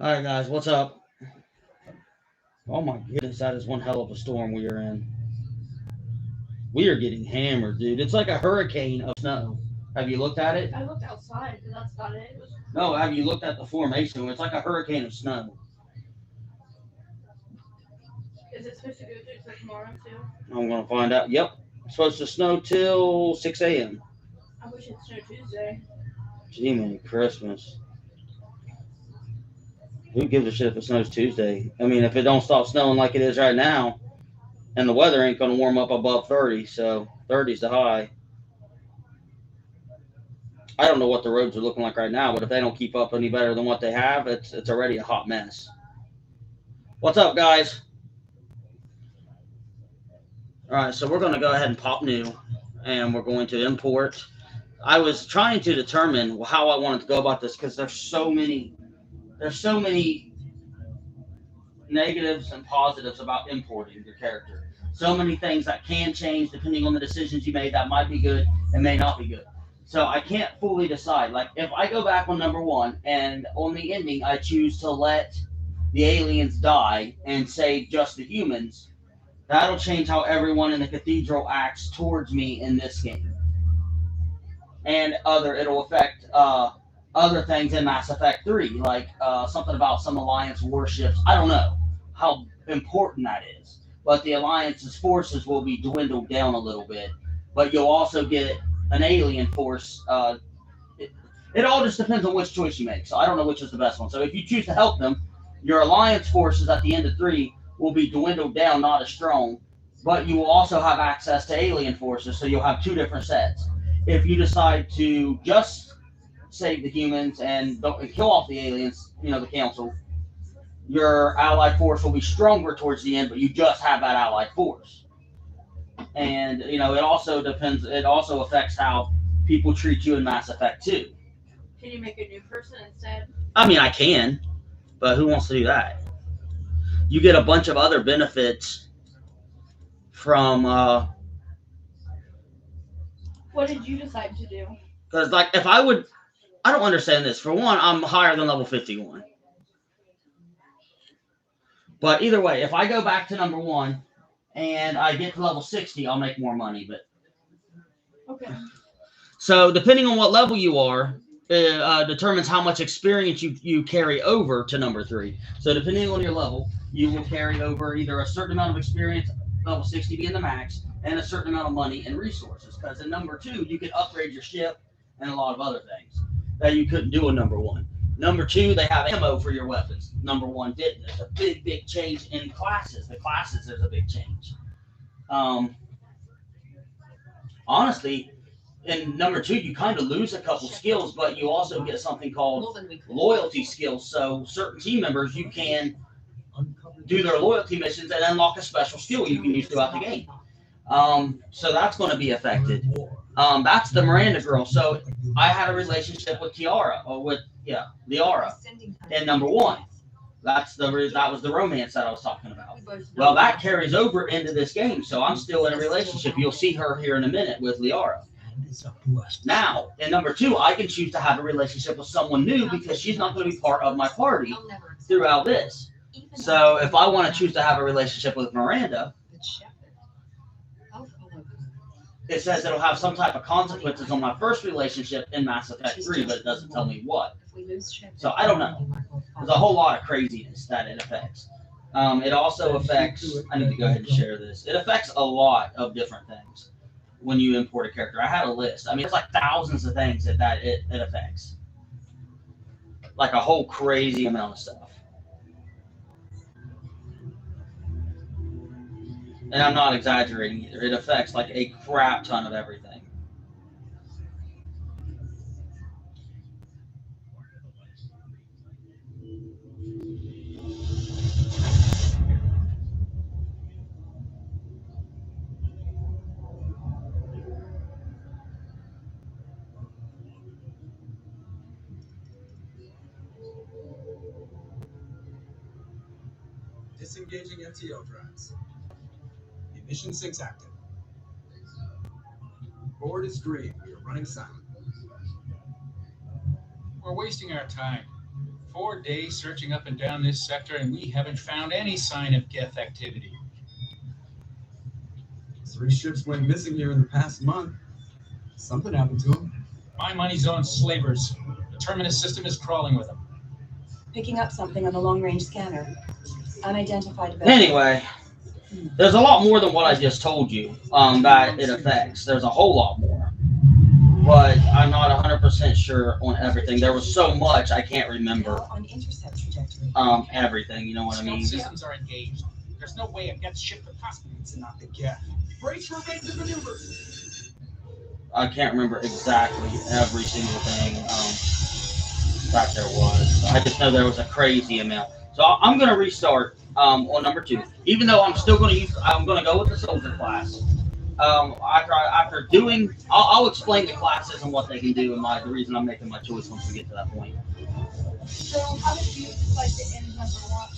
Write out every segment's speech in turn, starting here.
Alright guys, what's up? Oh my goodness, that is one hell of a storm we are in. We are getting hammered, dude. It's like a hurricane of snow. Have you looked at it? I looked outside, and that's about it. No, have you looked at the formation? It's like a hurricane of snow. Is it supposed to go through to tomorrow too? I'm gonna find out. Yep. It's supposed to snow till 6 a.m. I wish it snowed Tuesday. Gee, man, Christmas. Who gives a shit if it snows Tuesday? I mean, if it don't stop snowing like it is right now, and the weather ain't gonna warm up above 30, so 30's the high. I don't know what the roads are looking like right now, but if they don't keep up any better than what they have, it's already a hot mess. What's up, guys? All right, so we're going to go ahead and pop new, and we're going to import. I was trying to determine how I wanted to go about this because there's so many negatives and positives about importing your character. So many things that can change depending on the decisions you made that might be good and may not be good. So I can't fully decide. Like if I go back on number one and on the ending I choose to let the aliens die and save just the humans, that'll change how everyone in the cathedral acts towards me in this game. And it'll affect other things in Mass Effect 3, like something about some Alliance warships. I don't know how important that is, but the Alliance's forces will be dwindled down a little bit. But you'll also get an alien force. It all just depends on which choice you make. So I don't know which is the best one. So if you choose to help them, your Alliance forces at the end of 3 will be dwindled down, not as strong, but you will also have access to alien forces, so you'll have two different sets. If you decide to just save the humans and don't kill off the aliens, the council, your allied force will be stronger towards the end, but you just have that allied force. And it also depends. It also affects how people treat you in Mass Effect 2. Can you make a new person instead? I mean, I can, but who wants to do that? You get a bunch of other benefits from. What did you decide to do? Because, like, if I don't understand this. For one, I'm higher than level 51. But either way, if I go back to number one and I get to level 60, I'll make more money. But okay. So depending on what level you are, determines how much experience you carry over to number 3. So depending on your level, you will carry over either a certain amount of experience, level 60 being the max, and a certain amount of money and resources. Because in number 2, you can upgrade your ship and a lot of other things that you couldn't do in number 1. Number 2, they have ammo for your weapons. Number 1 didn't. There's a big change in classes. The classes, there's a big change. Honestly, in number 2, you kind of lose a couple skills, but you also get something called loyalty skills. So certain team members, you can do their loyalty missions and unlock a special skill you can use throughout the game. So that's going to be affected. That's the Miranda girl. So I had a relationship with Liara in number 1. That was the romance that I was talking about. Well, that carries over into this game, so I'm still in a relationship. You'll see her here in a minute with Liara. Now, in number 2, I can choose to have a relationship with someone new because she's not going to be part of my party throughout this. So if I want to choose to have a relationship with Miranda, it says it'll have some type of consequences on my first relationship in Mass Effect 3, but it doesn't tell me what. So I don't know. There's a whole lot of craziness that it affects. It also affects, I need to go ahead and share this. It affects a lot of different things when you import a character. I had a list. I mean, there's like thousands of things that it affects. Like a whole crazy amount of stuff. And I'm not exaggerating either. It affects like a crap ton of everything. Disengaging MTO drives. Emission 6 active. Board is green. We are running silent. We're wasting our time. 4 days searching up and down this sector, and we haven't found any sign of Geth activity. 3 ships went missing here in the past month. Something happened to them. My money's on slavers. The Terminus system is crawling with them. Picking up something on the long-range scanner. Unidentified vessel. Anyway, there's a lot more than what I just told you that it affects. There's a whole lot more. But I'm not 100% sure on everything. There was so much I can't remember Now on intercept trajectory. everything, you know what I Scout mean? systems are engaged. There's no way a Geth ship could possibly not the Geth. Brace for range of maneuver. I can't remember exactly every single thing that there was. I just know there was a crazy amount. So I'm going to restart on number 2. Even though I'm still going to I'm going to go with the soldier class. After doing, I'll explain the classes and what they can do and the reason I'm making my choice once we get to that point. So how did you decide to end number 1?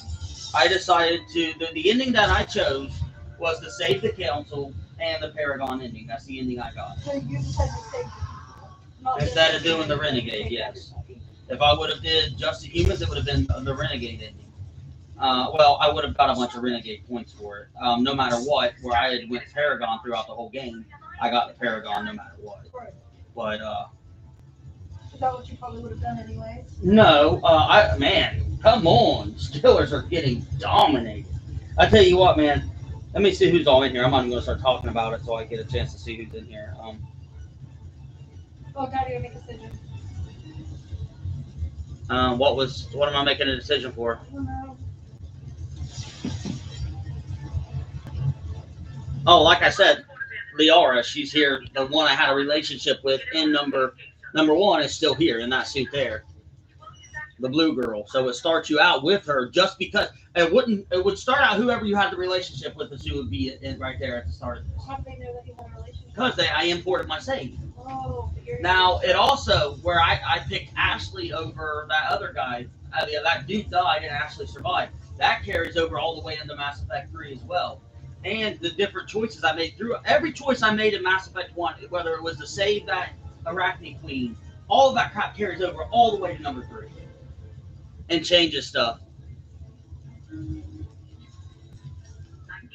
I decided the ending that I chose was to save the council and the Paragon ending. That's the ending I got. So you decided to save not Instead of just- doing the Renegade, yes. If I would have did Just the Humans, it would have been the Renegade ending. Well, I would have got a bunch of Renegade points for it. No matter what, where I had went Paragon throughout the whole game, I got the Paragon no matter what. Right. But, Is that what you probably would have done anyway? no, man, come on. Steelers are getting dominated. I tell you what, man. Let me see who's all in here. I'm not even going to start talking about it so I get a chance to see who's in here. Oh, Daddy, make a decision. What am I making a decision for? I don't know. Oh, like I said, Liara, she's here. The one I had a relationship with in number 1 is still here in that suit there. The blue girl. So it starts you out with her just because it would start out whoever you had the relationship with, the suit would be in right there at the start of this. How do they know that he had a relationship? Because I imported my save. Oh, but you're Now, it also, where I picked Ashley over that other guy, that dude died and Ashley survived. That carries over all the way into Mass Effect 3 as well. And the different choices I made through every choice I made in Mass Effect 1, whether it was to save that Arachne Queen, all of that crap carries over all the way to number 3 and changes stuff.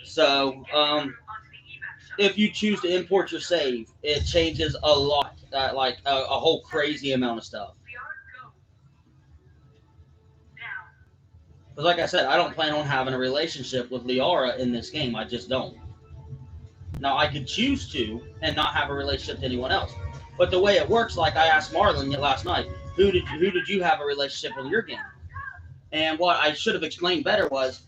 So, if you choose to import your save, it changes a lot, like a whole crazy amount of stuff. Because like I said, I don't plan on having a relationship with Liara in this game. I just don't. Now, I could choose to and not have a relationship to anyone else. But the way it works, like I asked Marlon last night, who did you have a relationship with in your game? And what I should have explained better was,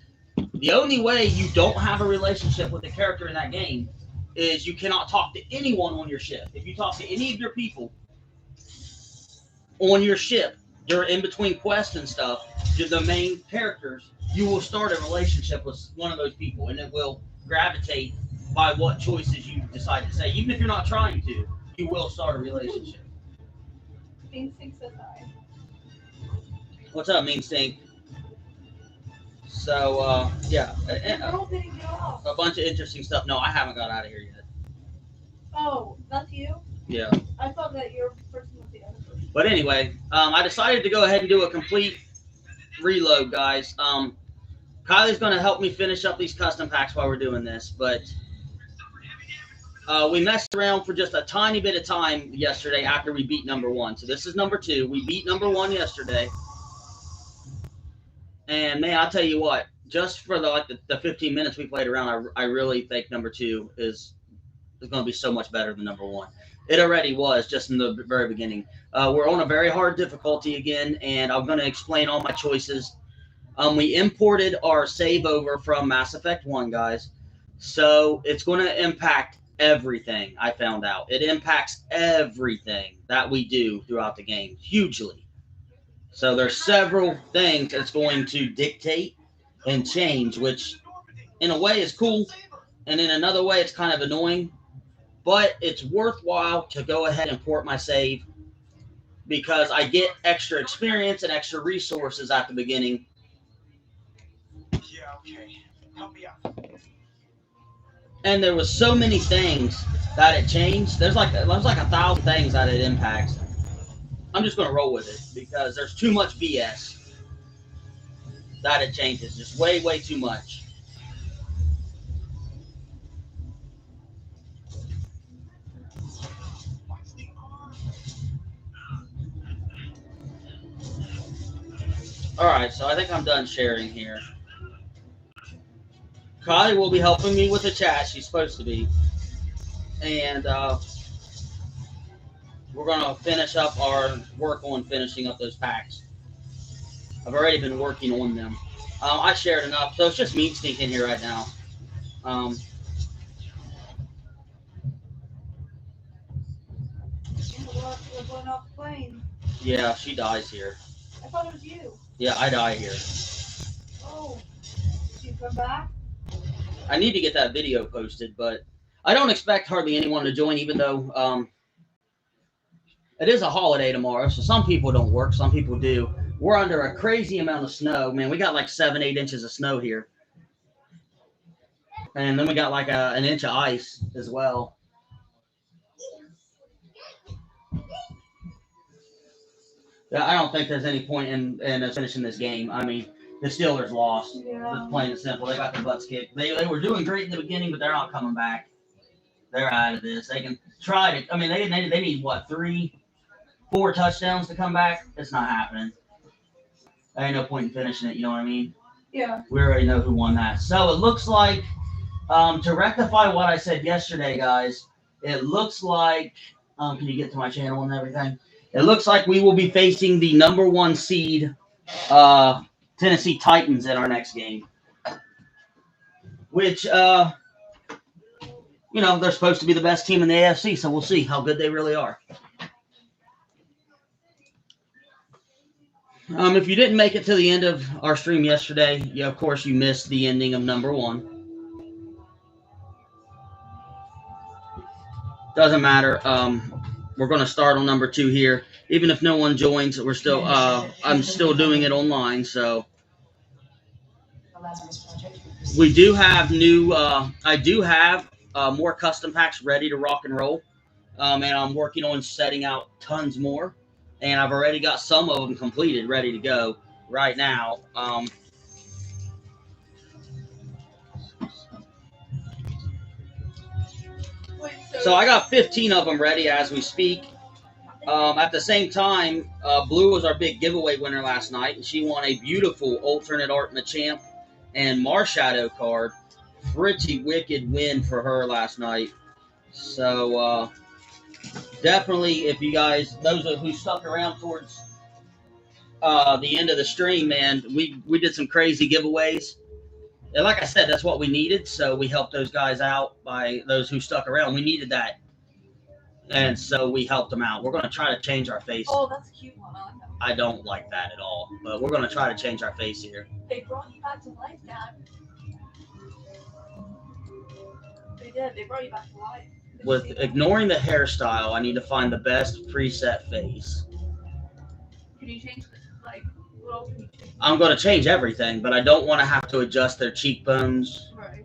the only way you don't have a relationship with the character in that game is you cannot talk to anyone on your ship. If you talk to any of your people on your ship, you're in between quests and stuff, you're the main characters, you will start a relationship with one of those people, and it will gravitate by what choices you decide to say. Even if you're not trying to, you will start a relationship. Bean Stink says hi. What's up, Mean Stink? So, yeah, Girl didn't get off. a bunch of interesting stuff. No, I haven't got out of here yet. Oh, that's you? Yeah. I thought that your person was the other person. But anyway, I decided to go ahead and do a complete reload, guys. Kylie's going to help me finish up these custom packs while we're doing this, but we messed around for just a tiny bit of time yesterday after we beat number 1. So this is number 2. We beat number 1 yesterday. And man, I'll tell you what, just for the 15 minutes we played around, I really think number 2 is going to be so much better than number 1. It already was just in the very beginning. We're on a very hard difficulty again, and I'm going to explain all my choices. We imported our save over from Mass Effect 1, guys. So it's going to impact everything, I found out. It impacts everything that we do throughout the game, hugely. So there's several things that's going to dictate and change, which in a way is cool, and in another way it's kind of annoying. But it's worthwhile to go ahead and port my save because I get extra experience and extra resources at the beginning. Yeah, okay. Help me out. And there was so many things that it changed. There's like 1,000 things that it impacts. I'm just going to roll with it because there's too much BS that it changes just way, way too much. All right, so I think I'm done sharing here. Kylie will be helping me with the chat. She's supposed to be. And we're going to finish up our work on finishing up those packs. I've already been working on them. I shared enough, so it's just me sneaking here right now. We're going off the plane. Yeah, she dies here. I thought it was you. Yeah, I die here. Oh, did you come back? I need to get that video posted, but I don't expect hardly anyone to join, even though it is a holiday tomorrow, so some people don't work, some people do. We're under a crazy amount of snow. Man, we got like 7-8 inches of snow here. And then we got like an inch of ice as well. Yeah, I don't think there's any point in us finishing this game. I mean, the Steelers lost. Yeah. Plain and simple. They got their butts kicked. They were doing great in the beginning, but they're not coming back. They're out of this. They can try to. I mean, they need what, 3-4 touchdowns to come back? It's not happening. There ain't no point in finishing it. You know what I mean? Yeah. We already know who won that. So it looks like, to rectify what I said yesterday, guys, it looks like, can you get to my channel and everything? It looks like we will be facing the number 1 seed Tennessee Titans in our next game. Which, they're supposed to be the best team in the AFC, so we'll see how good they really are. If you didn't make it to the end of our stream yesterday, of course you missed the ending of number 1. Doesn't matter. We're going to start on number 2 here. Even if no one joins, we're still. I'm still doing it online, so we do have new. I do have more custom packs ready to rock and roll, and I'm working on setting out tons more. And I've already got some of them completed, ready to go right now. Wait, So I got 15 of them ready as we speak. At the same time, Blue was our big giveaway winner last night, and she won a beautiful alternate art Machamp and Marshadow card. Pretty wicked win for her last night. So definitely, if you guys, those who stuck around towards the end of the stream, man, we did some crazy giveaways. And like I said, that's what we needed. So we helped those guys out by those who stuck around. We needed that. And so we helped them out. We're going to try to change our face. Oh, that's a cute one. I like that. I don't like that at all. But we're going to try to change our face here. They brought you back to life, Dad. They did. They brought you back to life. With ignoring the hairstyle, I need to find the best preset face. Can you change like what else can you change? I'm going to change everything, but I don't want to have to adjust their cheekbones. Right.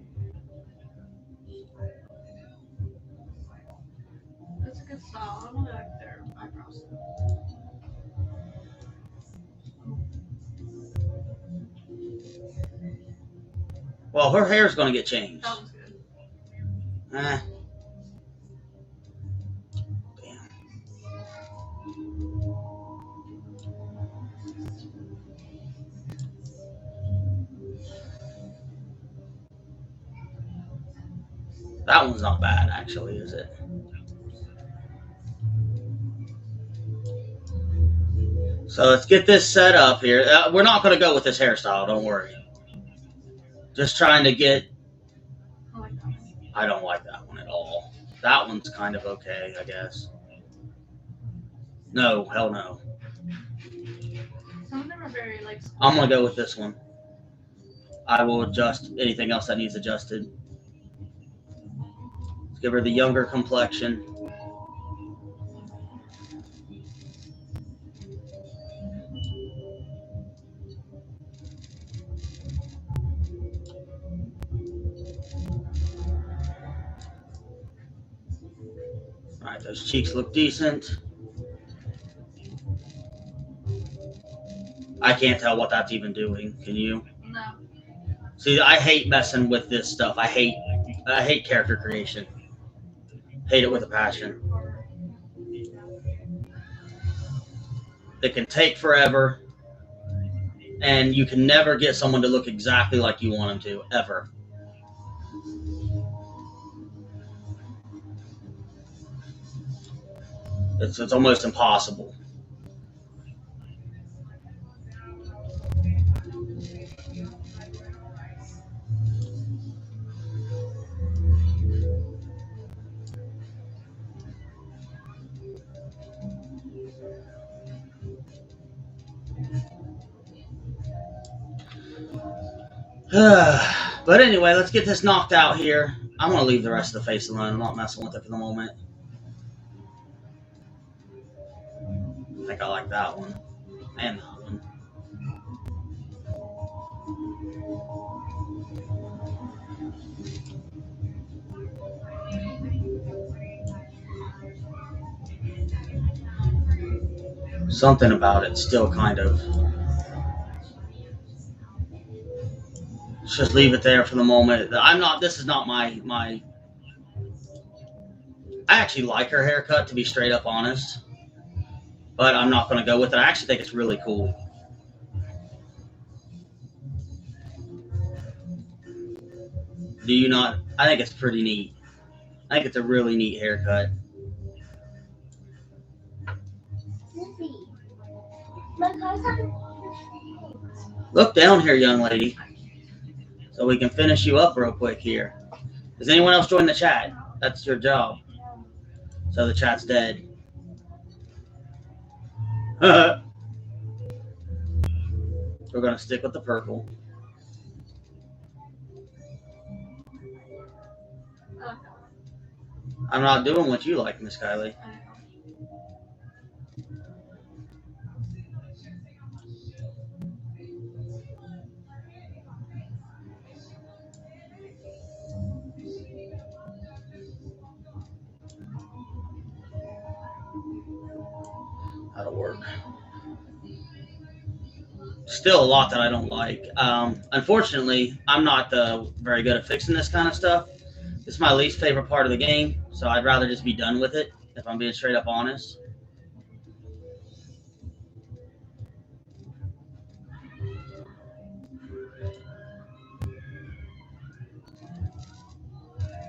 That's a good style. I really like their eyebrows. Well, her hair's going to get changed. That was good. Eh. That one's not bad, actually, is it? So let's get this set up here. We're not going to go with this hairstyle, don't worry. Just trying to get... I like that one. I don't like that one at all. That one's kind of okay, I guess. No, hell no. Some of them are very like. I'm going to go with this one. I will adjust anything else that needs adjusted. Let's give her the younger complexion. All right, those cheeks look decent. I can't tell what that's even doing. Can you? No. See, I hate messing with this stuff. I hate character creation. Hate it with a passion. It can take forever, and you can never get someone to look exactly like you want them to, ever. It's almost impossible. But anyway, let's get this knocked out here. I'm going to leave the rest of the face alone. I'm not messing with it for the moment. I think I like that one. And that one. Something about it still kind of... Let's just leave it there for the moment. This is not my... I actually like her haircut, to be straight up honest. But I'm not going to go with it. I actually think it's really cool. Do you not? I think it's pretty neat. I think it's a really neat haircut. Look down here, young lady, so we can finish you up real quick here. Does anyone else join the chat? That's your job. So the chat's dead. We're going to stick with the purple. I'm not doing what you like, Miss Kylie. That'll work. Still a lot that I don't like. Unfortunately, I'm not very good at fixing this kind of stuff. It's my least favorite part of the game, so I'd rather just be done with it, if I'm being straight up honest.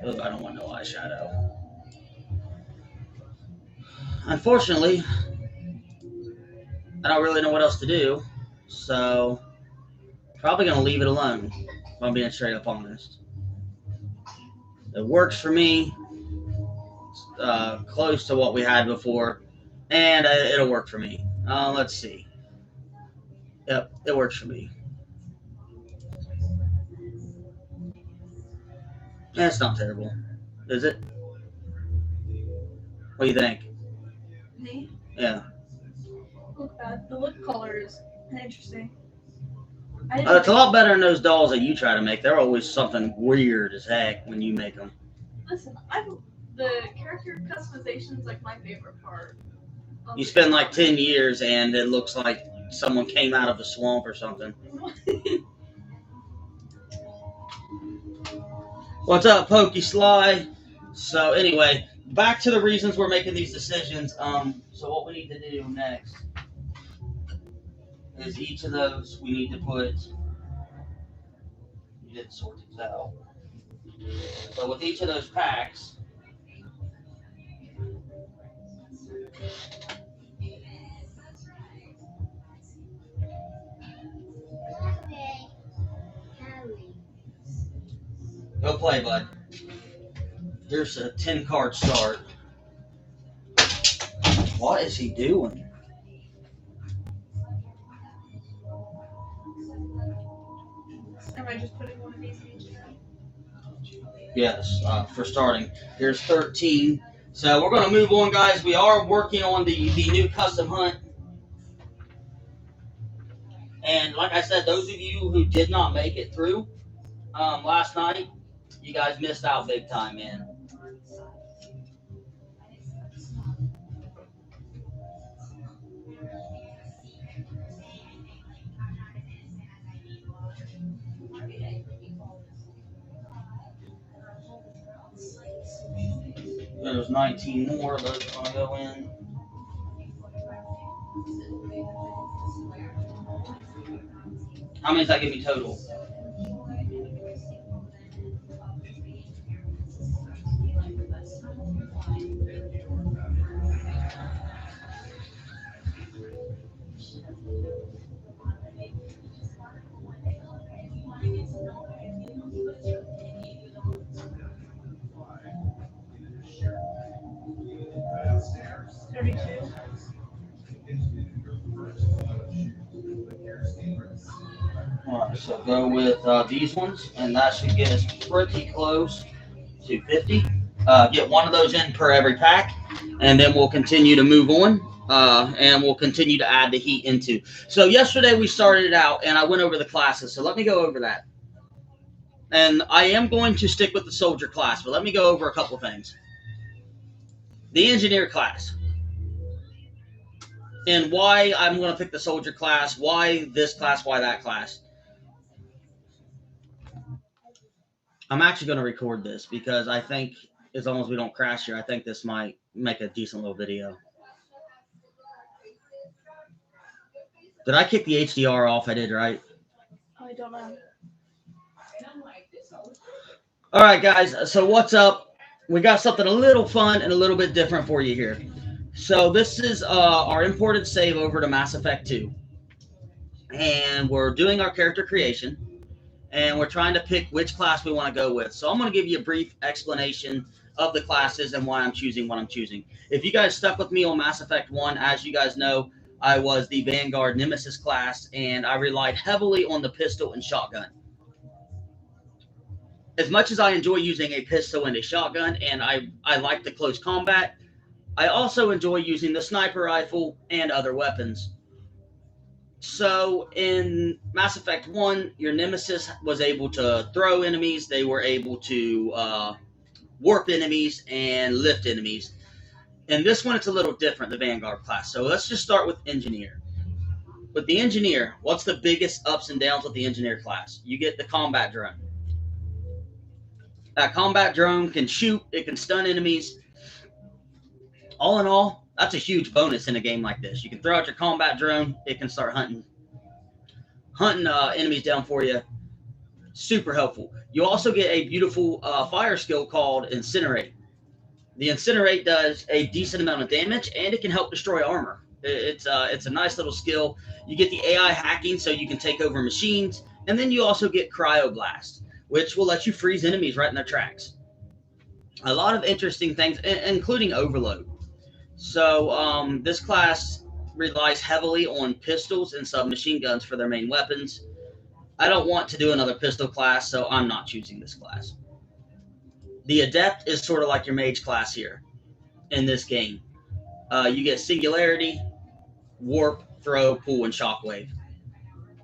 Ugh, I don't want no eyeshadow. Unfortunately, I don't really know what else to do, so probably going to leave it alone, if I'm being straight up honest. It works for me, close to what we had before, and it'll work for me. Let's see. Yep, it works for me. Yeah, it's not terrible, is it? What do you think? Me? Yeah. Look bad. The lip color is interesting. It's a lot better than those dolls that you try to make. They're always something weird as heck when you make them. Listen, the character customization is like my favorite part. You spend like 10 years and it looks like someone came out of a swamp or something. What's up, Pokey Sly? So anyway, back to the reasons we're making these decisions. So what we need to do next is each of those we need to put. You did sort these out. So with each of those packs, go play, bud. Here's a 10-card start. What is he doing? Am I just putting one of these in each hand? Yes, for starting. Here's 13. So we're going to move on, guys. We are working on the new custom hunt. And like I said, those of you who did not make it through last night, you guys missed out big time, man. Those 19 more, those are going to go in. How many does that give me total? Alright, so go with these ones, and that should get us pretty close to 50. Get one of those in per every pack, and then we'll continue to move on, and we'll continue to add the heat into. So yesterday we started it out, and I went over the classes, so let me go over that. And I am going to stick with the soldier class, but let me go over a couple things. The engineer class. And why I'm going to pick the soldier class, why this class, why that class. I'm actually going to record this because I think, as long as we don't crash here, I think this might make a decent little video. Did I kick the HDR off? I did, right? I don't know. All right, guys. So what's up? We got something a little fun and a little bit different for you here. So this is our imported save over to Mass Effect 2. And we're doing our character creation. And we're trying to pick which class we want to go with. So I'm going to give you a brief explanation of the classes and why I'm choosing what I'm choosing. If you guys stuck with me on Mass Effect 1, as you guys know, I was the Vanguard Nemesis class, and I relied heavily on the pistol and shotgun. As much as I enjoy using a pistol and a shotgun, and I like the close combat, I also enjoy using the sniper rifle and other weapons. So in Mass Effect 1, your Nemesis was able to throw enemies. They were able to warp enemies and lift enemies. In this one, it's a little different, the Vanguard class. So let's just start with Engineer. With the Engineer, what's the biggest ups and downs with the Engineer class? You get the combat drone. That combat drone can shoot. It can stun enemies. All in all, that's a huge bonus in a game like this. You can throw out your combat drone. It can start hunting enemies down for you. Super helpful. You also get a beautiful fire skill called Incinerate. The Incinerate does a decent amount of damage, and it can help destroy armor. It's a nice little skill. You get the AI hacking, so you can take over machines, and then you also get Cryoblast, which will let you freeze enemies right in their tracks. A lot of interesting things, including Overload. So this class relies heavily on pistols and submachine guns for their main weapons. I don't want to do another pistol class, so I'm not choosing this class. The Adept is sort of like your mage class here in this game. You get Singularity, Warp, Throw, Pull, and Shockwave.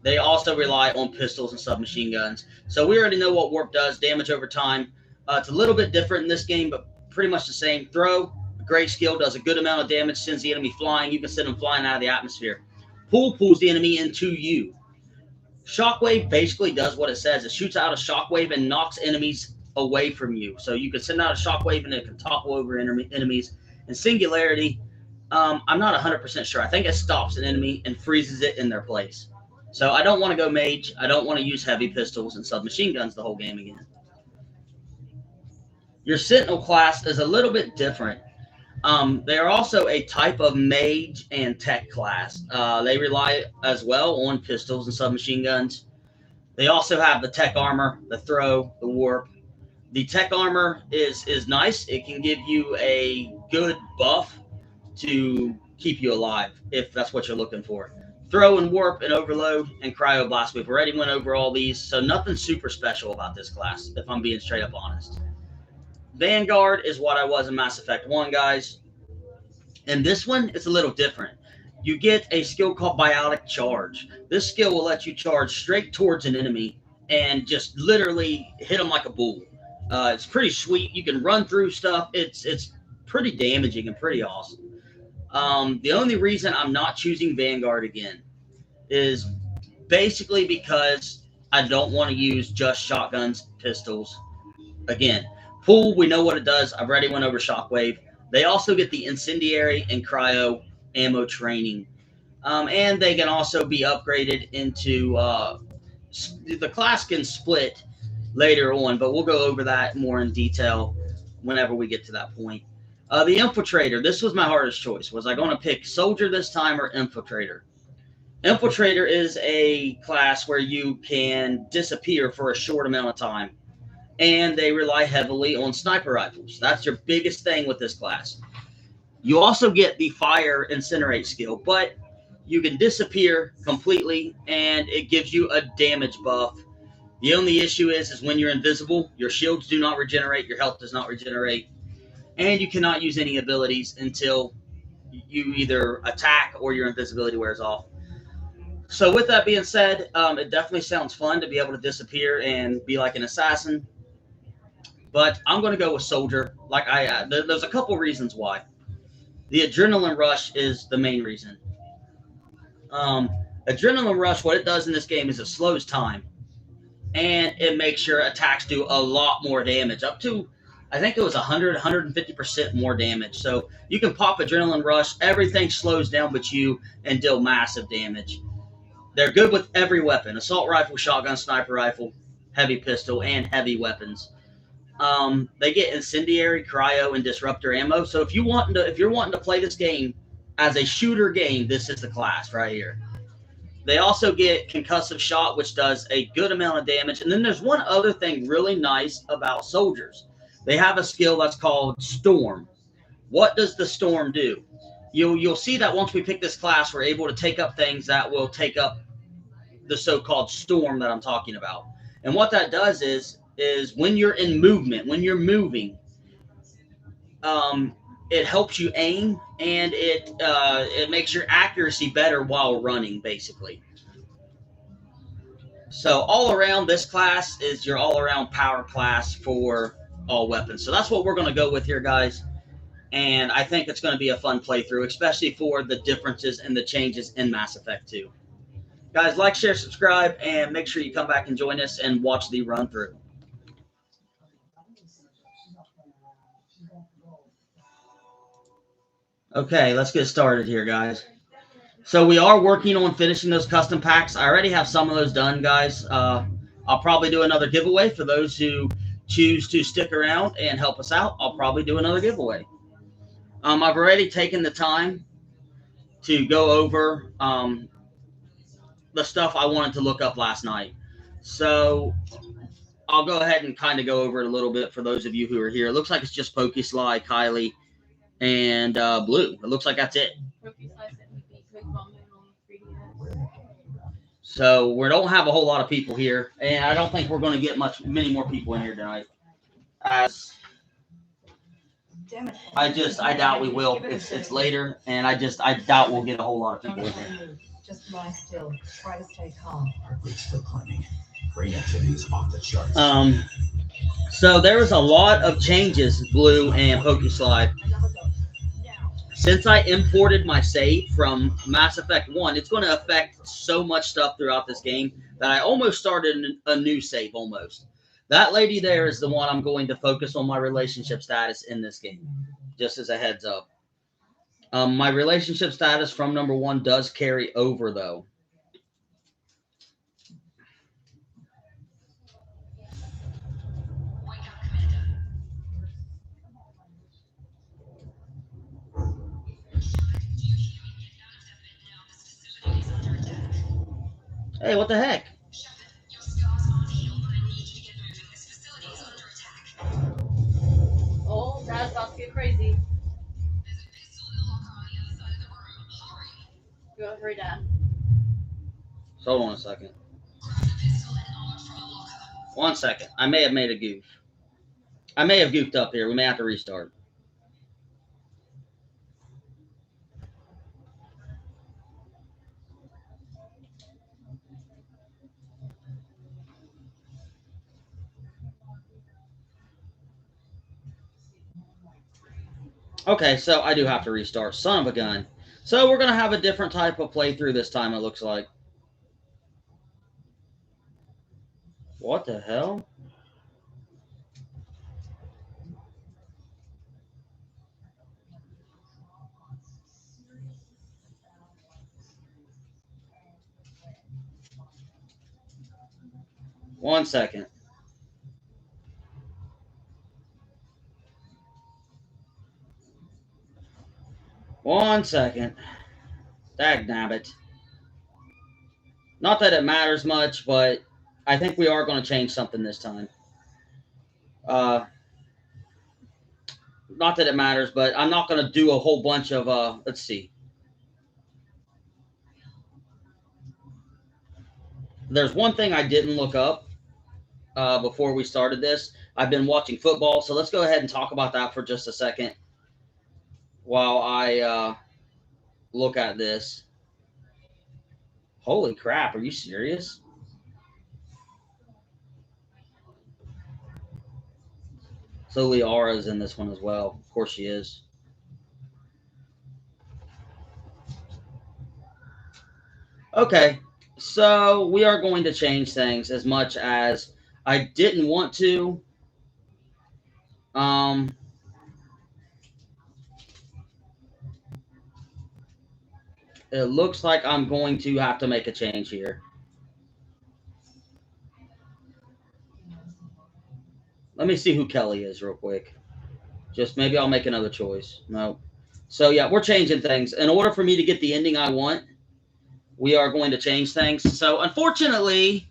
They also rely on pistols and submachine guns. So we already know what Warp does, damage over time. It's a little bit different in this game, but pretty much the same. Throw, great skill, does a good amount of damage, sends the enemy flying. You can send them flying out of the atmosphere. Pull pulls the enemy into you. Shockwave basically does what it says. It shoots out a shockwave and knocks enemies away from you. So you can send out a shockwave and it can topple over enemies. And Singularity, I'm not 100% sure. I think it stops an enemy and freezes it in their place. So I don't want to go mage. I don't want to use heavy pistols and submachine guns the whole game again. Your Sentinel class is a little bit different. They are also a type of mage and tech class. They rely as well on pistols and submachine guns. They also have the tech armor, the throw, the warp. The tech armor is nice. It can give you a good buff to keep you alive if that's what you're looking for. Throw and warp and overload and cryoblast. We've already went over all these, so nothing super special about this class, if I'm being straight up honest. Vanguard is what I was in Mass Effect 1, guys. And this one, it's a little different. You get a skill called Biotic Charge. This skill will let you charge straight towards an enemy and just literally hit them like a bull. It's pretty sweet. You can run through stuff. It's pretty damaging and pretty awesome. The only reason I'm not choosing Vanguard again is basically because I don't want to use just shotguns, pistols. Again, Pull, we know what it does. I've already went over Shockwave. They also get the incendiary and cryo ammo training. And they can also be upgraded into the class can split later on, but we'll go over that more in detail whenever we get to that point. The Infiltrator. This was my hardest choice. Was I going to pick Soldier this time or Infiltrator? Infiltrator is a class where you can disappear for a short amount of time, and they rely heavily on sniper rifles. That's your biggest thing with this class. You also get the Fire Incinerate skill, but you can disappear completely, and it gives you a damage buff. The only issue is when you're invisible, your shields do not regenerate, your health does not regenerate, and you cannot use any abilities until you either attack or your invisibility wears off. So with that being said, it definitely sounds fun to be able to disappear and be like an assassin. But I'm going to go with Soldier. There's a couple reasons why. The adrenaline rush is the main reason. Um, Adrenaline rush, what it does in this game is it slows time, and it makes your attacks do a lot more damage, up to I think it was 100, 150% more damage. So you can pop adrenaline rush, everything slows down but you, and deal massive damage. They're good with every weapon: assault rifle, shotgun, sniper rifle, heavy pistol, and heavy weapons. They get incendiary, cryo, and disruptor ammo. So if you're wanting to play this game as a shooter game, this is the class right here. They also get concussive shot, which does a good amount of damage. And then there's one other thing really nice about soldiers. They have a skill that's called Storm. What does the Storm do? You'll see that once we pick this class, we're able to take up things that will take up the so-called Storm that I'm talking about. And what that does is when you're in movement, when you're moving, it helps you aim, and it makes your accuracy better while running, basically. So all around, this class is your all-around power class for all weapons. So that's what we're going to go with here, guys. And I think it's going to be a fun playthrough, especially for the differences and the changes in Mass Effect 2. Guys, like, share, subscribe, and make sure you come back and join us and watch the run-through. Okay, let's get started here, guys. So we are working on finishing those custom packs. I already have some of those done, guys. I'll probably do another giveaway for those who choose to stick around and help us out. I'll probably do another giveaway. I've already taken the time to go over the stuff I wanted to look up last night. So I'll go ahead and kind of go over it a little bit for those of you who are here. It looks like it's just Pokesly, Kylie, and Blue. It looks like that's it. So we don't have a whole lot of people here, and I don't think we're going to get many more people in here tonight. As I doubt we will. It's later, and I doubt we'll get a whole lot of people in here. Just lie still. Try to stay calm. Heartbeat's still climbing. Brain activity is off the charts. So there was a lot of changes, Blue and Pokesly. Since I imported my save from Mass Effect 1, it's going to affect so much stuff throughout this game that I almost started a new save, almost. That lady there is the one I'm going to focus on my relationship status in this game, just as a heads up. My relationship status from number 1 does carry over, though. Hey, what the heck? Oh, Dad's about to get crazy. Go, hurry, Dad. So hold on a second. 1 second. I may have made a goof. I may have goofed up here. We may have to restart. Okay, so I do have to restart. Son of a gun. So we're going to have a different type of playthrough this time, it looks like. What the hell? 1 second. One second. Dagnabbit. Not that it matters much, but I think we are going to change something this time. Not that it matters, but I'm not going to do a whole bunch of, let's see. There's one thing I didn't look up before we started this. I've been watching football, so let's go ahead and talk about that for just a second while I look at this. Holy crap, are you serious? So Liara's in this one as well. Of course she is. Okay, so we are going to change things as much as I didn't want to. It looks like I'm going to have to make a change here. Let me see who Kelly is real quick. Just maybe I'll make another choice. No. So yeah, we're changing things. In order for me to get the ending I want, we are going to change things. So unfortunately,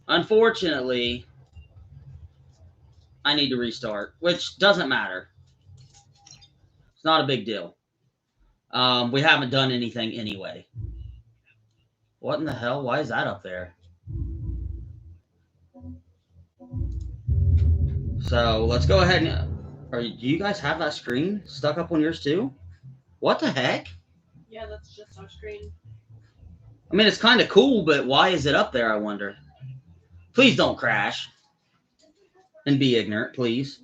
I need to restart, which doesn't matter. It's not a big deal. We haven't done anything anyway. What in the hell? Why is that up there? So let's go ahead and... do you guys have that screen stuck up on yours too? What the heck? Yeah, that's just our screen. I mean, it's kind of cool, but why is it up there, I wonder? Please don't crash and be ignorant, please.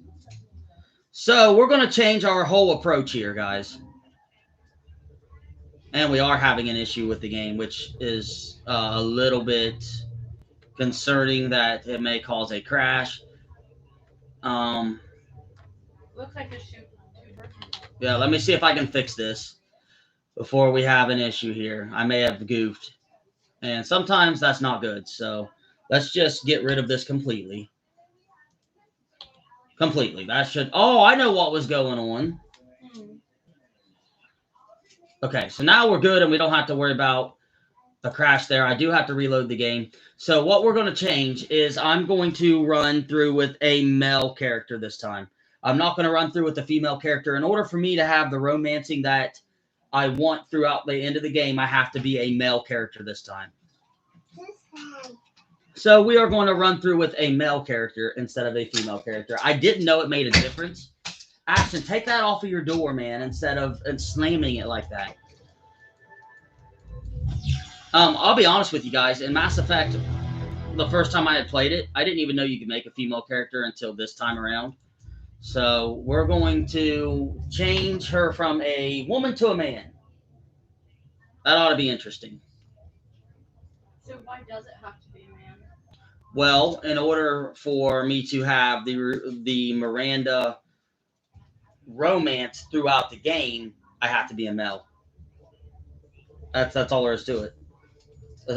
So we're going to change our whole approach here, guys. And we are having an issue with the game, which is a little bit concerning that it may cause a crash. Looks like it's shooting. Yeah, let me see if I can fix this before we have an issue here. I may have goofed. And sometimes that's not good. So let's just get rid of this completely. Completely. That should... Oh, I know what was going on. Okay, so now we're good and we don't have to worry about a crash there. I do have to reload the game. So what we're going to change is I'm going to run through with a male character this time. I'm not going to run through with a female character. In order for me to have the romancing that I want throughout the end of the game, I have to be a male character this time. So we are going to run through with a male character instead of a female character. I didn't know it made a difference. Ashton, take that off of your door, man, instead of slamming it like that. I'll be honest with you guys. In Mass Effect, the first time I had played it, I didn't even know you could make a female character until this time around. So we're going to change her from a woman to a man. That ought to be interesting. So why does it have to be a man? Well, in order for me to have the Miranda romance throughout the game, I have to be a male. That's all there is to it.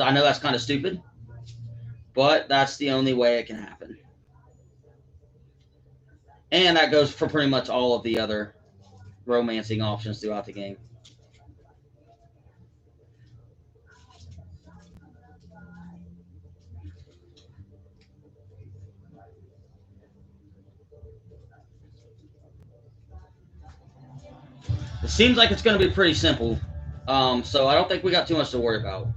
I know that's kind of stupid, but that's the only way it can happen. And that goes for pretty much all of the other romancing options throughout the game. It seems like it's going to be pretty simple. So I don't think we got too much to worry about.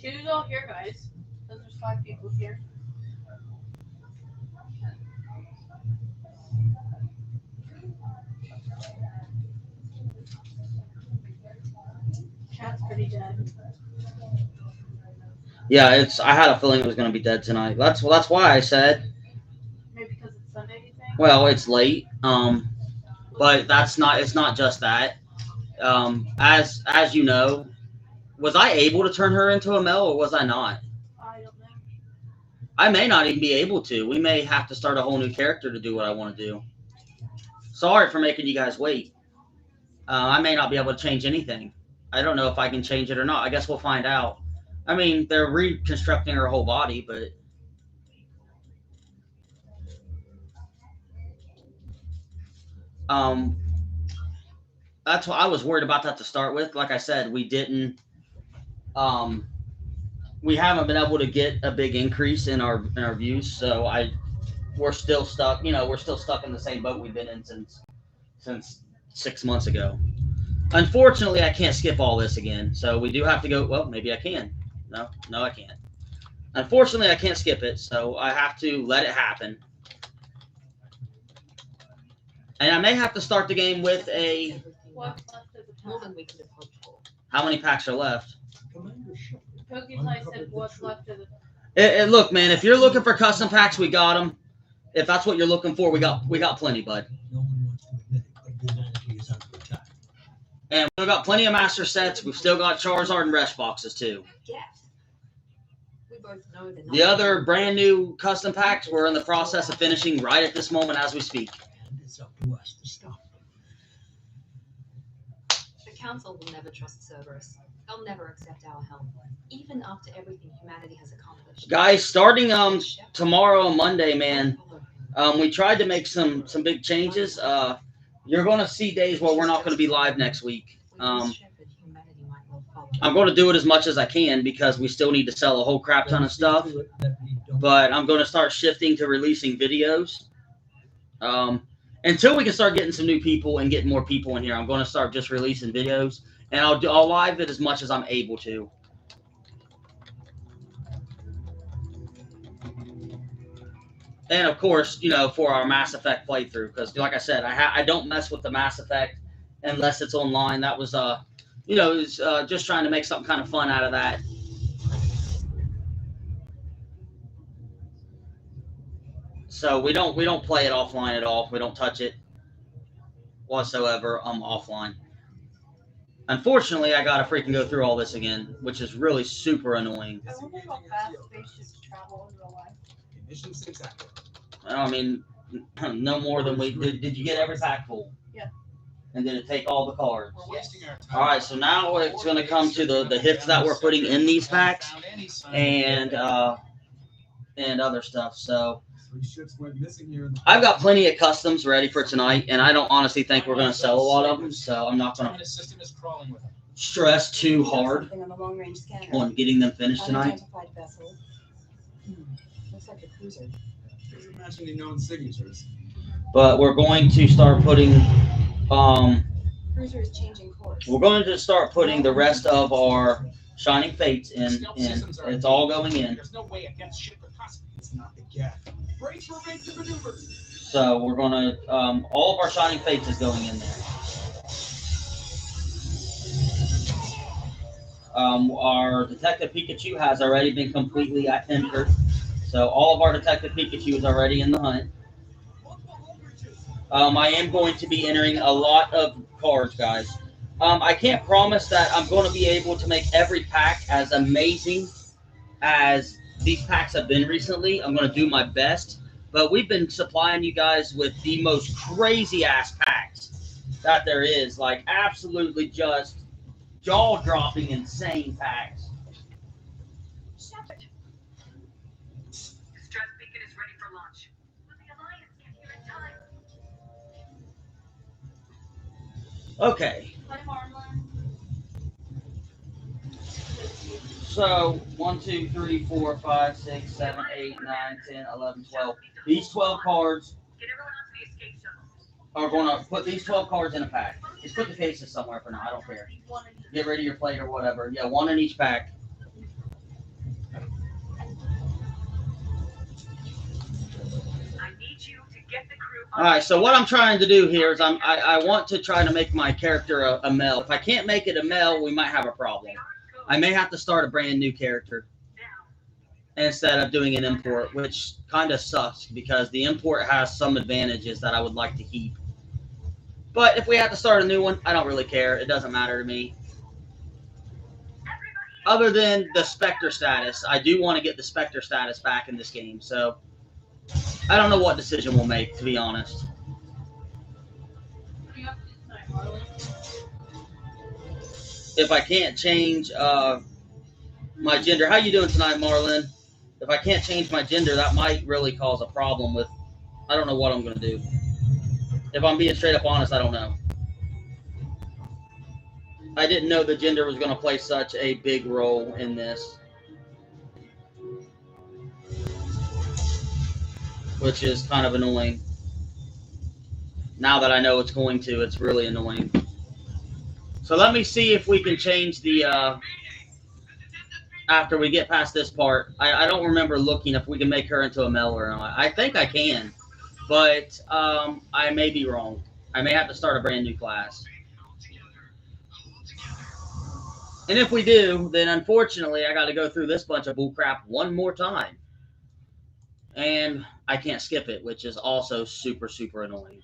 Who's all here, guys? Because there's 5 people here. Cat's pretty dead. Yeah, I had a feeling it was going to be dead tonight. That's why I said. Maybe because it's Sunday, you think? Well, it's late. But it's not just that. As you know, was I able to turn her into a male or was I not? I don't know. I may not even be able to. We may have to start a whole new character to do what I want to do. Sorry for making you guys wait. I may not be able to change anything. I don't know if I can change it or not. I guess we'll find out. I mean, they're reconstructing her whole body, but um, that's what I was worried about that to start with. Like I said, we didn't. We haven't been able to get a big increase in our views, so we're still stuck. You know, we're still stuck in the same boat we've been in since 6 months ago. Unfortunately, I can't skip all this again, so we do have to go. Well, maybe I can. No, I can't. Unfortunately, I can't skip it, so I have to let it happen. And I may have to start the game with a. What's left of the More pack? than we could have hoped for. How many packs are left? Pokemon said what's left of the Look, man, if you're looking for custom packs, we got them. If that's what you're looking for, we got plenty, bud. No one wants to admit it, but humanity is under attack. And we've got plenty of master sets. We've still got Charizard and Resh boxes too. Yes. We both know they're not. The other brand new custom packs we're in the process of finishing right at this moment as we speak. And it's up to us to stop them. The Council will never trust Cerberus. They'll never accept our help, even after everything humanity has accomplished. Guys, starting tomorrow, Monday, man. We tried to make some big changes. You're going to see days where we're not going to be live next week. I'm going to do it as much as I can because we still need to sell a whole crap ton of stuff. But I'm going to start shifting to releasing videos. Until we can start getting some new people and getting more people in here, I'm going to start just releasing videos. And I'll live it as much as I'm able to. And of course, you know, for our Mass Effect playthrough, because like I said, I don't mess with the Mass Effect unless it's online. That was you know, it was just trying to make something kind of fun out of that. So we don't play it offline at all. We don't touch it whatsoever. Offline. Unfortunately, I gotta freaking go through all this again, which is really super annoying. I wonder how fast spaceships travel in real life. Mission 6 active. I mean, no more than we did. Did you get every pack full? Yeah. And did it take all the cards? We're wasting our time. All right, so now it's going to come to the hits that we're putting in these packs and other stuff. So 3 ships went missing here in the I've got plenty of customs ready for tonight, and I don't honestly think we're going to sell a lot of them. So I'm not going to The system is crawling with them. stress too hard Something on the long-range scanner. on getting them finished tonight. Unidentified vessel. Looks like a cruiser. There's imagining known signatures. But we're going to start putting Cruiser is changing course. we're going to start putting the rest of our Shining Fates in. It's all going in. There's no way against ship or custom. It's not the gap. Brace for major maneuvers. So we're gonna all of our Shining Fates is going in there. Our Detective Pikachu has already been completely entered. So all of our Detective Pikachu is already in the hunt. I am going to be entering a lot of cards, guys. I can't promise that I'm going to be able to make every pack as amazing as these packs have been recently. I'm going to do my best. But we've been supplying you guys with the most crazy-ass packs that there is. Like, absolutely just jaw-dropping, insane packs. Shepard. Stress beacon is ready for launch. Will the Alliance get here in time? Okay, Hi, Marla. so 1, 2, 3, 4, 5, 6, 7, 8, 9, 10, 11, 12. These 12 cards Get everyone onto the escape shuttles. are going to put these 12 cards in a pack. Just put the cases somewhere for now. I don't care. One in each. Get rid of your plate or whatever. Yeah, one in each pack. I need you to get the crew. All right, so what I'm trying to do here is I want to try to make my character a male. If I can't make it a male, we might have a problem. I may have to start a brand new character instead of doing an import, which kind of sucks because the import has some advantages that I would like to keep. But if we have to start a new one, I don't really care. It doesn't matter to me. Other than the Spectre status, I do want to get the Spectre status back in this game. So I don't know what decision we'll make, to be honest. What are you up to tonight, Marlon? If I can't change my gender, how you doing tonight, Marlon? If I can't change my gender, that might really cause a problem with. I don't know what I'm going to do. If I'm being straight up honest, I don't know. I didn't know the gender was going to play such a big role in this, which is kind of annoying. Now that I know it's going to, it's really annoying. So let me see if we can change the, after we get past this part. I don't remember looking if we can make her into a male or not. I think I can, but I may be wrong. I may have to start a brand new class. And if we do, then unfortunately I got to go through this bunch of bullcrap one more time. And I can't skip it, which is also super, super annoying.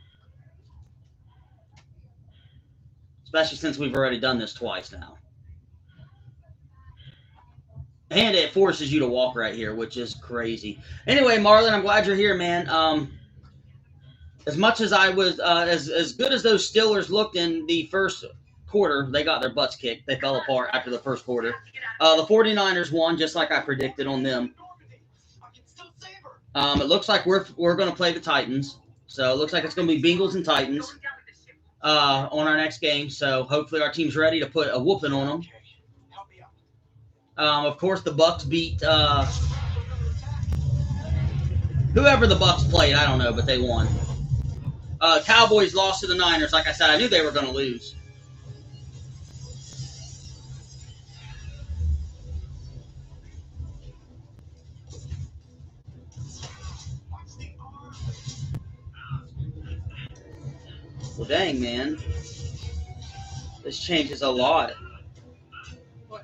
Especially since we've already done this twice now. And it forces you to walk right here, which is crazy. Anyway, Marlon, I'm glad you're here, man. As much as I was, as good as those Steelers looked in the first quarter, they got their butts kicked. They fell apart after the first quarter. The 49ers won, just like I predicted on them. It looks like we're going to play the Titans. So it looks like it's going to be Bengals and Titans on our next game. So hopefully our team's ready to put a whooping on them. Of course, the Bucks beat whoever the Bucks played. I don't know, but they won. Cowboys lost to the Niners. Like I said, I knew they were going to lose. Well, dang, man. This changes a lot. What?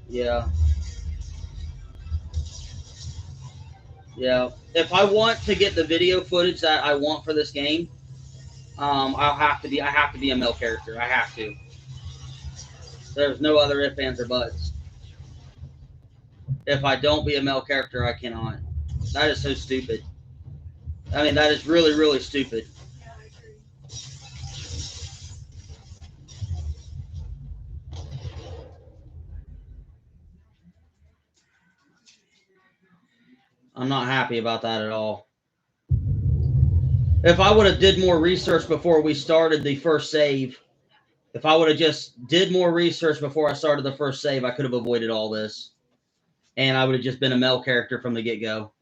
Yeah. Yeah. If I want to get the video footage that I want for this game, I have to be a male character. I have to. There's no other ifs, ands, or buts. If I don't be a male character, I cannot. That is so stupid. I mean, that is really, really stupid. Yeah, I agree. I'm not happy about that at all. If I would have did more research before we started the first save, if I would have just did more research before I started the first save, I could have avoided all this. And I would have just been a male character from the get-go.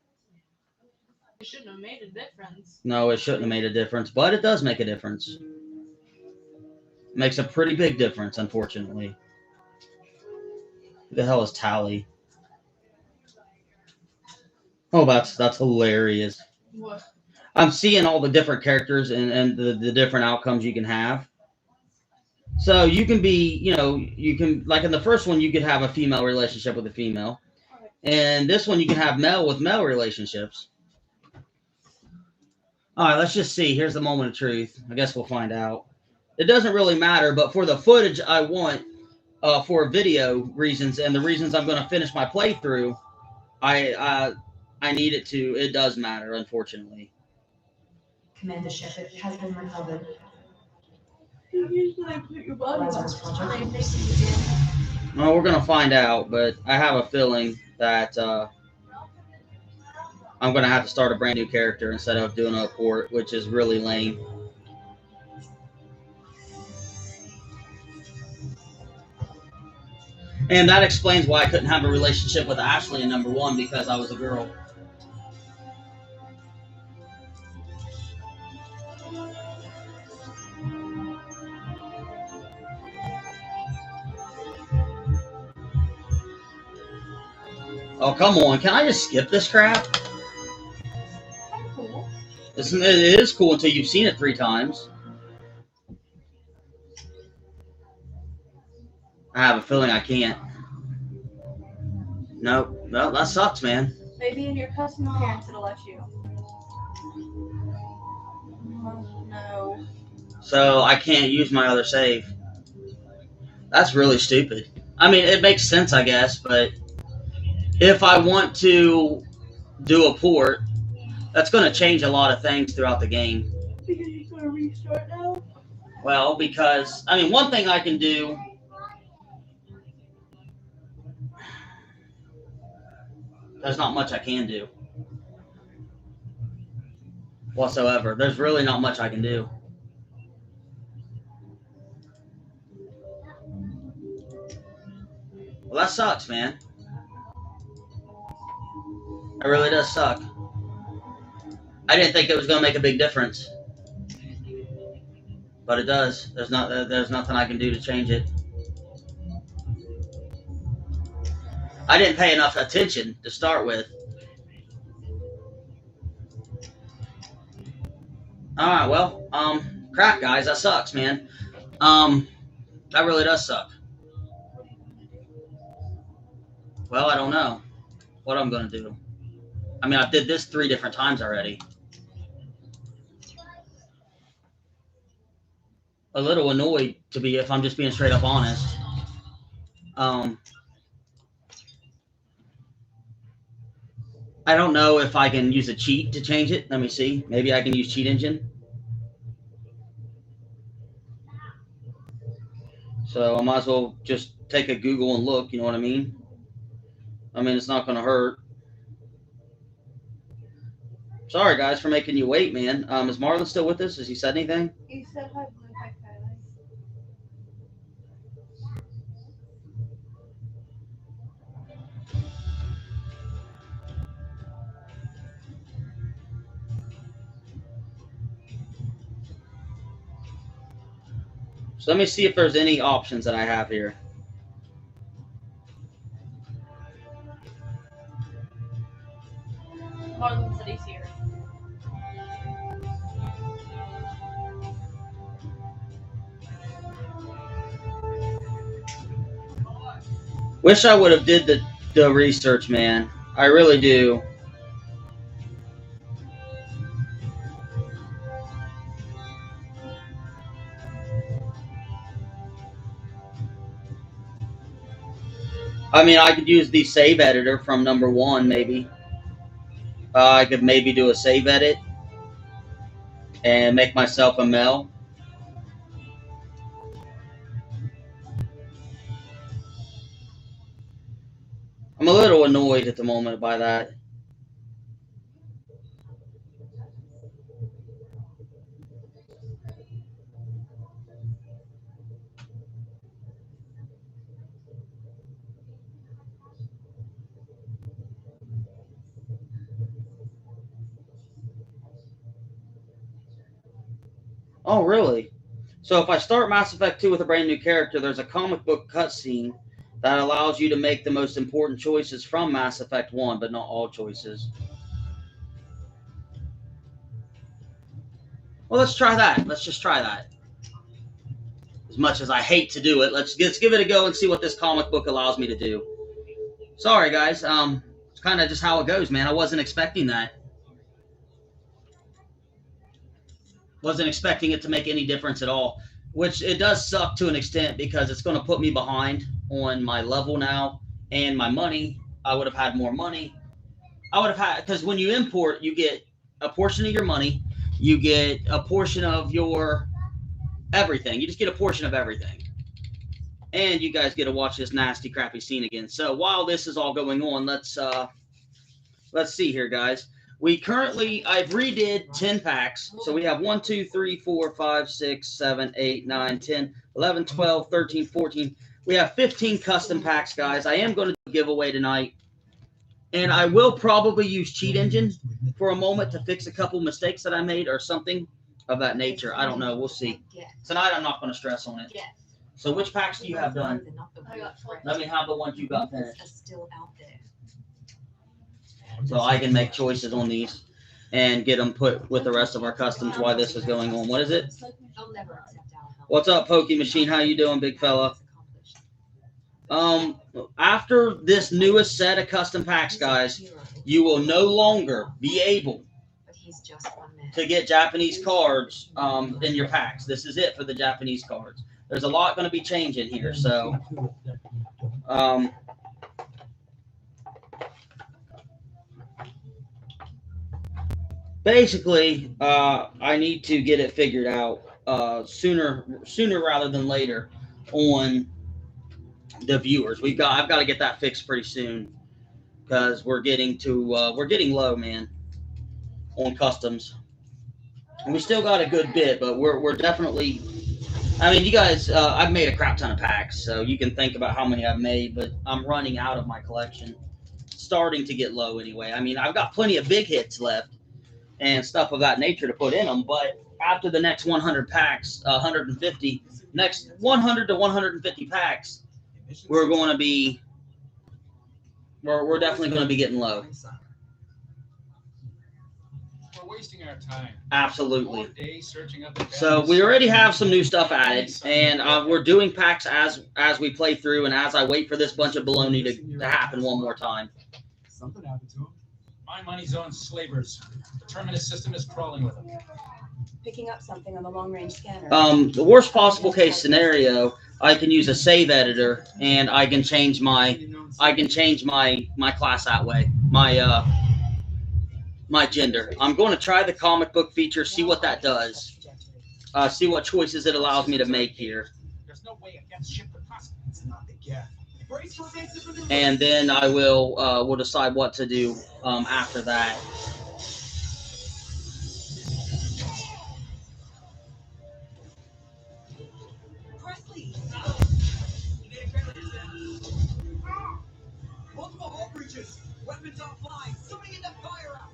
It shouldn't have made a difference. No, it shouldn't have made a difference, but it does make a difference. It makes a pretty big difference, unfortunately. Who the hell is Tally? Oh, that's hilarious. What? I'm seeing all the different characters and the different outcomes you can have. So you can be, you can, like in the first one, you could have a female relationship with a female. And this one, you can have male with male relationships. All right, let's just see. Here's the moment of truth. I guess we'll find out. It doesn't really matter, but for the footage I want, for video reasons and the reasons I'm going to finish my playthrough, I need it to. It does matter, unfortunately. Commander Shepard has been recovered. Usually I put your body Lazarus on. Project. Well, we're going to find out, but I have a feeling that I'm going to have to start a brand new character instead of doing a port, which is really lame. And that explains why I couldn't have a relationship with Ashley in number 1, because I was a girl. Oh, come on. Can I just skip this crap? Cool. It is cool until you've seen it 3 times. I have a feeling I can't. Nope. Well, that sucks, man. Maybe in your custom appearance it'll let you. No. So I can't use my other save. That's really stupid. I mean, it makes sense, I guess, but if I want to do a port, that's going to change a lot of things throughout the game. Because he's gonna restart now? Well, because, I mean, one thing I can do... There's not much I can do. Whatsoever. There's really not much I can do. Well, that sucks, man. It really does suck. I didn't think it was going to make a big difference. But it does. There's nothing I can do to change it. I didn't pay enough attention to start with. Alright, well, crap, guys, that sucks, man. That really does suck. Well, I don't know what I'm going to do. I mean, I did this 3 different times already. A little annoyed, to be, if I'm just being straight up honest. I don't know if I can use a cheat to change it. Let me see. Maybe I can use Cheat Engine. So I might as well just take a Google and look, you know what I mean? I mean, it's not going to hurt. Sorry, guys, for making you wait, man. Is Marlon still with us? Has he said anything? He said hi, Blue. Hi, Kylie. So let me see if there's any options that I have here. Marlon said he's here. Wish I would have did the research, man. I really do. I mean, I could use the save editor from number 1, maybe. I could maybe do a save edit and make myself a Mel. I'm a little annoyed at the moment by that. Oh, really? So if I start Mass Effect 2 with a brand new character, there's a comic book cutscene that allows you to make the most important choices from Mass Effect 1, but not all choices. Well, let's try that. Let's just try that. As much as I hate to do it, let's give it a go and see what this comic book allows me to do. Sorry, guys. It's kind of just how it goes, man. I wasn't expecting that. Wasn't expecting it to make any difference at all. Which it does suck to an extent because it's going to put me behind on my level now and my money. I would have had more money. I would have had, because when you import, you get a portion of your money. You get a portion of your everything. You just get a portion of everything. And you guys get to watch this nasty, crappy scene again. So while this is all going on, let's see here, guys. We currently, I've redid 10 packs. So we have 1, 2, 3, 4, 5, 6, 7, 8, 9, 10, 11, 12, 13, 14. We have 15 custom packs, guys. I am going to do a giveaway tonight. And I will probably use Cheat Engine for a moment to fix a couple mistakes that I made or something of that nature. I don't know. We'll see. Tonight, I'm not going to stress on it. So which packs do you have done? Let me have the ones you got finished. So I can make choices on these and get them put with the rest of our customs while this is going on. What is it? What's up, Pokey Machine? How you doing, big fella? After this newest set of custom packs, guys, you will no longer be able to get Japanese cards in your packs. This is it for the Japanese cards. There's a lot going to be changing here, so basically, I need to get it figured out sooner rather than later on the viewers. I've got to get that fixed pretty soon because we're getting low, man, on customs. And we still got a good bit, but we're definitely. I mean, you guys, I've made a crap ton of packs, so you can think about how many I've made, but I'm running out of my collection. Starting to get low anyway. I mean, I've got plenty of big hits left and stuff of that nature to put in them, but after the next 100 packs, 150, next 100 to 150 packs, we're definitely going to be getting low. We're wasting our time. Absolutely. 4 days searching up and down So this we already sector. have some new stuff added, and we're doing packs as we play through, and as I wait for this bunch of baloney to happen one more time. Something happened to him. My money's on slavers. The terminus system is crawling with them. Picking up something on the long-range scanner. The worst possible case scenario, I can use a save editor, and I can change my class that way. My gender. I'm going to try the comic book feature, see what that does. See what choices it allows me to make here. There's no way a gas ship could possibly. It's not the gap. Brace for basic for the And then I will decide what to do after that. Presley! Multiple hull breaches! Weapons offline! Somebody get that fire out!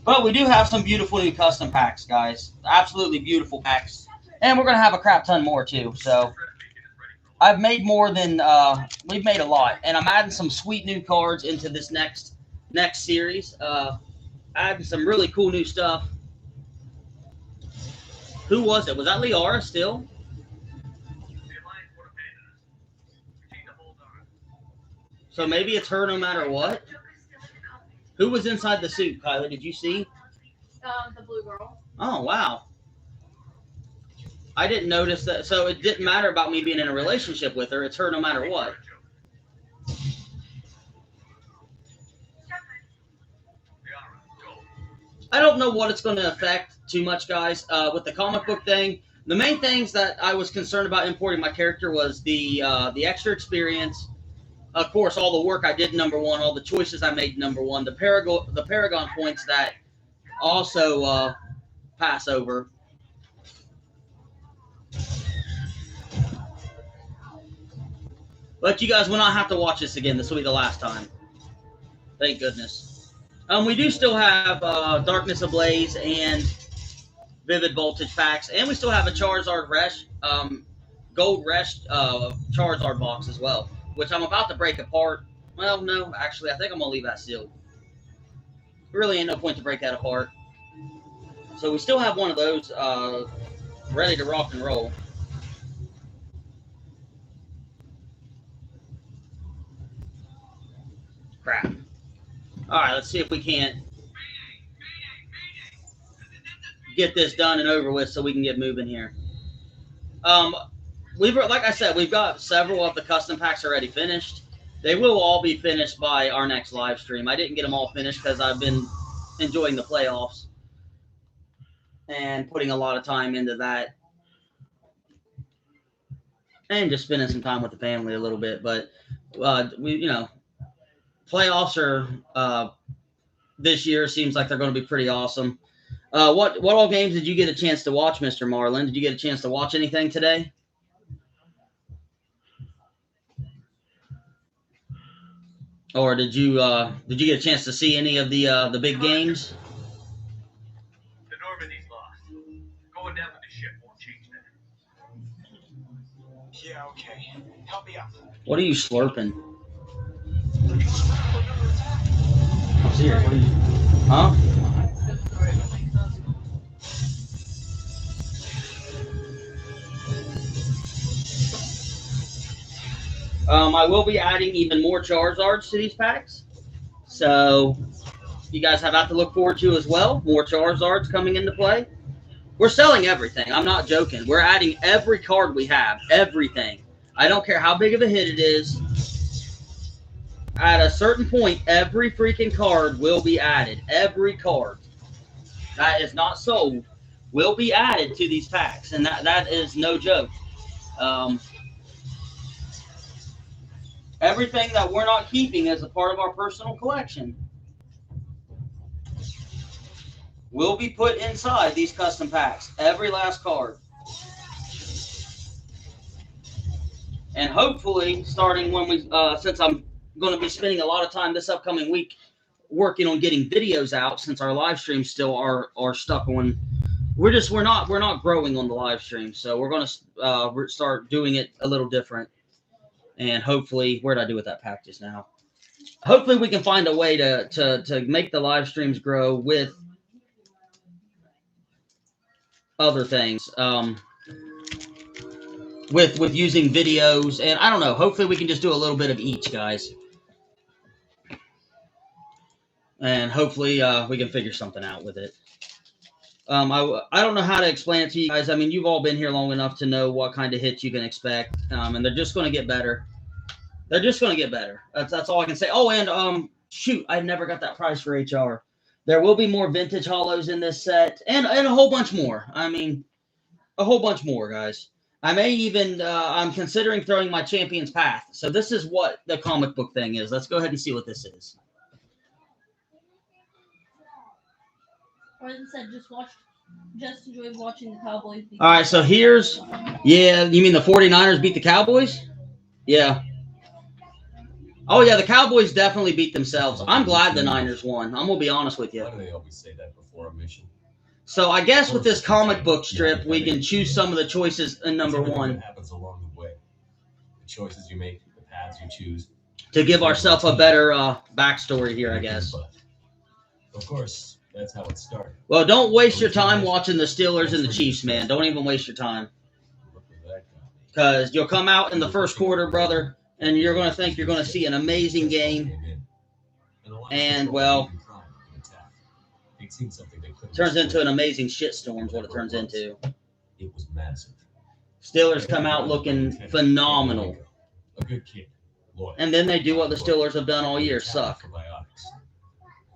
But we do have some beautiful new custom packs, guys. Absolutely beautiful packs. And we're going to have a crap ton more, too. So I've made more than we've made a lot. And I'm adding some sweet new cards into this next series. Adding some really cool new stuff. Who was it? Was that Liara still? So maybe it's her no matter what? Who was inside the suit, Kylie? Did you see? The blue girl. Oh, wow. I didn't notice that. So it didn't matter about me being in a relationship with her. It's her no matter what. I don't know what it's going to affect too much, guys. With the comic book thing, the main things that I was concerned about importing my character was the extra experience. Of course, all the work I did number one, all the choices I made number one, the Paragon points that also pass over. But you guys will not have to watch this again. This will be the last time. Thank goodness. We do still have Darkness Ablaze and Vivid Voltage packs, and we still have a Charizard Resh, Gold Resh Charizard box as well, which I'm about to break apart. Well, no, actually, I think I'm going to leave that sealed. Really ain't no point to break that apart. So we still have one of those ready to rock and roll. Crap. All right, let's see if we can't get this done and over with so we can get moving here. Like I said, we've got several of the custom packs already finished. They will all be finished by our next live stream. I didn't get them all finished because I've been enjoying the playoffs and putting a lot of time into that, and just spending some time with the family a little bit. But playoffs are this year seems like they're going to be pretty awesome. What all games did you get a chance to watch, Mr. Marlin? Did you get a chance to watch anything today? Or did you get a chance to see any of the big games? The Normandy's lost. Going down with the ship won't change that. Yeah, okay. Help me out. What are you slurping? I'm serious. What are you? Huh? I will be adding even more Charizards to these packs. So you guys have that to look forward to as well. More Charizards coming into play. We're selling everything. I'm not joking. We're adding every card we have. Everything. I don't care how big of a hit it is. At a certain point, every freaking card will be added. Every card that is not sold will be added to these packs. And that is no joke. Everything that we're not keeping as a part of our personal collection will be put inside these custom packs. Every last card. And hopefully, starting when we, since I'm going to be spending a lot of time this upcoming week working on getting videos out, since our live streams still are stuck on. We're not growing on the live stream, so we're going to start doing it a little different. And hopefully, where did I do with that pack just now? Hopefully, we can find a way to make the live streams grow with other things. With using videos, and I don't know. Hopefully, we can just do a little bit of each, guys. And hopefully, we can figure something out with it. I don't know how to explain it to you guys. I mean, you've all been here long enough to know what kind of hits you can expect, and they're just going to get better. They're just going to get better. That's all I can say. Oh, and shoot, I never got that prize for HR. There will be more vintage holos in this set, and a whole bunch more. I mean, a whole bunch more, guys. I may even, I'm considering throwing my Champion's Path. So this is what the comic book thing is. Let's go ahead and see what this is. Or said just enjoyed watching the Cowboys beat. All right, so here's, yeah, you mean the 49ers beat the Cowboys? Yeah. Oh, yeah, the Cowboys definitely beat themselves. I'm glad the Niners won. I'm going to be honest with you. Why do they always say that before a mission? So I guess with this comic book strip, we can choose some of the choices in number one. What happens along the way? The choices you make, the paths you choose. To give ourselves a better backstory here, I guess. Of course, that's how it started. Well, don't waste your time watching the Steelers and the Chiefs, man. Don't even waste your time. Because you'll come out in the first quarter, brother, and you're going to think you're going to see an amazing game. And, well, turns into an amazing shitstorm is what it turns into. It was massive. Steelers come out looking phenomenal. A good kid. And then they do what the Steelers have done all year, suck.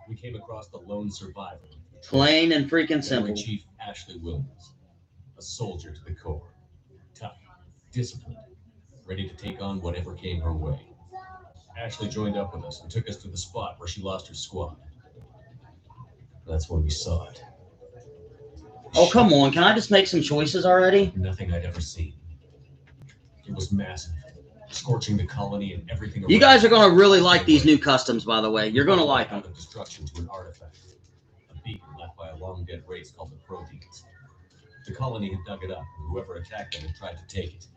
We came across the lone survivor. Plain and freaking simple. Chief Ashley Williams. A soldier to the core. Tough, disciplined, ready to take on whatever came her way. Ashley joined up with us and took us to the spot where she lost her squad. That's when we saw it. Oh, come on. Can I just make some choices already? Nothing I'd ever seen. It was massive, scorching the colony and everything. You guys are going to really like these new customs, by the way. You're going to like them. Destruction to an artifact. A beacon left by a long-dead race called the Proteins. The colony had dug it up, and whoever attacked them had tried to take it.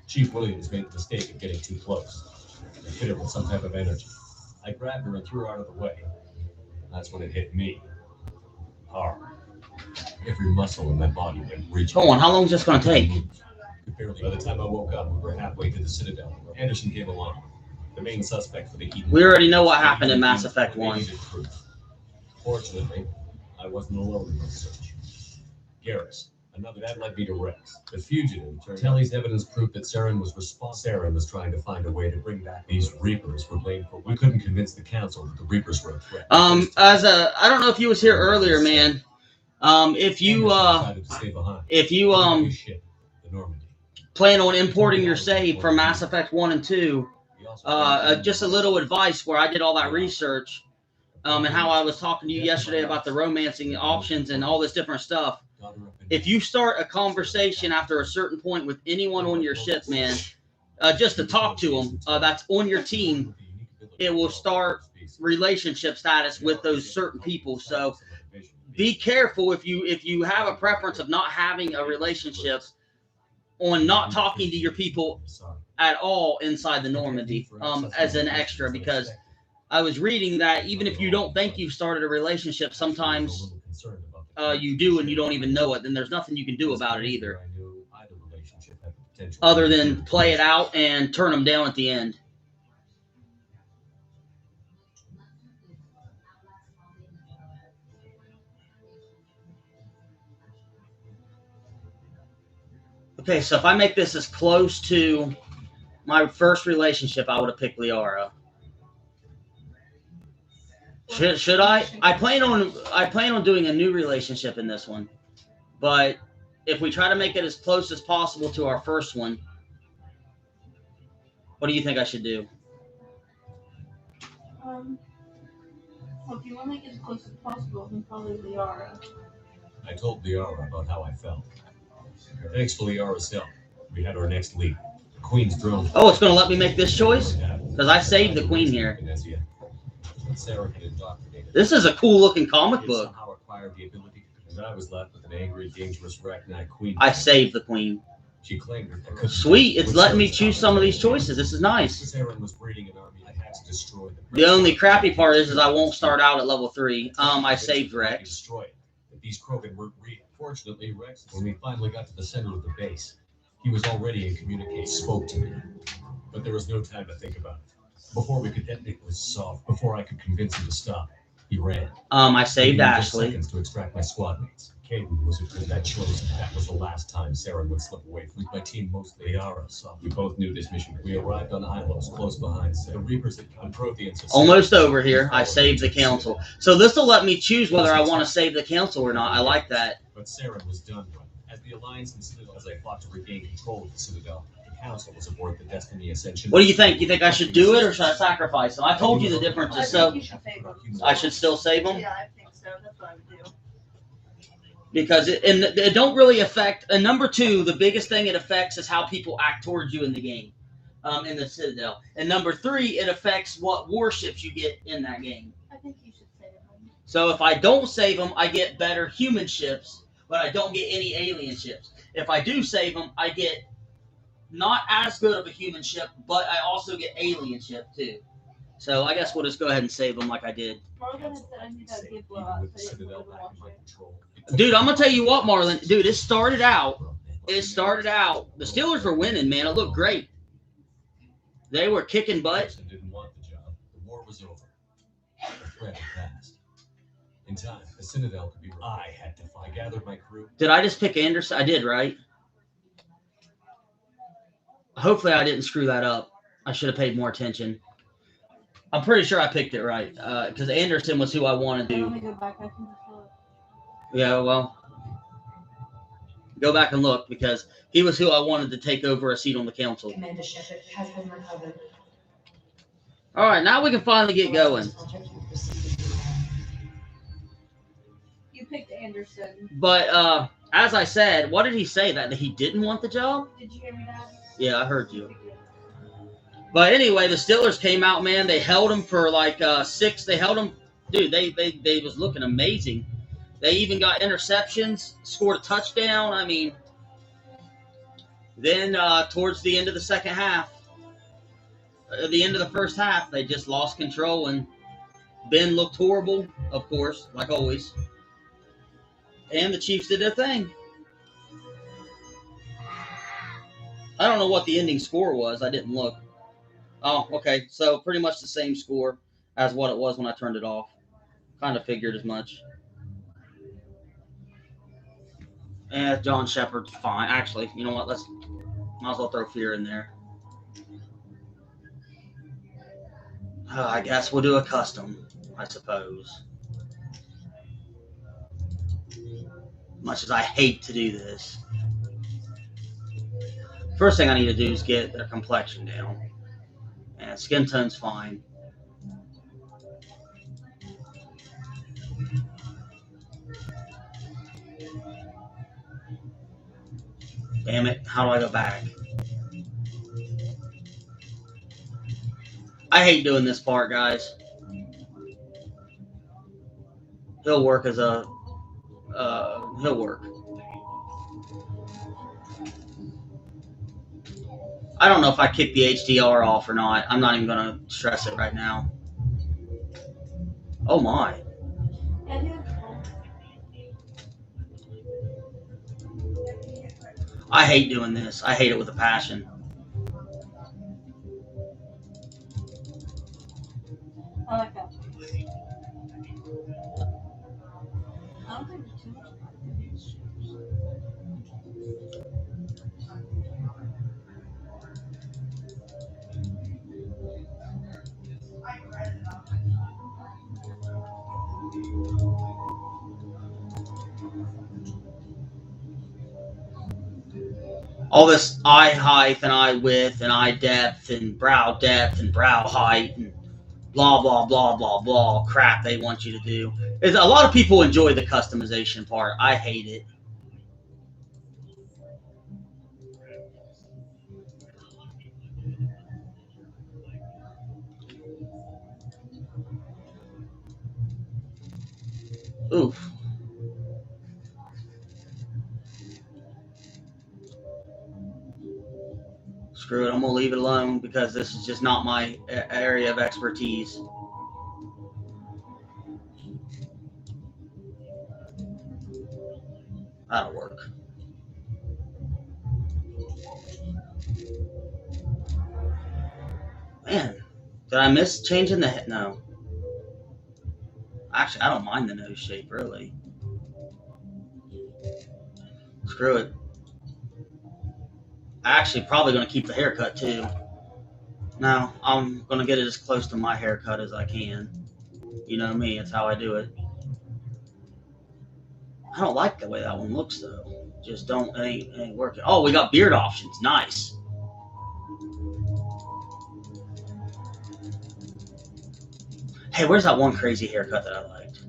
Chief Williams made the mistake of getting too close. They hit her with some type of energy. I grabbed her and threw her out of the way. That's when it hit me. Hard. Every muscle in my body went rigid. Hold on, how long is this going to take? Barely. By the time I woke up, we were halfway to the Citadel. Anderson came along. The main suspect for the Eden. We already know what happened in Mass Effect 1. Fortunately, I wasn't alone in my search. Garrus, another that led me to Rex. The fugitive turned Telly's evidence proved that Saren was responsible. Saren was trying to find a way to bring back these Reapers were blamed for. We couldn't convince the council that the Reapers were a threat. I don't know if you was here earlier, man. If you plan on importing your save from Mass Effect 1 and 2, just a little advice where I did all that research, and how I was talking to you yesterday about the romancing options and all this different stuff. If you start a conversation after a certain point with anyone on your ship, man, just to talk to them, that's on your team, it will start relationship status with those certain people. So be careful if you have a preference of not having a relationship on not talking to your people at all inside the Normandy as an extra, because I was reading that even if you don't think you've started a relationship, sometimes you do and you don't even know it, then there's nothing you can do about it either. Potential. other than play it out and turn them down at the end. Okay, so if I make this as close to my first relationship, I would have picked Liara. Should I? I plan on doing a new relationship in this one, but if we try to make it as close as possible to our first one, what do you think I should do? Well, if you want to make it as close as possible, then probably Liara. I told Liara about how I felt. Thanks to Liara's help, we had our next lead. The Queen's drone. Oh, it's going to let me make this choice? Because I saved the Queen here. Sarah had indoctrinated. This is a cool looking comic book. Somehow acquired the ability, and I was left with an angry, dangerous Arachnite Queen. I saved the Queen. She claimed her. I couldn't. Sweet, it's letting me choose some of these choices. This is nice. Sarah was breeding an army. I had to destroy them. The only crappy part is I won't start out at level 3. I saved Rex. Destroy it. But these Krogan weren't real. Fortunately, Rex, when we finally got to the center of the base, he was already in communication. Spoke to me, but there was no time to think about it. Before we could detonate was solved. Before I could convince him to stop, he ran. I saved Ashley. Seconds to extract my squad mates. Caden was a good that chose. That was the last time Sarah would slip away. With my team, mostly Liara, so we both knew this mission. We arrived on Hylos, close behind Sarah. The Reapers had come. Protheans. Almost over here. I saved the council. So this will let me choose whether I want to save the council or not. I like that. But Sarah was done with. As the Alliance and Citadel, as I fought to regain control of the Citadel, the Council was aboard the Destiny Ascension. What do you think? You think I should do it or should I sacrifice them? I told you the difference is so. You should save them. I should still save them? Yeah, I think so. That's what I would do. Because it don't really affect. And number 2, the biggest thing it affects is how people act towards you in the game, in the Citadel. And number 3, it affects what warships you get in that game. I think you should save them. So if I don't save them, I get better human ships, but I don't get any alien ships. If I do save them, I get not as good of a human ship, but I also get alien ship too. So I guess we'll just go ahead and save them like I did. Marlon said I need that gift blowout so you can watch it. Dude, I'm going to tell you what, Marlon. Dude, it started out. The Steelers were winning, man. It looked great. They were kicking butt. Didn't want the job. The war was over. The threat had passed. In time, the Citadel could be. I had to find. I gathered my crew. Did I just pick Anderson? I did, right? Hopefully I didn't screw that up. I should have paid more attention. I'm pretty sure I picked it right because Anderson was who I wanted Let to. me go back. I can just look. Yeah, well, go back and look because he was who I wanted to take over a seat on the council. Commander Shepard has been recovered. All right, now we can finally get going. You picked Anderson. But as I said, what did he say? That he didn't want the job? Did you hear me, Dad? Yeah, I heard you. But anyway, the Steelers came out, man. They held him for like 6. They held him. Dude, they was looking amazing. They even got interceptions, scored a touchdown. I mean, then towards the end of the second half, the end of the first half, they just lost control. And Ben looked horrible, of course, like always. And the Chiefs did their thing. I don't know what the ending score was. I didn't look. Oh, okay. So pretty much the same score as what it was when I turned it off. Kind of figured as much. And John Shepard's fine. Actually, you know what? Might as well throw Fear in there. I guess we'll do a custom, I suppose. Much as I hate to do this. First thing I need to do is get their complexion down. And skin tone's fine. Damn it, how do I go back? I hate doing this part, guys. He'll work as a... he'll work. I don't know if I kick the HDR off or not. I'm not even going to stress it right now. Oh my. I hate doing this. I hate it with a passion. I like that. I don't think there's too much about these shapes. All this eye height and eye width and eye depth and brow height and blah, blah, blah, blah, blah crap they want you to do. Is a lot of people enjoy the customization part. I hate it. Oof. Screw it, I'm gonna leave it alone because this is just not my area of expertise. That'll work. Man, did I miss changing the head? No. Actually, I don't mind the nose shape, really. Screw it. Actually, probably going to keep the haircut, too. No, I'm going to get it as close to my haircut as I can. You know me, it's how I do it. I don't like the way that one looks, though. Just don't, it ain't working. Oh, we got beard options. Nice. Hey, where's that one crazy haircut that I liked?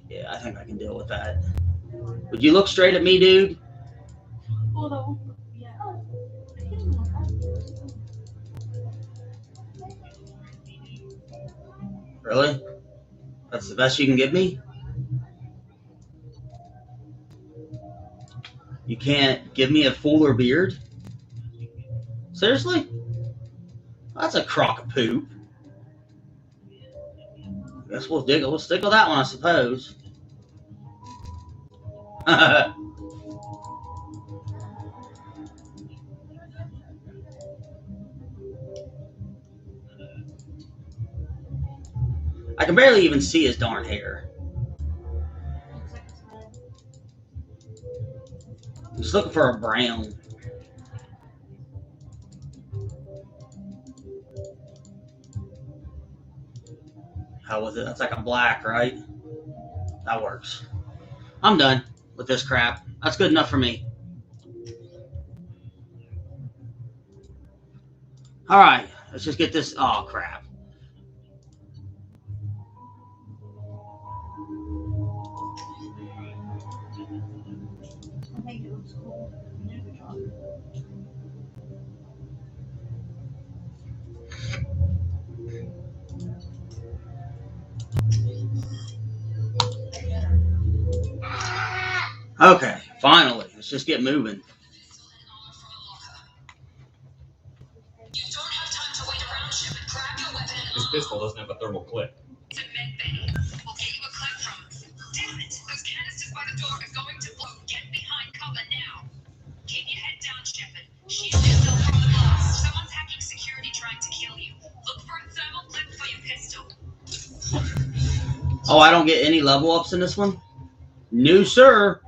Yeah, I think I can deal with that. Would you look straight at me, dude? Although, yeah. Really? That's the best you can give me? You can't give me a fuller beard? Seriously? That's a crock of poop. Guess we'll stick with that one, I suppose. I can barely even see his darn hair. I'm just looking for a brown. How was it? That's like a black, right? That works. I'm done with this crap. That's good enough for me. All right, let's just get this. Oh, crap. I think it looks cool. You did a good job. Okay, finally. Let's just get moving. This pistol doesn't have a thermal clip. It's a med bay. We'll get you a clip from. Damn it! Those canisters by the door are going to blow. Get behind cover now. Keep your head down, Shepard. Shield yourself from the blast. Someone's hacking security trying to kill you. Look for a thermal clip for your pistol. Oh, I don't get any level ups in this one? No, sir.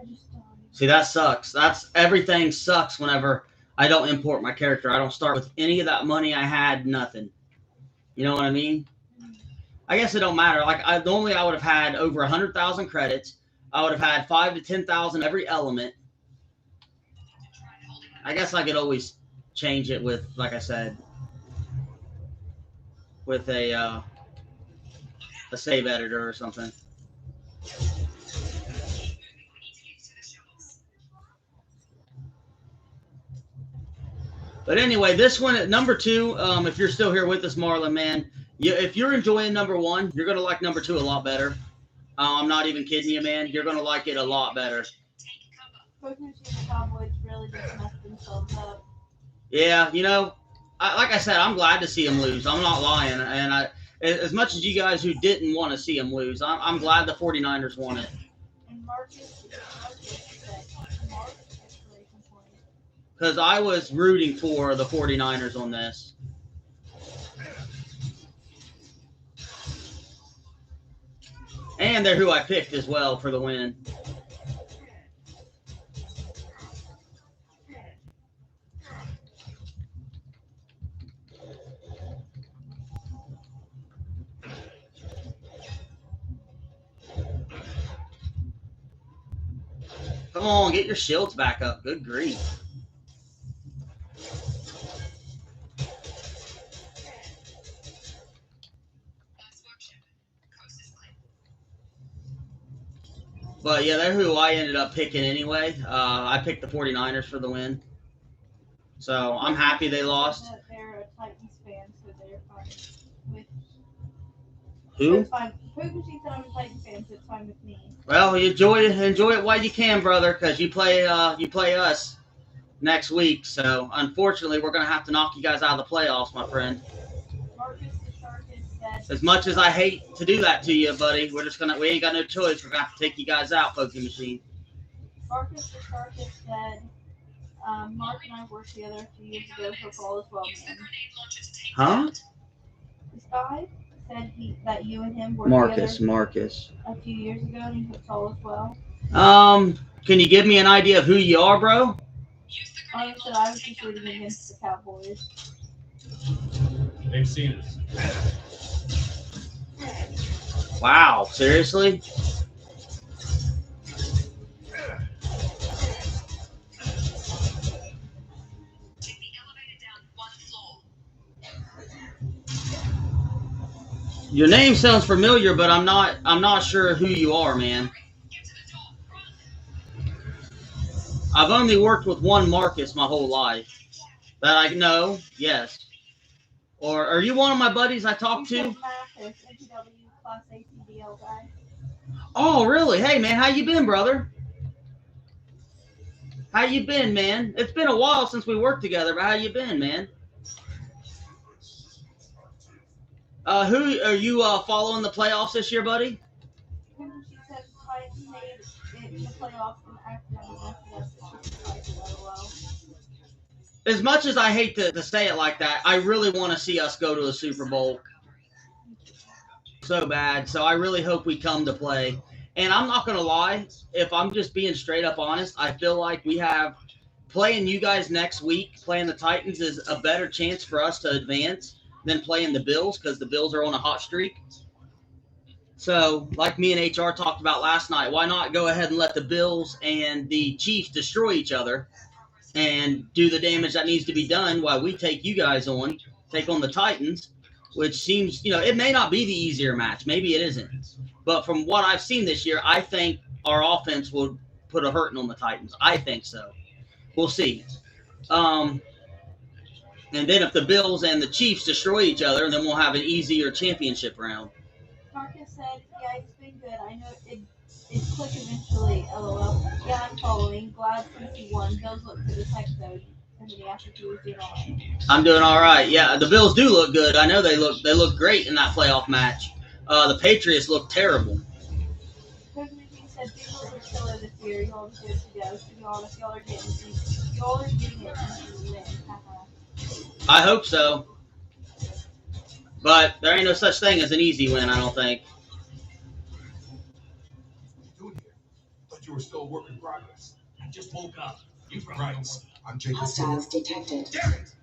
See, that sucks. Everything sucks whenever I don't import my character. I don't start with any of that money I had, nothing. You know what I mean? I guess it don't matter. Like, normally I would have had over 100,000 credits. I would have had 5,000 to 10,000 every element. I guess I could always change it with, like I said, with a save editor or something. But anyway, this one at number 2, if you're still here with us, Marlon, man, if you're enjoying number 1, you're going to like number 2 a lot better. I'm not even kidding you, man. You're going to like it a lot better. Both New Zealand Cowboys really just messed themselves up. Yeah, you know, like I said, I'm glad to see them lose. I'm not lying. And as much as you guys who didn't want to see them lose, I'm glad the 49ers won it. And Marcus said because I was rooting for the 49ers on this. And they're who I picked as well for the win. Come on, get your shields back up. Good grief. But yeah, they're who I ended up picking anyway. I picked the 49ers for the win. So I'm happy they lost. They're a Titans fan, so they're fine with. Who? It's fine. Pokushi said I'm a Titans fan, so it's fine with me. Well, enjoy it while you can, brother, because you play us next week. So unfortunately, we're gonna have to knock you guys out of the playoffs, my friend. Marcus the Shark has said. As much as I hate to do that to you, buddy, we ain't got no choice. We're gonna have to take you guys out, Pokemon Machine. Marcus the Shark has said. Mark and I worked together a few years ago for all as well, man. Huh? This guy said that you and him worked Marcus. a few years ago, and he hooks all as well. Can you give me an idea of who you are, bro? I said I was just rooting against the Cowboys. They've seen us. Wow, seriously? Your name sounds familiar, but I'm not sure who you are, man. I've only worked with one Marcus my whole life. That I know, yes. Or are you one of my buddies I talked to? Marcus, NPW Class A CDL guy. Oh, really? Hey, man, how you been, brother? How you been, man? It's been a while since we worked together, but how you been, man? Who are you following the playoffs this year, buddy? She said Titans made it in the playoffs and accidentally messed it up. As much as I hate to say it like that, I really want to see us go to a Super Bowl so bad. So I really hope we come to play. And I'm not going to lie, if I'm just being straight up honest, I feel like we have playing you guys next week, playing the Titans is a better chance for us to advance than playing the Bills because the Bills are on a hot streak. So, like me and HR talked about last night, why not go ahead and let the Bills and the Chiefs destroy each other and do the damage that needs to be done while we take you guys on, take on the Titans, which seems, it may not be the easier match. Maybe it isn't. But from what I've seen this year, I think our offense will put a hurting on the Titans. I think so. We'll see. And then if the Bills and the Chiefs destroy each other, then we'll have an easier championship round. Marcus said, yeah, it's been good. I know it's quick eventually, LOL. Yeah, I'm following. Glad since he won. Bills look good as heck, though. And then after he was doing all right. I'm doing all right. Yeah, the Bills do look good. I know they look great in that playoff match. The Patriots look terrible. President said, Bengals are killer this year. Y'all deserve to go. To be honest, y'all are getting it easy to win. I hope so. But there ain't no such thing as an easy win, I don't think. What are you doing here? Thought you were still a work in progress. I just woke up. You Right. I'm Jacob. Hostiles detected. Damn it!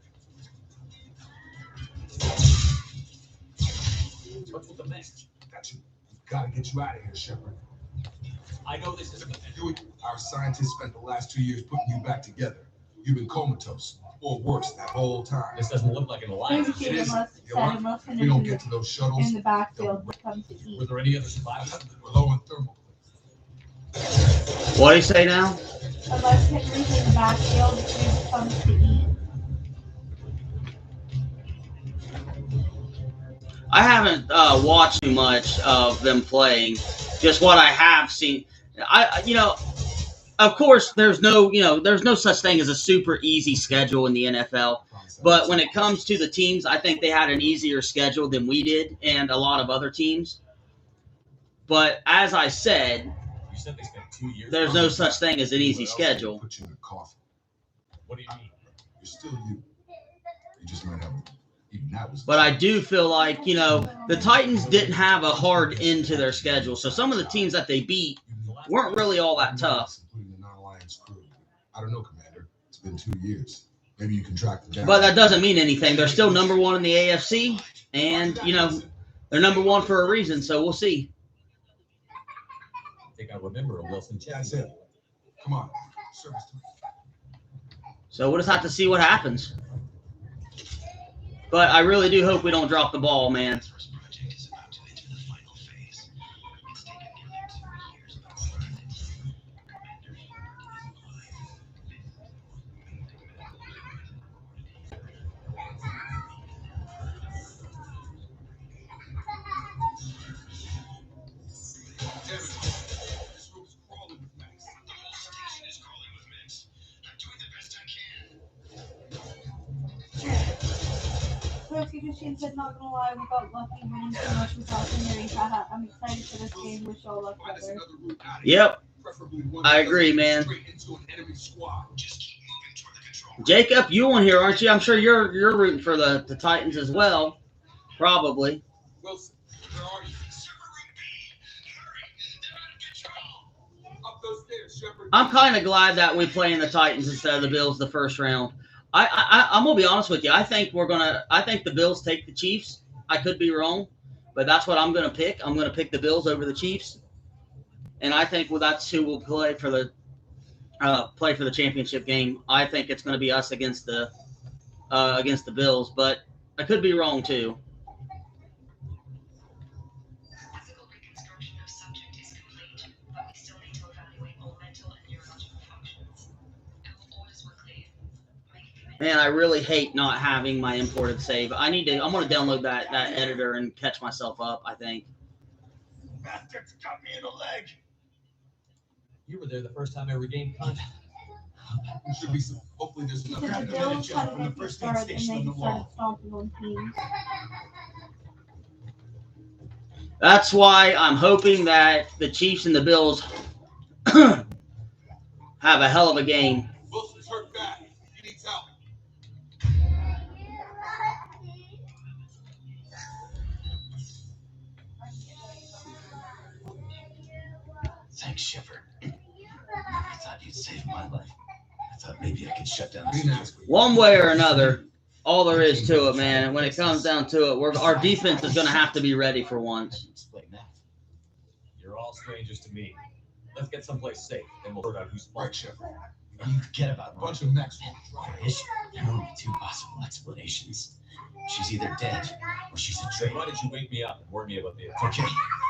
What's with the message? Got you. Gotta get you out of here, Shepard. I know this isn't the Our scientists spent the last 2 years putting you back together. You've been comatose, or worse, that whole time. This doesn't look like an alliance. It is. Unless We don't get to those shuttles. in the backfield when it comes to Were eat. there any other survivors? We're low on thermal. What do you say now? Unless Henry's in the backfield when it comes to eat. I haven't watched too much of them playing. Just what I have seen. Of course, there's no such thing as a super easy schedule in the NFL. But when it comes to the teams, I think they had an easier schedule than we did and a lot of other teams. But as I said, You said they spent 2 years. there's no such thing as an easy schedule. Put you in a coffin. What do you mean? You're still you. You just might have even that was. But I do feel like, you know, the Titans didn't have a hard end to their schedule. So some of the teams that they beat weren't really all that tough. Including the non-Alliance crew. I don't know, Commander. It's been 2 years. Maybe you can track them down. But that doesn't mean anything. They're still number one in the AFC. And, you know, they're number one for a reason. So we'll see. I think I remember a Wilson chat. That's it. Come on. Service to me. So we'll just have to see what happens. But I really do hope we don't drop the ball, man. Whiskey Machine said, not gonna lie, we got lucky winning so much without injuries. Haha, I'm excited for this game. Wish y'all luck, brother. Yep. I agree, man. Jacob, you on here, aren't you? I'm sure you're rooting for the Titans as well. Probably. Wilson, where are you? Up those stairs, Shepard. I'm kind of glad that we play in the Titans instead of the Bills the first round. I'm gonna be honest with you. I think the Bills take the Chiefs. I could be wrong, but that's what I'm gonna pick. I'm gonna pick the Bills over the Chiefs, and I think that's who will play for the championship game. I think it's gonna be us against the Bills, but I could be wrong too. Physical reconstruction of subject is complete, but we still need to evaluate all mental and neurological functions. All orders were clear. Man, I really hate not having my imported save. I'm gonna download that editor and catch myself up, I think. Bastards got me in the leg. You were there the first time I regained contact. There should be some. Hopefully, there's enough Because the to Bills manage had from an the empty first aid start and station on they the started wall. stomping on teams. That's why I'm hoping that the Chiefs and the Bills have a hell of a game. Wilson's hurt bad. He needs help. Thanks, Shepard. I thought you'd saved my life. I thought maybe I could shut down We this. didn't ask for you. One way or another, all there is to it, man. And when it comes down to it, our defense is going to have to be ready for once. Explain that. You're all strangers to me. Let's get someplace safe, and we'll sort out who's Right, fault. Shepard. You forget about A bunch of Max. There are only two possible explanations. She's either dead or she's a Then traitor. why did you wake me up and warn me about the Okay,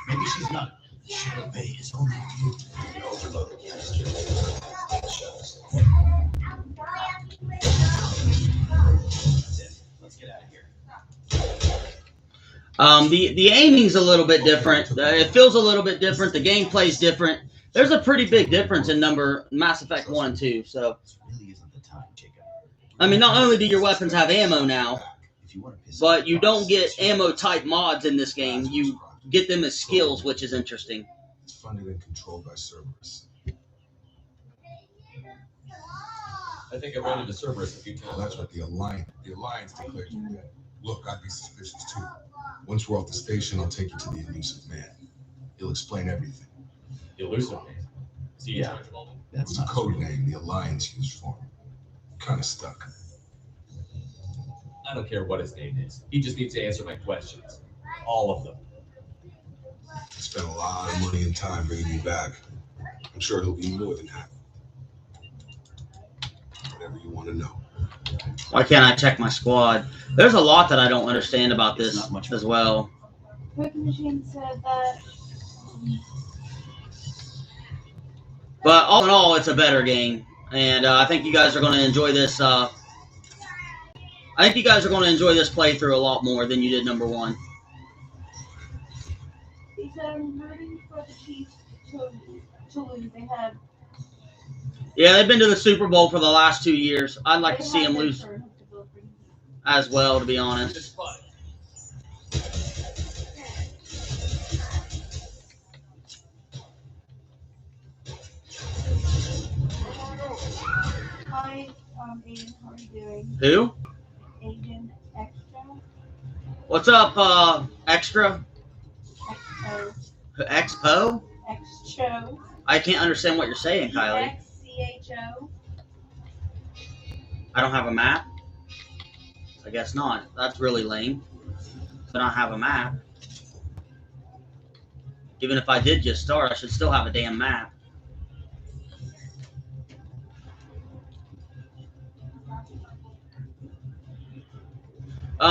maybe she's not. She'll obey his own view. Overloaded. That's it. Let's get out of here. The aiming's a little bit different. It feels a little bit different. The gameplay's different. There's a pretty big difference in Mass Effect 1 and 2. So, This really isn't the time, Jacob. I mean, not only do your weapons have ammo now, If you want to piss but off you the don't boss, get ammo-type mods in this game. You get them as skills, which is interesting. It's funded and controlled by Cerberus. I think I ran into Cerberus a few Well, times. that's what the Alliance declared you dead. Look, I'd be suspicious too. Once we're off the station, I'll take you to the elusive man. He'll explain everything. The elusive man. Is he in Yeah. charge of all of them? It That's was a not code name the Alliance used for him. Kind of stuck. I don't care what his name is. He just needs to answer my questions. All of them. He spent a lot of money and time bringing you back. I'm sure he'll be more than happy. Whatever you want to know. Why can't I check my squad? There's a lot that I don't understand about It's this not much as well. Whiskey Machine said that. But all in all, it's a better game. And I think you guys are going to enjoy this. I think you guys are going to enjoy this playthrough a lot more than you did number 1. He said, I'm rooting for the Chiefs to lose. They had. Yeah, they've been to the Super Bowl for the last 2 years. I'd like to they see had them their lose turn to build for you. as well, to be honest. It's fun. Hi, Aiden. How are you doing? Who? Aiden Extra. What's up, Extra? Expo. Expo? Excho. I can't understand what you're saying, Kylie. XCHO. I don't have a map? I guess not. That's really lame. I don't have a map. Even if I did just start, I should still have a damn map.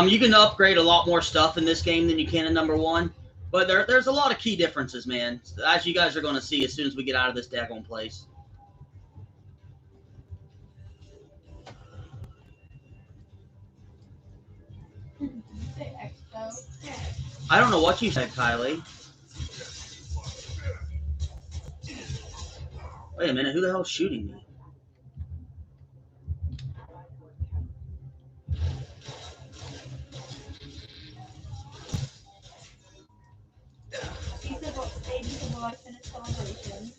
You can upgrade a lot more stuff in this game than you can in number 1. But there's a lot of key differences, man. As you guys are going to see as soon as we get out of this daggone place. Did you say Expo? I don't know what you said, Kylie. Wait a minute, who the hell's shooting me? He said, well, I finished celebrations.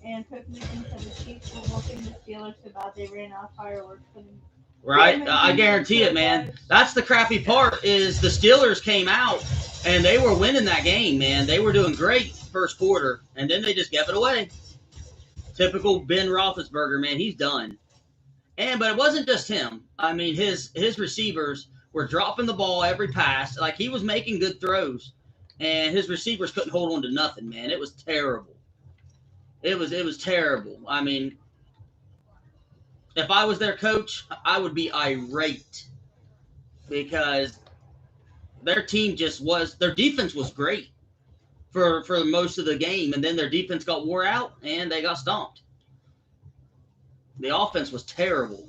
And Pokemon said the Chiefs were whooping the Steelers so bad they ran out of fireworks for them. Right? I guarantee it, man. That's the crappy part is the Steelers came out and they were winning that game, man. They were doing great first quarter, and then they just gave it away. Typical Ben Roethlisberger, man. He's done. But it wasn't just him. I mean, his receivers were dropping the ball every pass. Like, he was making good throws, and his receivers couldn't hold on to nothing, man. It was terrible. It was terrible. I mean, if I was their coach, I would be irate because their team their defense was great for most of the game, and then their defense got wore out and they got stomped. The offense was terrible.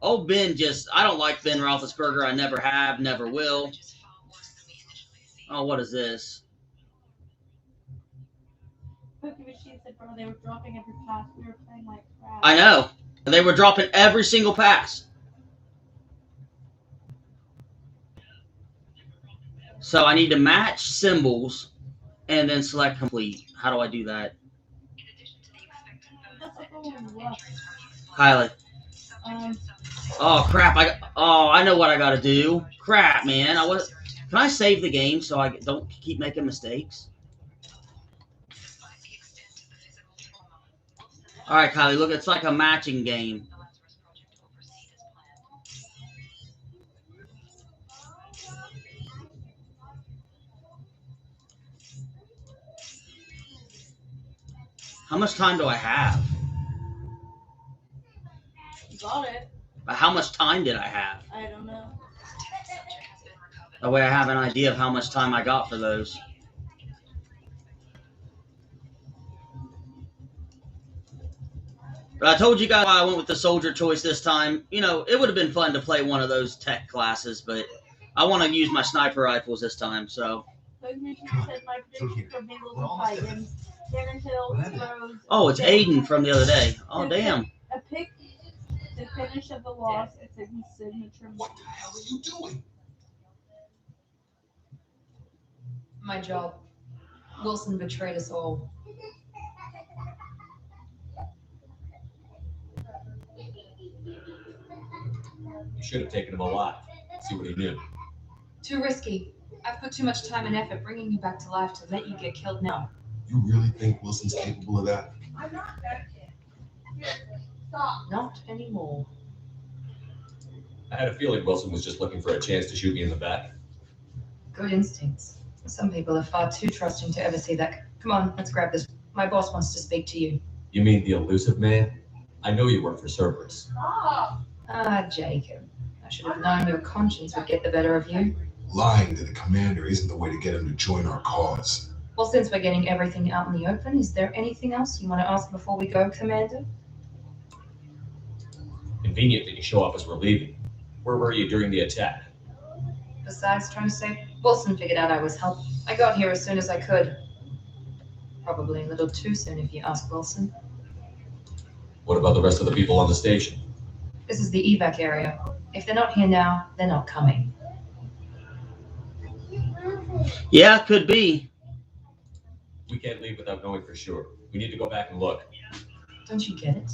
Oh, I don't like Ben Roethlisberger. I never have, never will. Oh, what is this? Pokemon said, bro, they were dropping every pass. We were playing like crap. I know. They were dropping every single pass. So I need to match symbols and then select complete. How do I do that? Kylie. Oh crap! I know what I gotta do. Crap, man. Can I save the game so I don't keep making mistakes? All right, Kylie. Look, it's like a matching game. How much time do I have? You got it. How much time did I have? I don't know. That way I have an idea of how much time I got for those. But I told you guys why I went with the soldier choice this time. You know, it would have been fun to play one of those tech classes, but I want to use my sniper rifles this time, so. Pokemon said my prediction for Bengals and Titans. Tannehill throws. Oh, it's Aiden from the other day. Oh, damn. A pick to finish of the loss. It's a signature. What the hell are you doing? My job. Wilson betrayed us all. You should have taken him alive. See what he knew. Too risky. I've put too much time and effort bringing you back to life to let you get killed now. You really think Wilson's capable of that? I'm not that kid. Stop. Not anymore. I had a feeling Wilson was just looking for a chance to shoot me in the back. Good instincts. Some people are far too trusting to ever see that. Come on, let's grab this. My boss wants to speak to you. You mean the elusive man? I know you work for Cerberus. Ah, Jacob. I should have known your conscience would get the better of you. Lying to the commander isn't the way to get him to join our cause. Well, since we're getting everything out in the open, is there anything else you want to ask before we go, Commander? Convenient that you show up as we're leaving. Where were you during the attack? Besides trying to save, Wilson figured out I was helping. I got here as soon as I could. Probably a little too soon if you ask Wilson. What about the rest of the people on the station? This is the evac area. If they're not here now, they're not coming. Yeah, could be. We can't leave without knowing for sure. We need to go back and look. Don't you get it?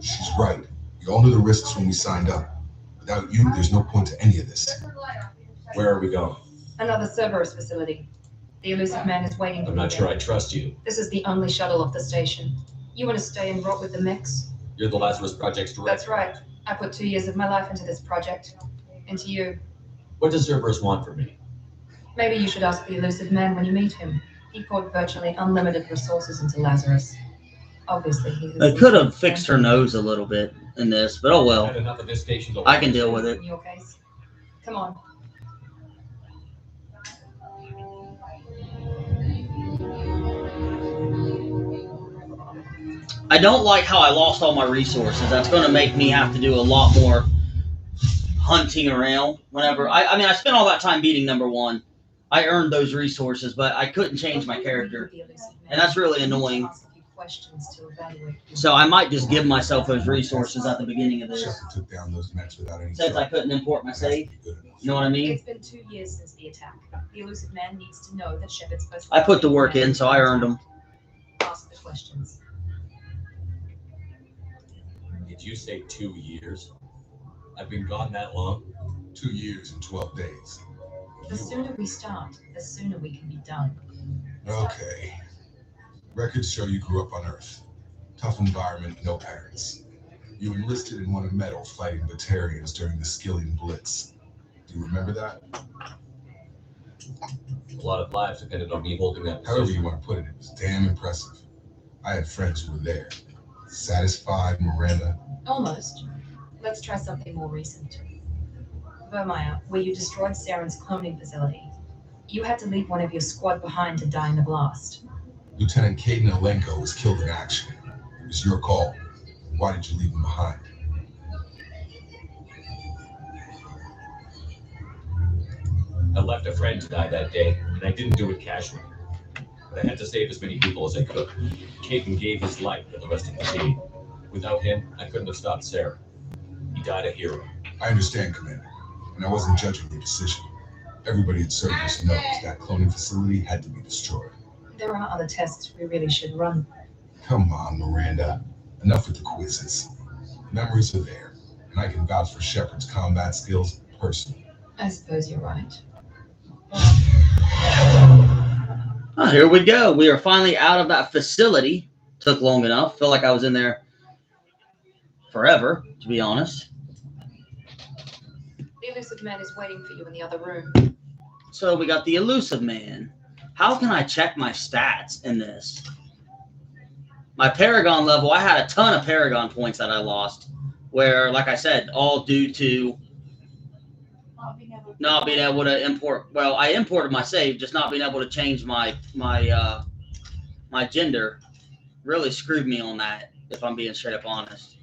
She's right. We all knew the risks when we signed up. Without you, there's no point to any of this. Where are we going? Another Cerberus facility. The elusive man is waiting for I'm you not there. sure I trust you. This is the only shuttle off the station. You want to stay and rot with the mechs? You're the Lazarus Project's director. That's right. I put 2 years of my life into this project. Into you. What does Cerberus want from me? Maybe you should ask the elusive man when you meet him. He poured virtually unlimited resources into Lazarus. Obviously, he's... They could have fixed her nose a little bit in this, but oh well. I've had enough of this station. I can deal with it. In your case. Come on. I don't like how I lost all my resources. That's going to make me have to do a lot more hunting around whenever. I mean, I spent all that time beating number 1. I earned those resources, but I couldn't change my character. And that's really annoying. So I might just give myself those resources at the beginning of this. Shepard took down those mechs without any Since I trouble. couldn't import my save. You know what I mean? It's been 2 years since the attack. The elusive man needs to know that Shepard's supposed to... I put the work in, so I earned them. Ask the questions. Did you say 2 years? I've been gone that long? 2 years and 12 days. The sooner we start, the sooner we can be done. Okay. Records show you grew up on Earth. Tough environment, no parents. You enlisted and won a medal fighting Batarians during the Skillian Blitz. Do you remember that? A lot of lives depended on me holding that However position. you want to put it, it was damn impressive. I had friends who were there. Satisfied, Miranda. Almost. Let's try something more recent. Vermeer, where you destroyed Saren's cloning facility. You had to leave one of your squad behind to die in the blast. Lieutenant Caden Alenko was killed in action. It was your call. Why did you leave him behind? I left a friend to die that day, and I didn't do it casually. But I had to save as many people as I could. Caden gave his life for the rest of the team. Without him, I couldn't have stopped Sarah. He died a hero. I understand, Commander, and I wasn't judging your decision. Everybody at Cerberus knows that cloning facility had to be destroyed. There are other tests we really should run. Come on, Miranda. Enough with the quizzes. Memories are there, and I can vouch for Shepard's combat skills personally. I suppose you're right. Oh, here we go. We are finally out of that facility. Took long enough. Felt like I was in there forever, to be honest. The elusive man is waiting for you in the other room. So we got the elusive man. How can I check my stats in this? My Paragon level, I had a ton of Paragon points that I lost. Where, like I said, all due to not being able to import. Well, I imported my save, just not being able to change my gender. Really screwed me on that, if I'm being straight up honest.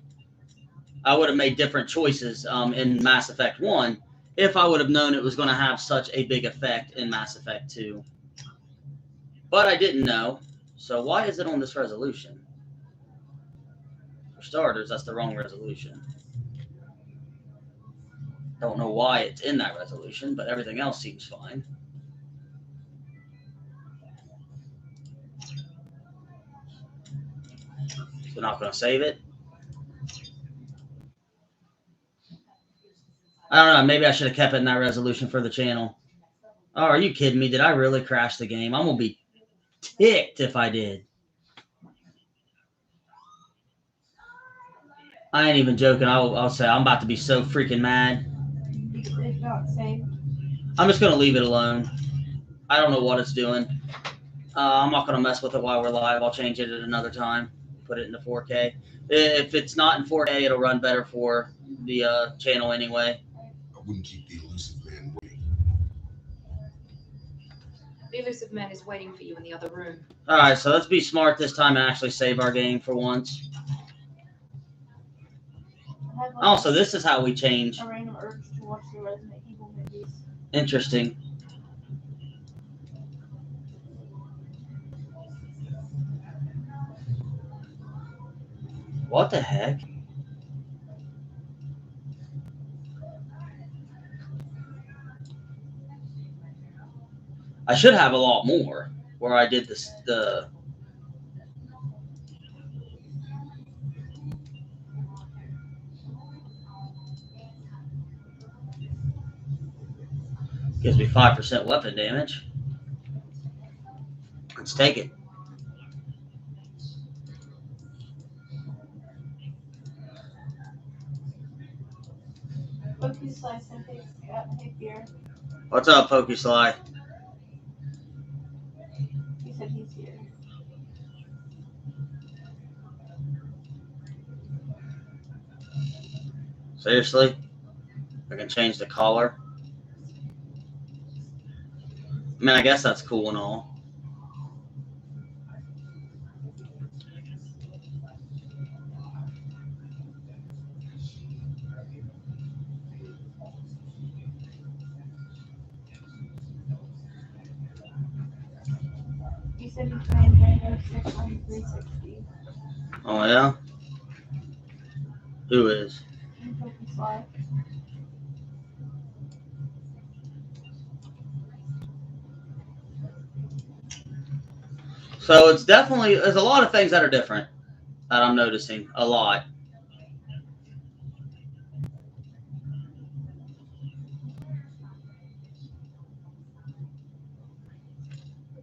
I would have made different choices in Mass Effect 1 if I would have known it was going to have such a big effect in Mass Effect 2. But I didn't know. So why is it on this resolution? For starters, that's the wrong resolution. Don't know why it's in that resolution, but everything else seems fine. So not going to save it. I don't know. Maybe I should have kept it in that resolution for the channel. Oh, are you kidding me? Did I really crash the game? I'm going to be ticked if I did. I ain't even joking. I'll say I'm about to be so freaking mad. It's not saved. I'm just going to leave it alone. I don't know what it's doing. I'm not going to mess with it while we're live. I'll change it at another time. Put it into 4K. If it's not in 4K, it'll run better for the channel anyway. I wouldn't keep the elusive man waiting. The elusive man is waiting for you in the other room. All right, so let's be smart this time and actually save our game for once. Also, this is how we change. A random urge to watch the Resident Evil movies. Interesting. What the heck? I should have a lot more where I did this, Gives me 5% weapon damage. Let's take it. Pokey Slice and hey Fear. What's up, Pokesly? He said he's here. Seriously? I can change the collar. I mean, I guess that's cool and all. He said he's playing Rainbow Six on 360. Oh, yeah? Who is? Pokey Slice. So it's definitely, there's a lot of things that are different that I'm noticing. A lot.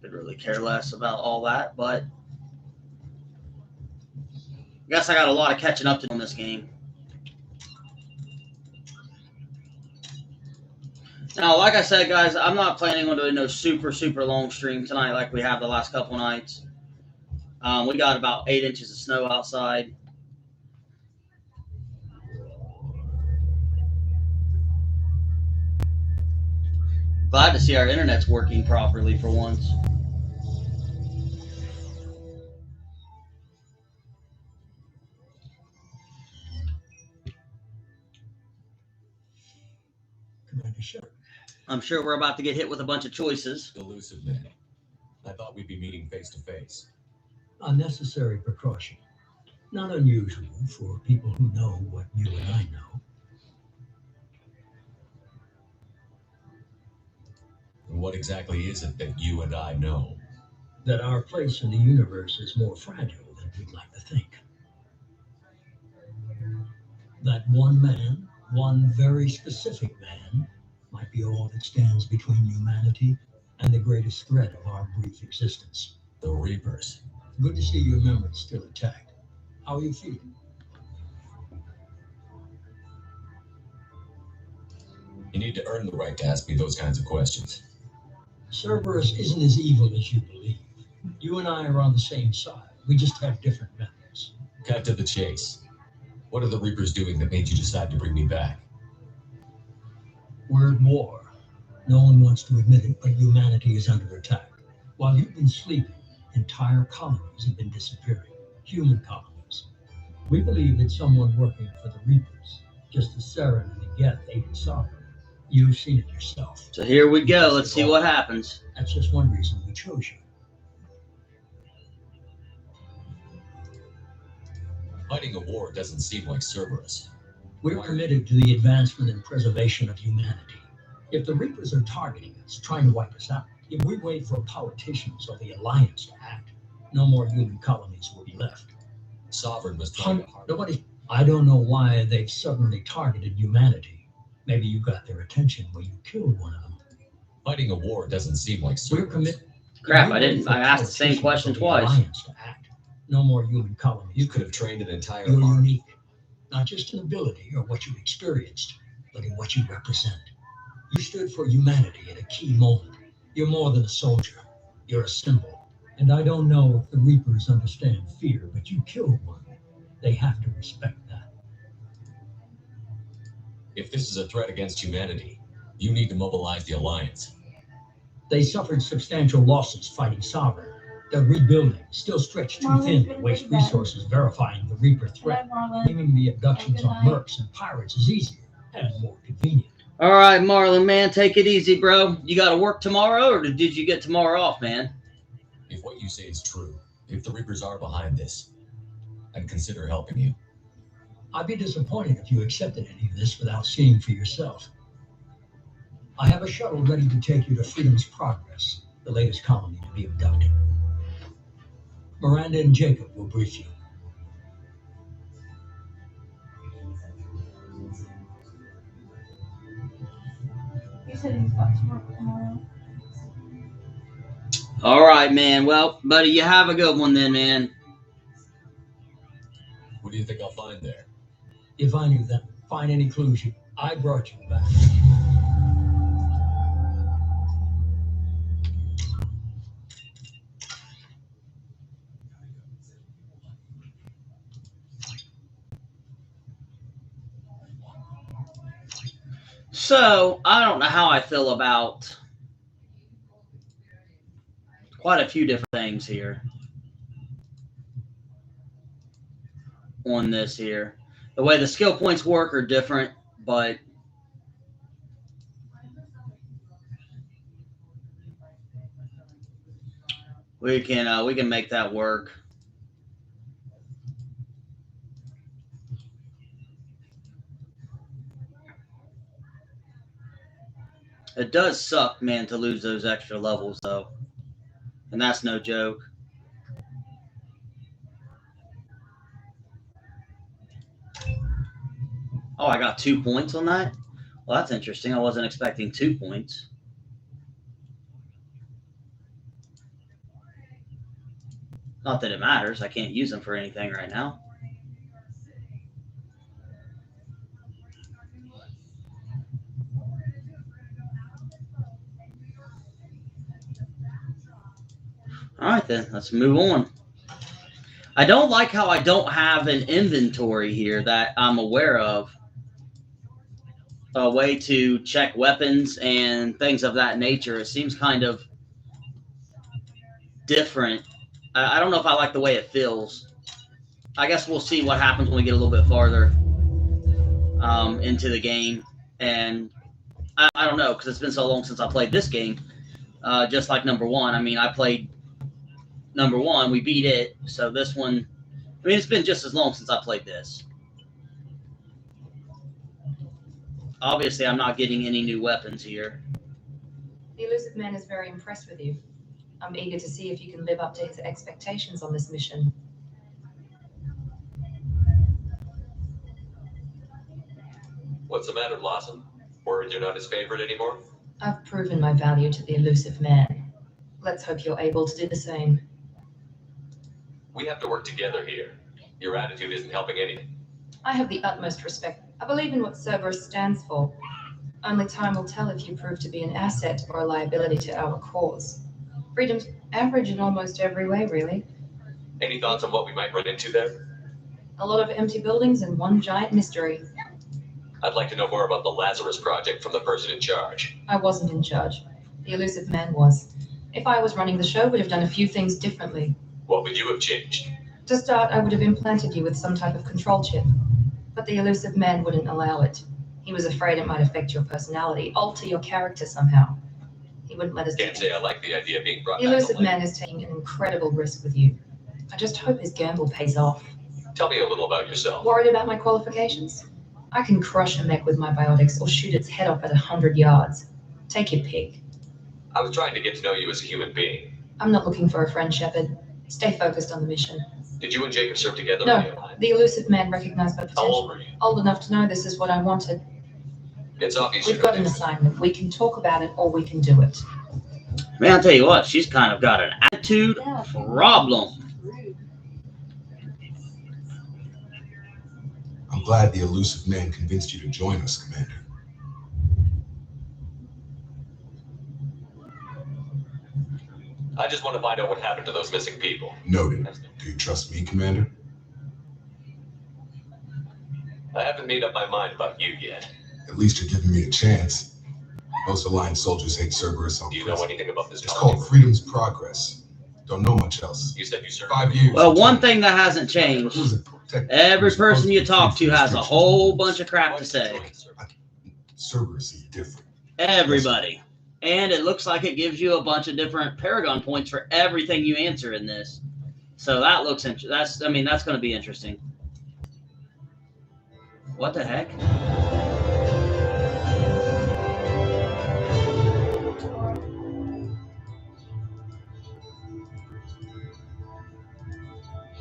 Could really care less about all that, but I guess I got a lot of catching up to do on this game. Now, like I said, guys, I'm not planning on doing no super long stream tonight like we have the last couple nights. We got about 8 inches of snow outside. Glad to see our internet's working properly for once. Commander Shepard. I'm sure we're about to get hit with a bunch of choices. Elusive man. I thought we'd be meeting face to face. Unnecessary precaution. Not unusual for people who know what you and I know. And what exactly is it that you and I know? That our place in the universe is more fragile than we'd like to think. That one man, one very specific man, might be all that stands between humanity and the greatest threat of our brief existence. The Reapers. Good to see your memory still intact. How are you feeling? You need to earn the right to ask me those kinds of questions. Cerberus isn't as evil as you believe. You and I are on the same side. We just have different methods. Cut to the chase. What are the Reapers doing that made you decide to bring me back? We're at war. No one wants to admit it, but humanity is under attack. While you've been sleeping, entire colonies have been disappearing. Human colonies. We believe it's someone working for the Reapers, just as Saren and the Geth aided Sovereign. You've seen it yourself. So here we go. Let's see what happens. That's just one reason we chose you. Fighting a war doesn't seem like Cerberus. We're committed to the advancement and preservation of humanity. If the Reapers are targeting us, trying to wipe us out, if we wait for politicians or the Alliance to act, no more human colonies will be left. Sovereign was trying to I don't know why they've suddenly targeted humanity. Maybe you got their attention when you killed one of them. Fighting a war doesn't seem like Cerberus. We're committed. Crap, I asked the same question twice. Alliance to act. No more human colonies. You could have trained an entire You're army. unique, not just in ability or what you experienced, but in what you represent. You stood for humanity at a key moment. You're more than a soldier. You're a symbol. And I don't know if the Reapers understand fear, but you killed one. They have to respect that. If this is a threat against humanity, you need to mobilize the Alliance. They suffered substantial losses fighting Sovereign. They're rebuilding, still stretched too thin to waste resources verifying the Reaper threat. Aiming the abductions on mercs and pirates is easier and more convenient. All right, Marlon, man, take it easy, bro. You got to work tomorrow, or did you get tomorrow off, man? If what you say is true, if the Reapers are behind this, I'd consider helping you. I'd be disappointed if you accepted any of this without seeing for yourself. I have a shuttle ready to take you to Freedom's Progress, the latest colony to be abducted. Miranda and Jacob will brief you. You said he's got to work tomorrow. All right, man. Well, buddy, you have a good one then, man. What do you think I'll find there? If I knew that, find any clues I brought you back. So, I don't know how I feel about quite a few different things here on this here. The way the skill points work are different, but we can make that work. It does suck, man, to lose those extra levels, though. And that's no joke. Oh, I got 2 points on that? Well, that's interesting. I wasn't expecting 2 points. Not that it matters. I can't use them for anything right now. All right, then. Let's move on. I don't like how I don't have an inventory here that I'm aware of. A way to check weapons and things of that nature. It seems kind of different. I don't know if I like the way it feels. I guess we'll see what happens when we get a little bit farther into the game. And I don't know, because it's been so long since I played this game. Just like number one. I mean, I played number one. We beat it. So this one, I mean, it's been just as long since I played this. Obviously, I'm not getting any new weapons here. The elusive man is very impressed with you. I'm eager to see if you can live up to his expectations on this mission. What's the matter, Lawson? Worried you're not his favorite anymore? I've proven my value to the elusive man. Let's hope you're able to do the same. We have to work together here. Your attitude isn't helping anything. I have the utmost respect. I believe in what Cerberus stands for. Only time will tell if you prove to be an asset or a liability to our cause. Freedom's average in almost every way, really. Any thoughts on what we might run into there? A lot of empty buildings and one giant mystery. I'd like to know more about the Lazarus Project from the person in charge. I wasn't in charge. The elusive man was. If I was running the show, would have done a few things differently. What would you have changed? To start, I would have implanted you with some type of control chip. But the elusive man wouldn't allow it. He was afraid it might affect your personality, alter your character somehow. He wouldn't let us. Can't say I like the idea of being brought The back to elusive life. man is taking an incredible risk with you. I just hope his gamble pays off. Tell me a little about yourself. Worried about my qualifications? I can crush a mech with my biotics or shoot its head off at 100 yards. Take your pick. I was trying to get to know you as a human being. I'm not looking for a friend, Shepard. Stay focused on the mission. Did you and Jacob serve together? No, the elusive man recognized my potential. How old were you? Old enough to know this is what I wanted. It's obvious you We've got don't an assignment. We can talk about it or we can do it. Man, I'll tell you what, she's kind of got an attitude problem. I'm glad the elusive man convinced you to join us, Commander. I just want to find out what happened to those missing people. Noted. Do you trust me, Commander? I haven't made up my mind about you yet. At least you're giving me a chance. Most Alliance soldiers hate Cerberus on Do you know anything about this It's colony? called Freedom's Progress. Don't know much else. You said you served 5 years. Well, one thing that hasn't changed, Who's it protect? every Who's supposed person to you be talk free to from has a restrictions? whole bunch of crap to say. Cerberus is different. Everybody. And it looks like it gives you a bunch of different Paragon points for everything you answer in this. So that looks interesting. That's going to be interesting. What the heck?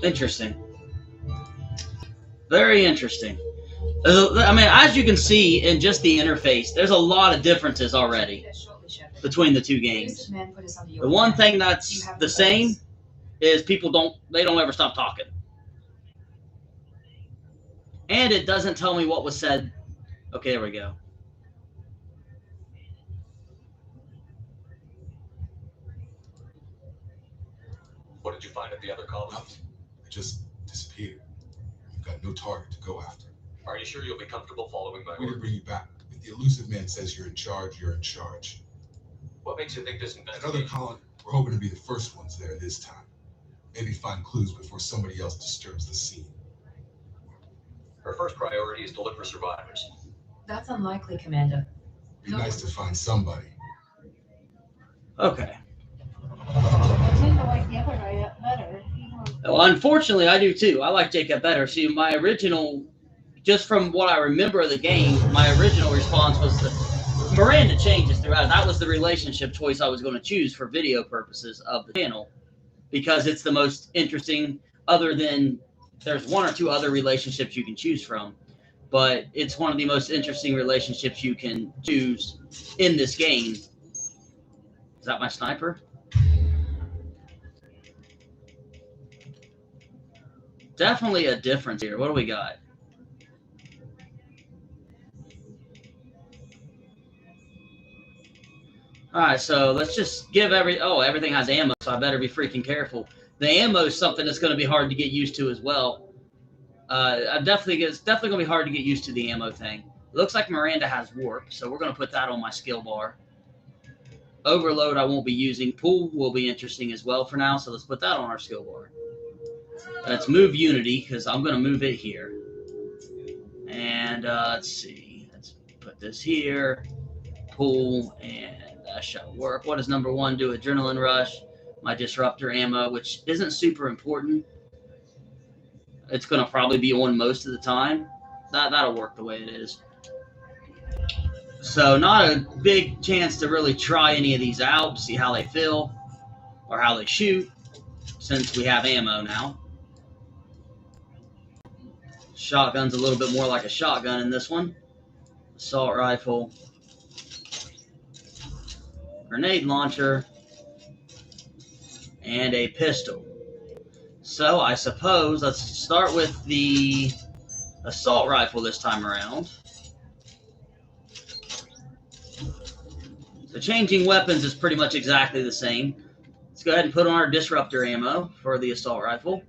Interesting. Very interesting. I mean, as you can see in just the interface, there's a lot of differences already between the two games. The one thing that's the same is people don't ever stop talking. And it doesn't tell me what was said. Okay, there we go. What did you find at the other colony? Nothing. It just disappeared. You've got no target to go after. Are you sure you'll be comfortable following my We're gonna orders? bring you back. If the elusive man says you're in charge, you're in charge. What makes you think this Another investigation? colony, we're hoping to be the first ones there this time. Maybe find clues before somebody else disturbs the scene. Her first priority is to look for survivors. That's unlikely, Commander. Be nice to find somebody. Okay. I tend to like the other guy better. Well, unfortunately, I do too. I like Jacob better. See, my original, just from what I remember of the game, my original response was that Miranda changes throughout. That was the relationship choice I was going to choose for video purposes of the channel because it's the most interesting, other than there's one or two other relationships you can choose from, but it's one of the most interesting relationships you can choose in this game. Is that my sniper? Definitely a difference here. What do we got? Alright, so let's just give everything has ammo, so I better be freaking careful. The ammo is something that's going to be hard to get used to as well. It's definitely going to be hard to get used to the ammo thing. It looks like Miranda has warp, so we're going to put that on my skill bar. Overload I won't be using. Pool will be interesting as well for now, so let's put that on our skill bar. Let's move Unity, because I'm going to move it here. And let's see. Let's put this here. Pool, and that shall work. What does number 1 do? Adrenaline Rush. My Disruptor ammo, which isn't super important. It's going to probably be on most of the time. That'll work the way it is. So not a big chance to really try any of these out, see how they feel or how they shoot, since we have ammo now. Shotgun's a little bit more like a shotgun in this one. Assault rifle. Grenade launcher. And a pistol. So I suppose let's start with the assault rifle this time around. So changing weapons is pretty much exactly the same. Let's go ahead and put on our disruptor ammo for the assault rifle.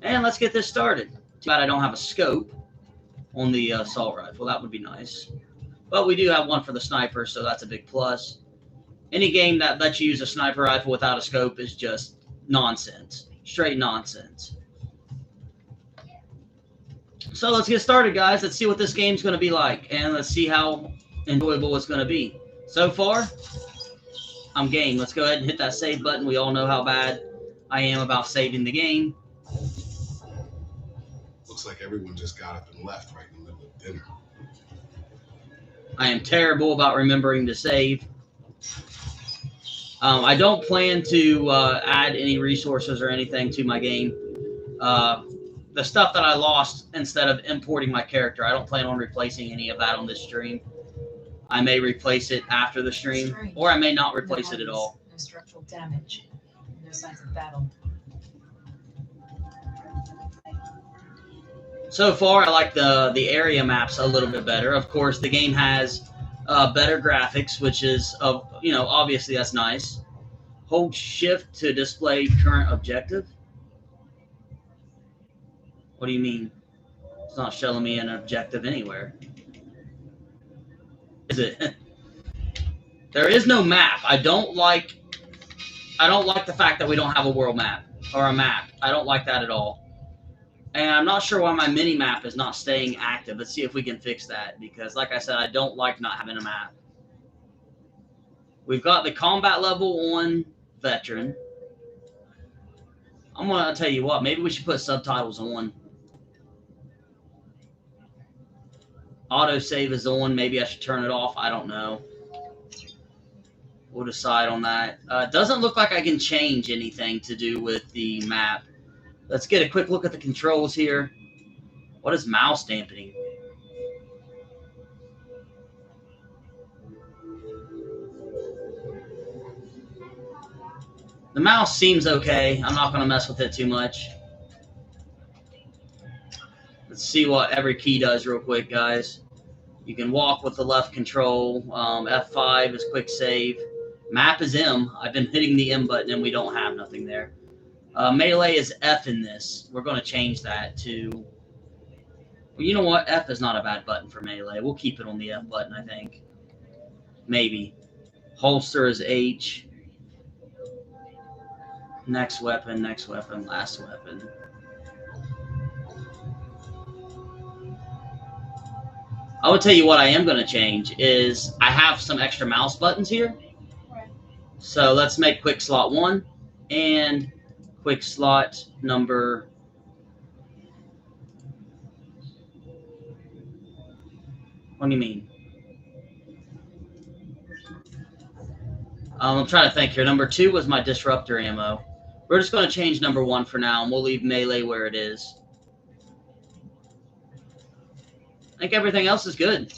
And let's get this started. Too bad I don't have a scope on the assault rifle. That would be nice. But we do have one for the sniper, so that's a big plus. Any game that lets you use a sniper rifle without a scope is just nonsense. Straight nonsense. So let's get started, guys. Let's see what this game's going to be like. And let's see how enjoyable it's going to be. So far, I'm game. Let's go ahead and hit that save button. We all know how bad I am about saving the game. Looks like everyone just got up and left right in the middle of dinner. I am terrible about remembering to save. I don't plan to add any resources or anything to my game. The stuff that I lost instead of importing my character, I don't plan on replacing any of that on this stream. I may replace it after the stream, or I may not replace it at all. No structural damage. No signs of battle. So far, I like the area maps a little bit better. Of course, the game has better graphics, which is, obviously that's nice. Hold shift to display current objective. What do you mean? It's not showing me an objective anywhere. Is it? There is no map. I don't like the fact that we don't have a world map or a map. I don't like that at all. And I'm not sure why my mini map is not staying active. Let's see if we can fix that, because like I said, I don't like not having a map. We've got the combat level on veteran. I'm gonna tell you what, maybe we should put subtitles on. Autosave is on. Maybe I should turn it off. I don't know. We'll decide on that. Doesn't look like I can change anything to do with the map. Let's get a quick look at the controls here. What is mouse dampening? The mouse seems okay. I'm not going to mess with it too much. Let's see what every key does real quick, guys. You can walk with the left control. F5 is quick save. Map is M. I've been hitting the M button and we don't have nothing there. Melee is F in this. We're going to change that to... Well, you know what? F is not a bad button for melee. We'll keep it on the F button, I think. Maybe. Holster is H. Next weapon, last weapon. I will tell you what I am going to change is I have some extra mouse buttons here. Right. So let's make quick slot 1 and quick slot number... What do you mean? I'm trying to think here. Number 2 was my disruptor ammo. We're just going to change number 1 for now, and we'll leave melee where it is. I think everything else is good.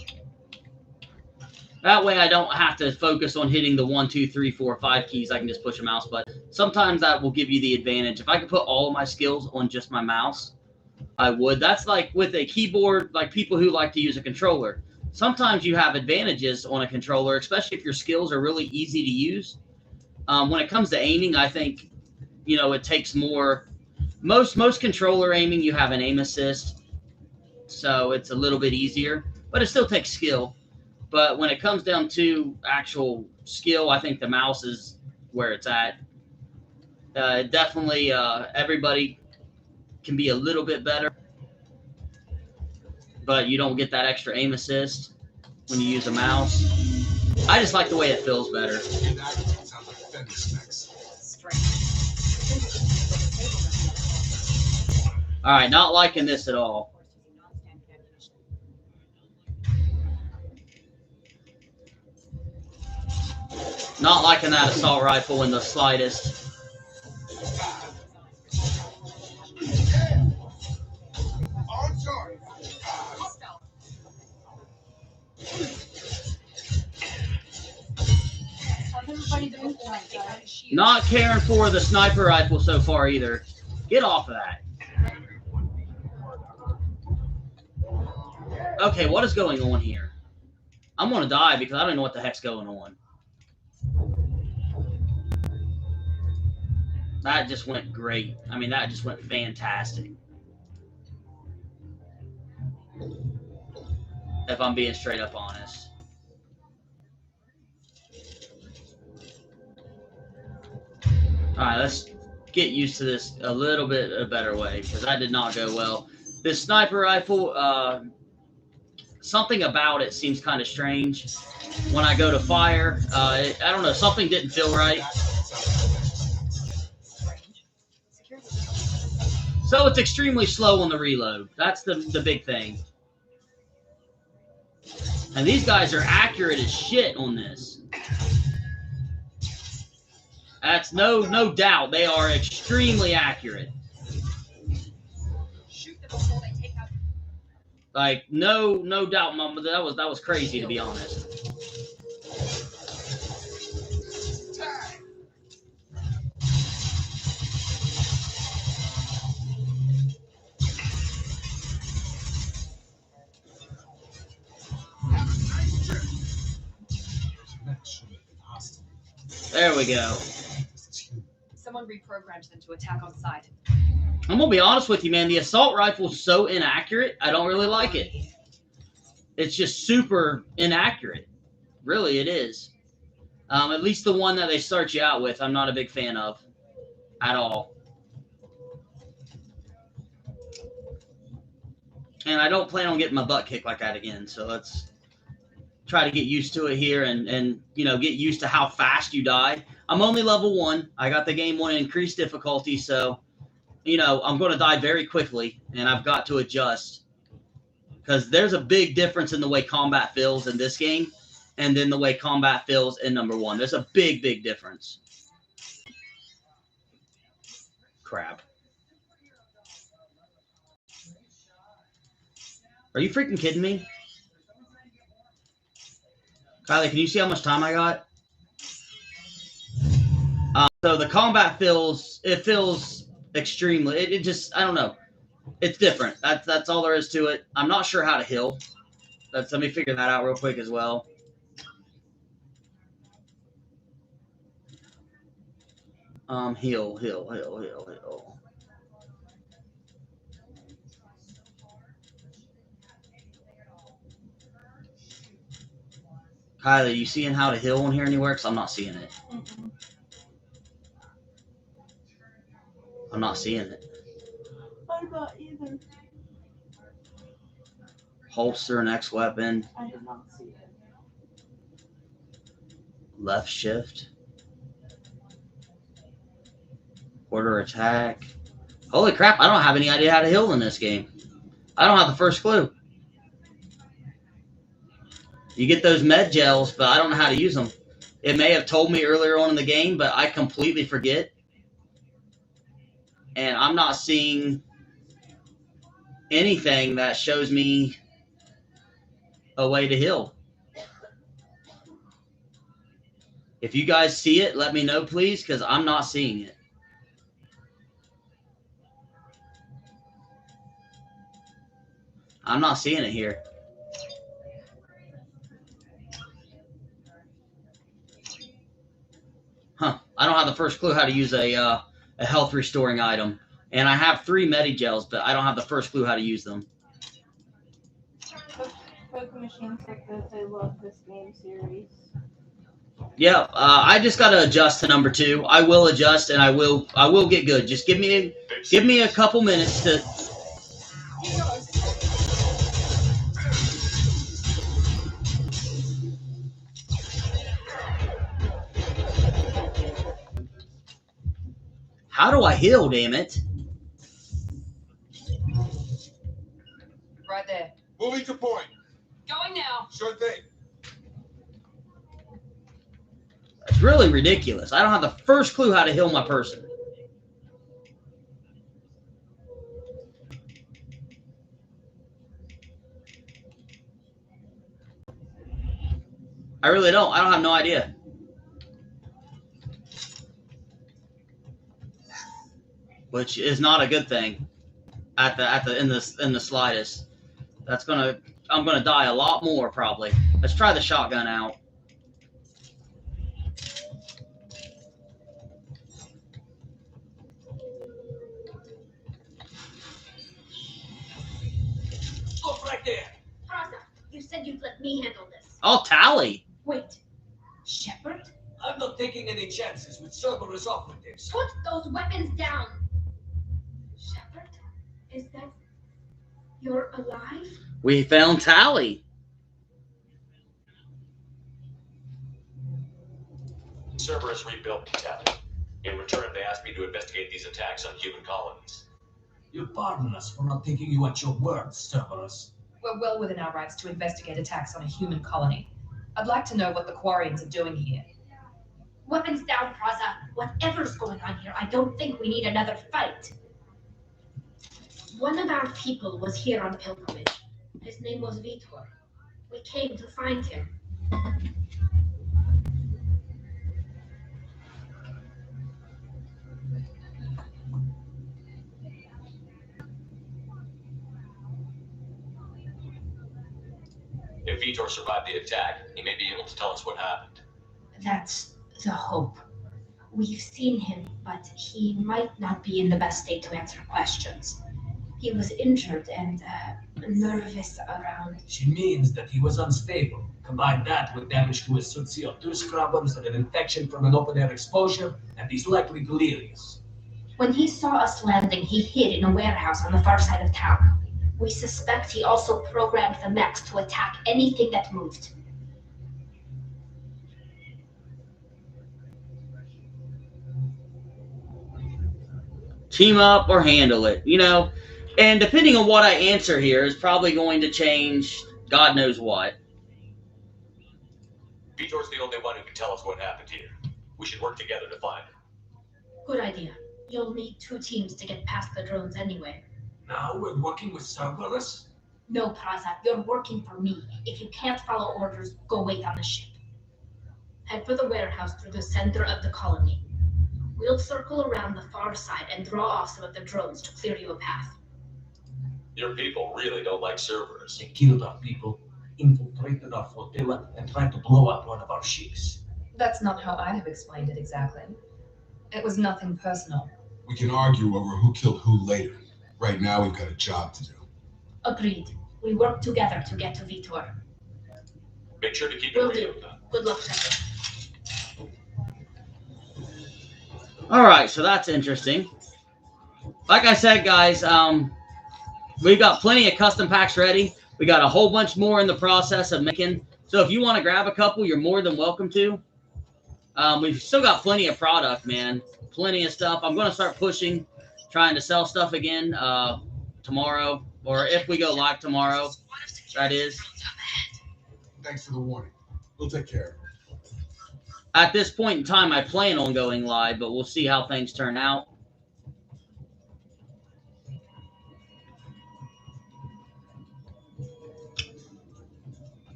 That way I don't have to focus on hitting the 1, 2, 3, 4, 5 keys. I can just push a mouse button. Sometimes that will give you the advantage. If I could put all of my skills on just my mouse, I would. That's like with a keyboard, like people who like to use a controller. Sometimes you have advantages on a controller, especially if your skills are really easy to use. When it comes to aiming, I think, you know, it takes more. Most controller aiming, you have an aim assist, so it's a little bit easier, but it still takes skill. But when it comes down to actual skill, I think the mouse is where it's at. Definitely, everybody can be a little bit better, but you don't get that extra aim assist when you use a mouse. I just like the way it feels better. All right, not liking this at all. Not liking that assault rifle in the slightest. How's everybody doing tonight, guys? Not caring for the sniper rifle so far either. Get off of that. Okay, what is going on here? I'm going to die because I don't know what the heck's going on. That just went great. I mean, that just went fantastic. If I'm being straight up honest. Alright, let's get used to this a little bit a better way, because that did not go well. This sniper rifle, something about it seems kind of strange. When I go to fire, I don't know, something didn't feel right. So it's extremely slow on the reload. That's the big thing. And these guys are accurate as shit on this. That's no doubt. They are extremely accurate. Like no doubt, Mama. That was crazy, to be honest. There we go. Someone reprogrammed them to attack on sight. I'm gonna be honest with you, man. The assault rifle's so inaccurate. I don't really like it. It's just super inaccurate. Really, it is. At least the one that they start you out with, I'm not a big fan of at all. And I don't plan on getting my butt kicked like that again. So let's try to get used to it here and you know, get used to how fast you die. I'm only level 1. I got the game on increased difficulty, so you know, I'm going to die very quickly, and I've got to adjust. Because there's a big difference in the way combat feels in this game and then the way combat feels in number 1. There's a big difference. Crap. Are you freaking kidding me? Kylie, can you see how much time I got? So the combat feels extremely. It just I don't know. It's different. That's all there is to it. I'm not sure how to heal. Let me figure that out real quick as well. Heal. Kylie, you seeing how to heal on here anywhere? Because I'm not seeing it. Mm-mm. I'm not seeing it. I'm not either. Holster next weapon. I did not see it. Left shift. Order attack. Holy crap, I don't have any idea how to heal in this game. I don't have the first clue. You get those med gels, but I don't know how to use them. It may have told me earlier on in the game, but I completely forget. And I'm not seeing anything that shows me a way to heal. If you guys see it, let me know, please, because I'm not seeing it. I'm not seeing it here. Huh. I don't have the first clue how to use a health restoring item. And I have 3 Medigels, but I don't have the first clue how to use them. Poke machines like this, I love this game series. Yeah, I just got to adjust to number 2. I will adjust and I will get good. Just give me a couple minutes to. How do I heal, damn it? Right there. Moving to point. Going now. Sure thing. It's really ridiculous. I don't have the first clue how to heal my person. I really don't. I don't have no idea. Which is not a good thing in the slightest. I'm gonna die a lot more probably. Let's try the shotgun out. Stop right there. Raza, you said you'd let me handle this. Oh, Tally. Wait, Shepard? I'm not taking any chances with Cerberus operatives. Put those weapons down. Shepard, is that you're alive? We found Tally. Cerberus rebuilt the town. In return, they asked me to investigate these attacks on human colonies. You pardon us for not taking you at your word, Cerberus. We're well within our rights to investigate attacks on a human colony. I'd like to know what the Quarians are doing here. Weapons down, Praza. Whatever's going on here, I don't think we need another fight. One of our people was here on pilgrimage. His name was Vitor. We came to find him. If Vitor survived the attack, he may be able to tell us what happened. That's the hope. We've seen him, but he might not be in the best state to answer questions. He was injured and nervous around. She means that he was unstable. Combine that with damage to his CO2 scrubbers and an infection from an open-air exposure, and he's likely delirious. When he saw us landing, he hid in a warehouse on the far side of town. We suspect he also programmed the mechs to attack anything that moved. Team up or handle it, you know. And depending on what I answer here is probably going to change God knows what. Vitor's the only one who can tell us what happened here. We should work together to find him. Good idea. You'll need 2 teams to get past the drones anyway. Now we're working with Cerberus? No, Praza, you're working for me. If you can't follow orders, go wait on the ship. Head for the warehouse through the center of the colony. We'll circle around the far side and draw off some of the drones to clear you a path. Your people really don't like Cerberus. They killed our people, infiltrated our flotilla, and tried to blow up one of our ships. That's not how I have explained it exactly. It was nothing personal. We can argue over who killed who later. Right now, we've got a job to do. Agreed. We work together to get to Vitor. Make sure to keep Will it do. real. Good luck, Shepard. Alright, so that's interesting. Like I said, guys, we've got plenty of custom packs ready. We got a whole bunch more in the process of making. So if you want to grab a couple, you're more than welcome to. We've still got plenty of product, man. Plenty of stuff. I'm going to start pushing, trying to sell stuff again tomorrow. Or if we go live tomorrow, that is. Thanks for the warning. We'll take care of it. At this point in time, I plan on going live, but we'll see how things turn out.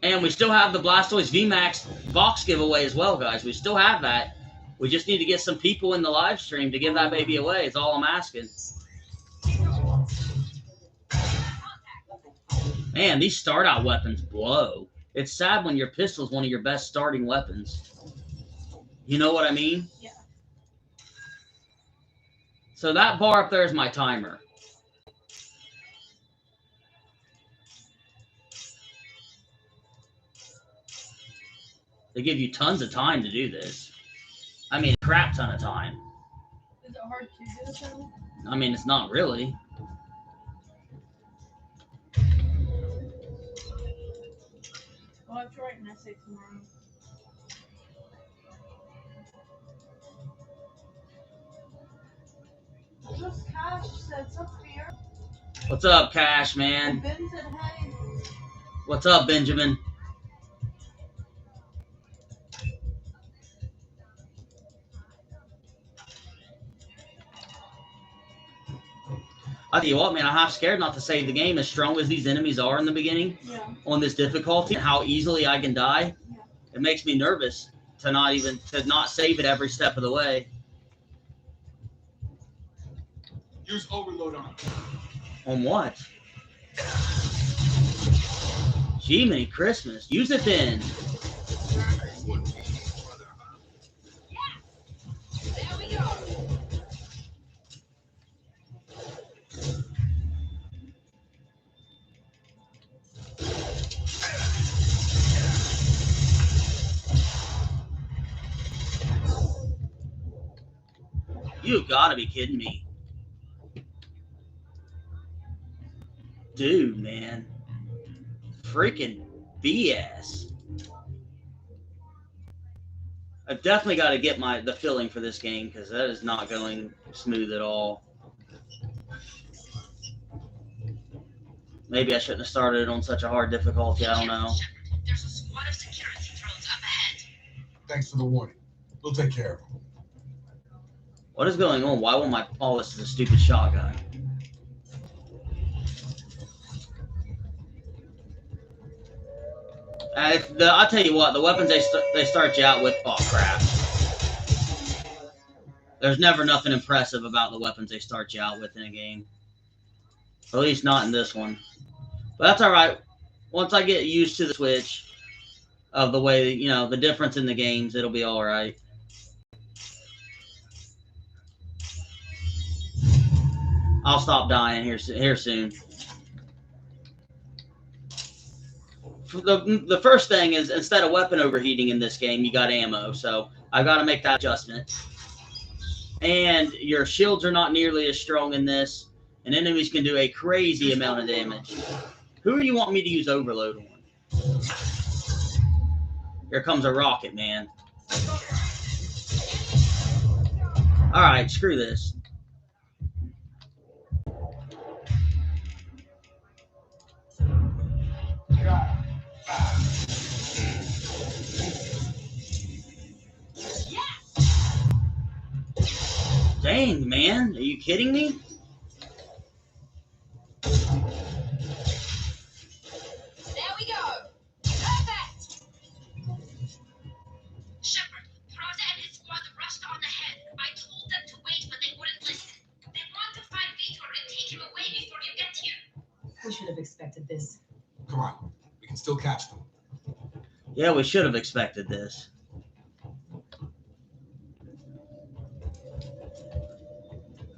And we still have the Blastoise Vmax box giveaway as well, guys. We still have that. We just need to get some people in the live stream to give that baby away. Is all I'm asking. Man, these start-out weapons blow. It's sad when your pistol is one of your best starting weapons. You know what I mean? Yeah. So that bar up there is my timer. They give you tons of time to do this. I mean, a crap ton of time. Is it hard to do this now? I mean, it's not really. I'll have to write an essay tomorrow. Just Cash said, "What's up, Fear?" What's up, Cash, man? Ben said, "Hey." What's up, Benjamin? I tell you what, man, I'm half scared not to save the game. As strong as these enemies are in the beginning, on this difficulty, and how easily I can die, it makes me nervous to not save it every step of the way. Use overload on it. On what? Jiminy Christmas. Use it then. There we go. You gotta be kidding me. Dude, man. Freaking BS. I've definitely got to get the feeling for this game, because that is not going smooth at all. Maybe I shouldn't have started it on such a hard difficulty. I don't know. There's a squad of security drones up ahead. Thanks for the warning. We'll take care of them. What is going on? Why won't oh, this is a stupid shotgun. I'll tell you what, the weapons they start you out with, oh crap. There's never nothing impressive about the weapons they start you out with in a game. At least not in this one. But that's alright. Once I get used to the switch of the way, you know, the difference in the games, it'll be alright. I'll stop dying here soon. The first thing is, instead of weapon overheating in this game, you got ammo. So I've got to make that adjustment. And your shields are not nearly as strong in this. And enemies can do a crazy amount of damage. Who do you want me to use overload on? Here comes a rocket, man. Alright, screw this. Dang, man. Are you kidding me? There we go. Perfect. Shepard, Prada and his squad rushed on ahead. I told them close. Come on, we can still catch them. Yeah, we should have expected this.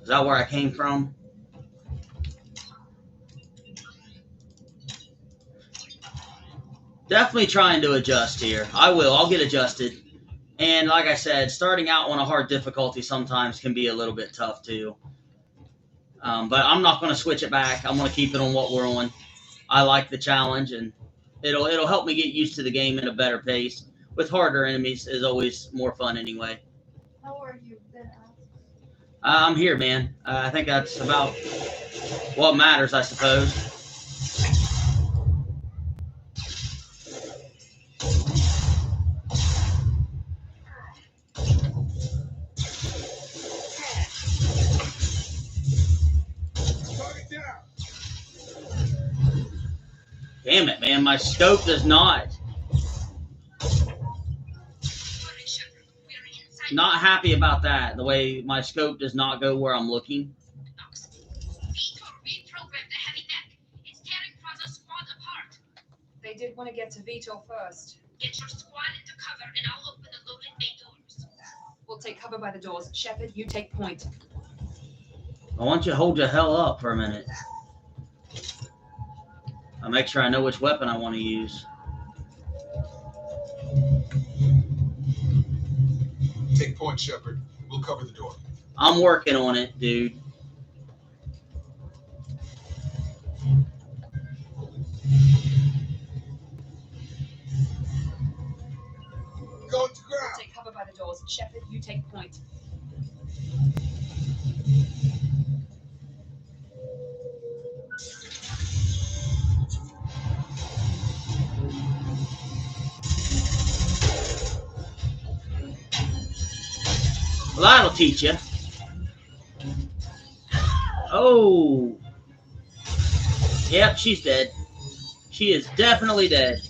Is that where I came from? Definitely trying to adjust here. I will. I'll get adjusted. And like I said, starting out on a hard difficulty sometimes can be a little bit tough too. But I'm not going to switch it back. I'm going to keep it on what we're on. I like the challenge, and it'll help me get used to the game at a better pace. With harder enemies is always more fun anyway. How are you been asked? I'm here, man. I think that's about what matters, I suppose. Damn it, man. My scope does not. Not happy about that. The way my scope does not go where I'm looking. They did want to get to Vitor first. Get your squad into cover and I'll open the loaded bay doors. We'll take cover by the doors. Shepard, you take point. I want you to hold your hell up for a minute. I'll make sure I know which weapon I want to use. Take point, Shepard. We'll cover the door. I'm working on it, dude. Go to ground. We'll take cover by the doors. Shepard, you take point. Well, that'll teach you. Oh. Yep, she's dead. She is definitely dead.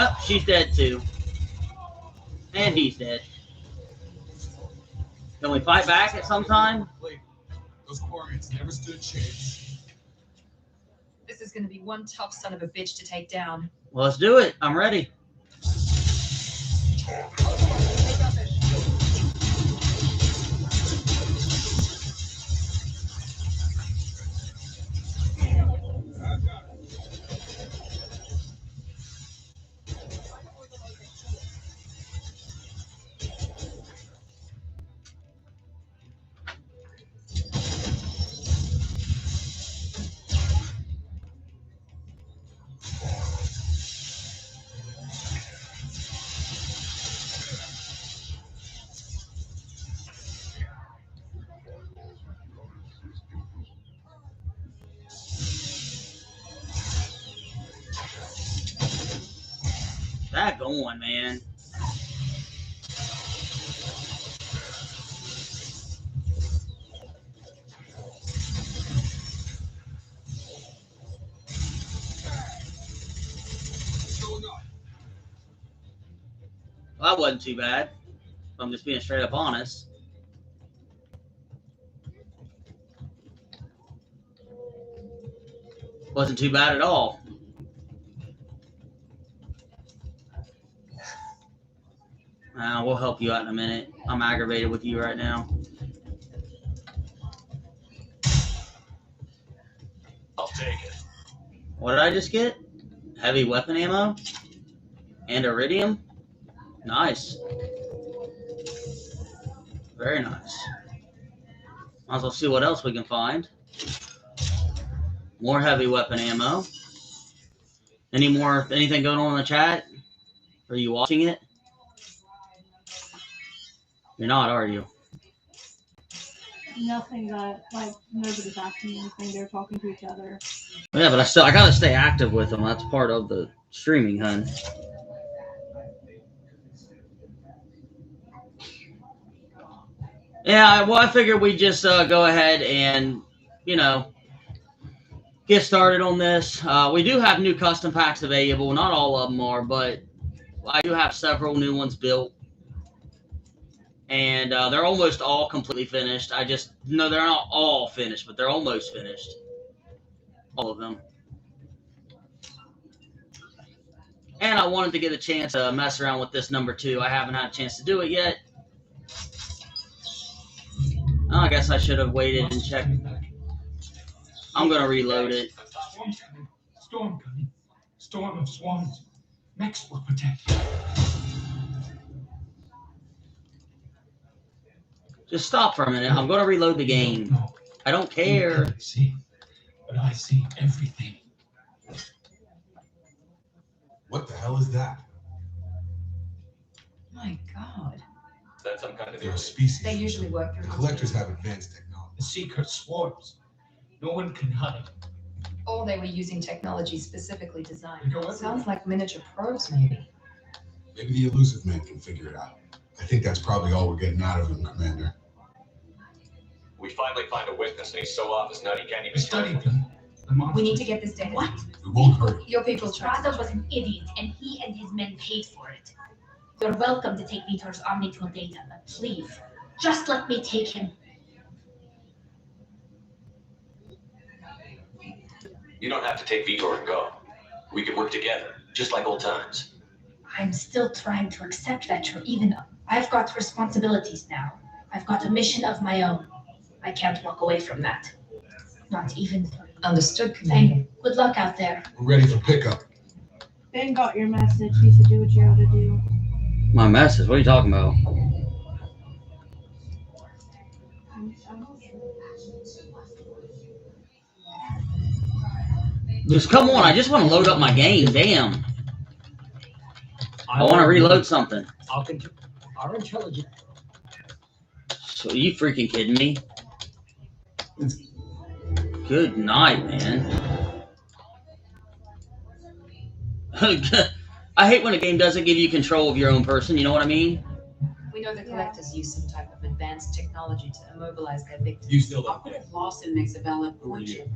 Oh, she's dead too. And he's dead. Can we fight back at some time? Wait, those Quarians never stood a chance. This is going to be one tough son of a bitch to take down. Well, let's do it. I'm ready. That going, man. Well, that wasn't too bad. If I'm just being straight up honest. Wasn't too bad at all. We'll help you out in a minute. I'm aggravated with you right now. I'll take it. What did I just get? Heavy weapon ammo? And iridium? Nice. Very nice. Might as well see what else we can find. More heavy weapon ammo. Anything going on in the chat? Are you watching it? You're not, are you? Nothing that, like, nobody's asking anything. They're talking to each other. Yeah, but I gotta stay active with them. That's part of the streaming, hun. Yeah, well, I figured we'd just go ahead and, get started on this. We do have new custom packs available. Not all of them are, but I do have several new ones built. And they're almost all completely finished. No, they're not all finished, but they're almost finished. All of them. And I wanted to get a chance to mess around with this number 2. I haven't had a chance to do it yet. Oh, I guess I should have waited and checked. I'm going to reload it. Swarm's coming. Storm coming. Storm of swarms. Max will protect. Just stop for a minute. I'm going to reload the game. I don't care. You see, but I see everything. What the hell is that? My God. That's some kind of There are species. They usually work through. The collectors have advanced technology. The secret swarms. No one can hide. Or they were using technology specifically designed. They go everywhere. Sounds like miniature probes, maybe. Maybe the elusive man can figure it out. I think that's probably all we're getting out of him, Commander. We finally find a witness, and he's so off his nut he can't even Study study. them. The monsters. We need to get this data. What? We won't hurt him. Your people His tried. father was an idiot, and he and his men paid for it. You're welcome to take Vitor's omnitool data, but please, just let me take him. You don't have to take Vitor and go. We can work together, just like old times. I'm still trying to accept that you're even. I've got responsibilities now. I've got a mission of my own. I can't walk away from that. Not even. Understood, Commander. And good luck out there. We're ready for pickup. Ben got your message. He said do what you ought to do. My message? What are you talking about? Just come on. I just want to load up my game. Damn. I want to reload something. Our intelligence. So are you freaking kidding me? Good night, man. I hate when a game doesn't give you control of your own person, you know what I mean? We know the collectors use some type of advanced technology to immobilize their victims. You still don't think? Operative Lawson makes a valid Who are point. you?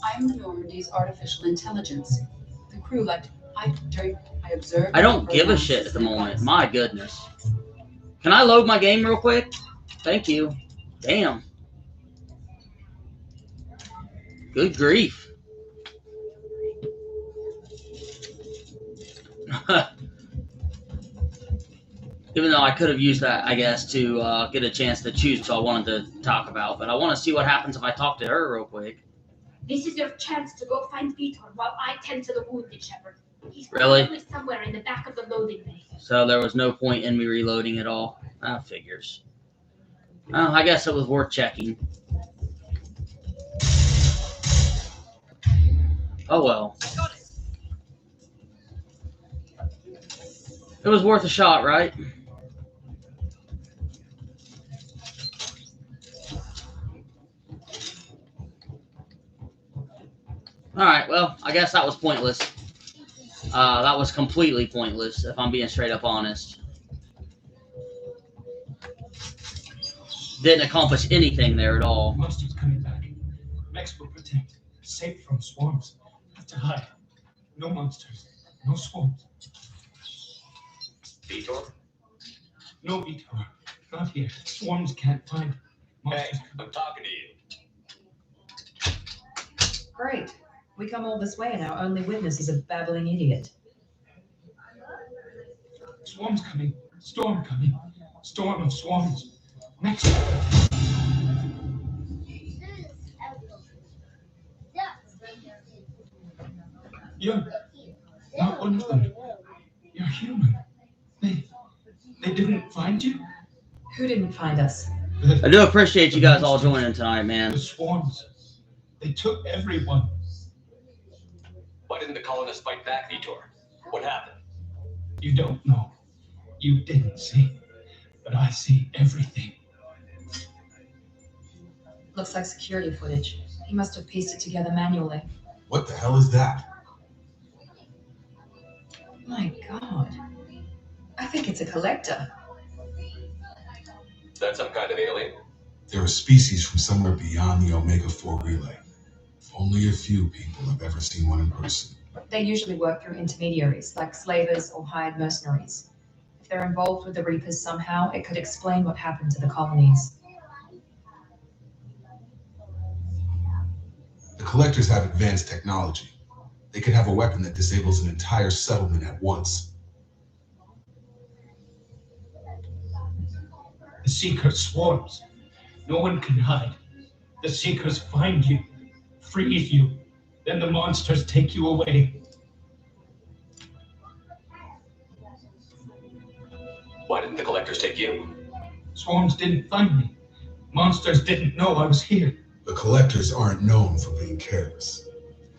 I'm the Normandy's artificial intelligence. The crew left. I observed. I don't give a shit at the moment. My goodness. Can I load my game real quick? Thank you. Damn. Good grief. Even though I could have used that, I guess, to get a chance to choose what I wanted to talk about. But I want to see what happens if I talk to her real quick. This is your chance to go find Vitor while I tend to the wounded shepherd. He's Really? probably somewhere in the back of the loading bay. So there was no point in me reloading at all. That figures. Well, I guess it was worth checking. Oh well. It was worth a shot, right? Alright, well, I guess that was pointless. That was completely pointless, if I'm being straight up honest. Didn't accomplish anything there at all. Monsters coming back. Max will protect. Safe from swarms. Have to hide. No monsters. No swarms. Vitor? No Vitor. Not here. Swarms can't find. Hey, Monsters. I'm talking to you. Great. We come all this way and our only witness is a babbling idiot. Swarms coming. Storm coming. Storm of swarms. Max. You're not one of them. You're human. They didn't find you? Who didn't find us? I do appreciate you guys all joining tonight, man. The swarms. They took everyone. Why didn't the colonists fight back, Vitor? What happened? You don't know. You didn't see. But I see everything. Looks like security footage. He must have pieced it together manually. What the hell is that? My God. I think it's a collector. Is that some kind of alien? They're a species from somewhere beyond the Omega-4 relay. Only a few people have ever seen one in person. They usually work through intermediaries, like slavers or hired mercenaries. If they're involved with the Reapers somehow, it could explain what happened to the colonies. The Collectors have advanced technology. They could have a weapon that disables an entire settlement at once. The Seeker swarms. No one can hide. The Seekers find you, freeze you, then the monsters take you away. Why didn't the collectors take you? Swarms didn't find me. Monsters didn't know I was here. The collectors aren't known for being careless.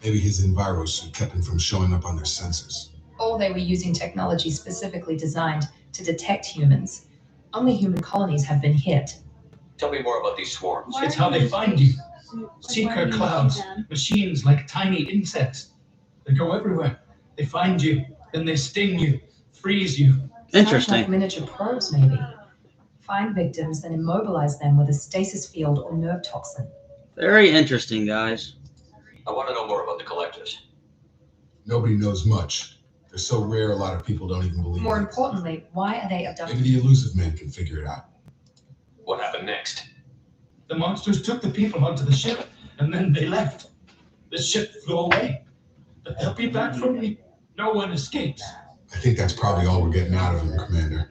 Maybe his enviro suit kept him from showing up on their sensors. Or they were using technology specifically designed to detect humans. Only human colonies have been hit. Tell me more about these swarms. It's how they find you. Seeker clouds, machines like tiny insects. They go everywhere. They find you, then they sting you, freeze you. Sounds like miniature probes, maybe. Find victims, then immobilize them with a stasis field or nerve toxin. Very interesting, guys. I want to know more about the collectors. Nobody knows much. They're so rare, a lot of people don't even believe More it. importantly, why are they abducted? Maybe the elusive man can figure it out. What happened next? The monsters took the people onto the ship, and then they left. The ship flew away. But they'll be back for me. No one escapes. I think that's probably all we're getting out of him, Commander.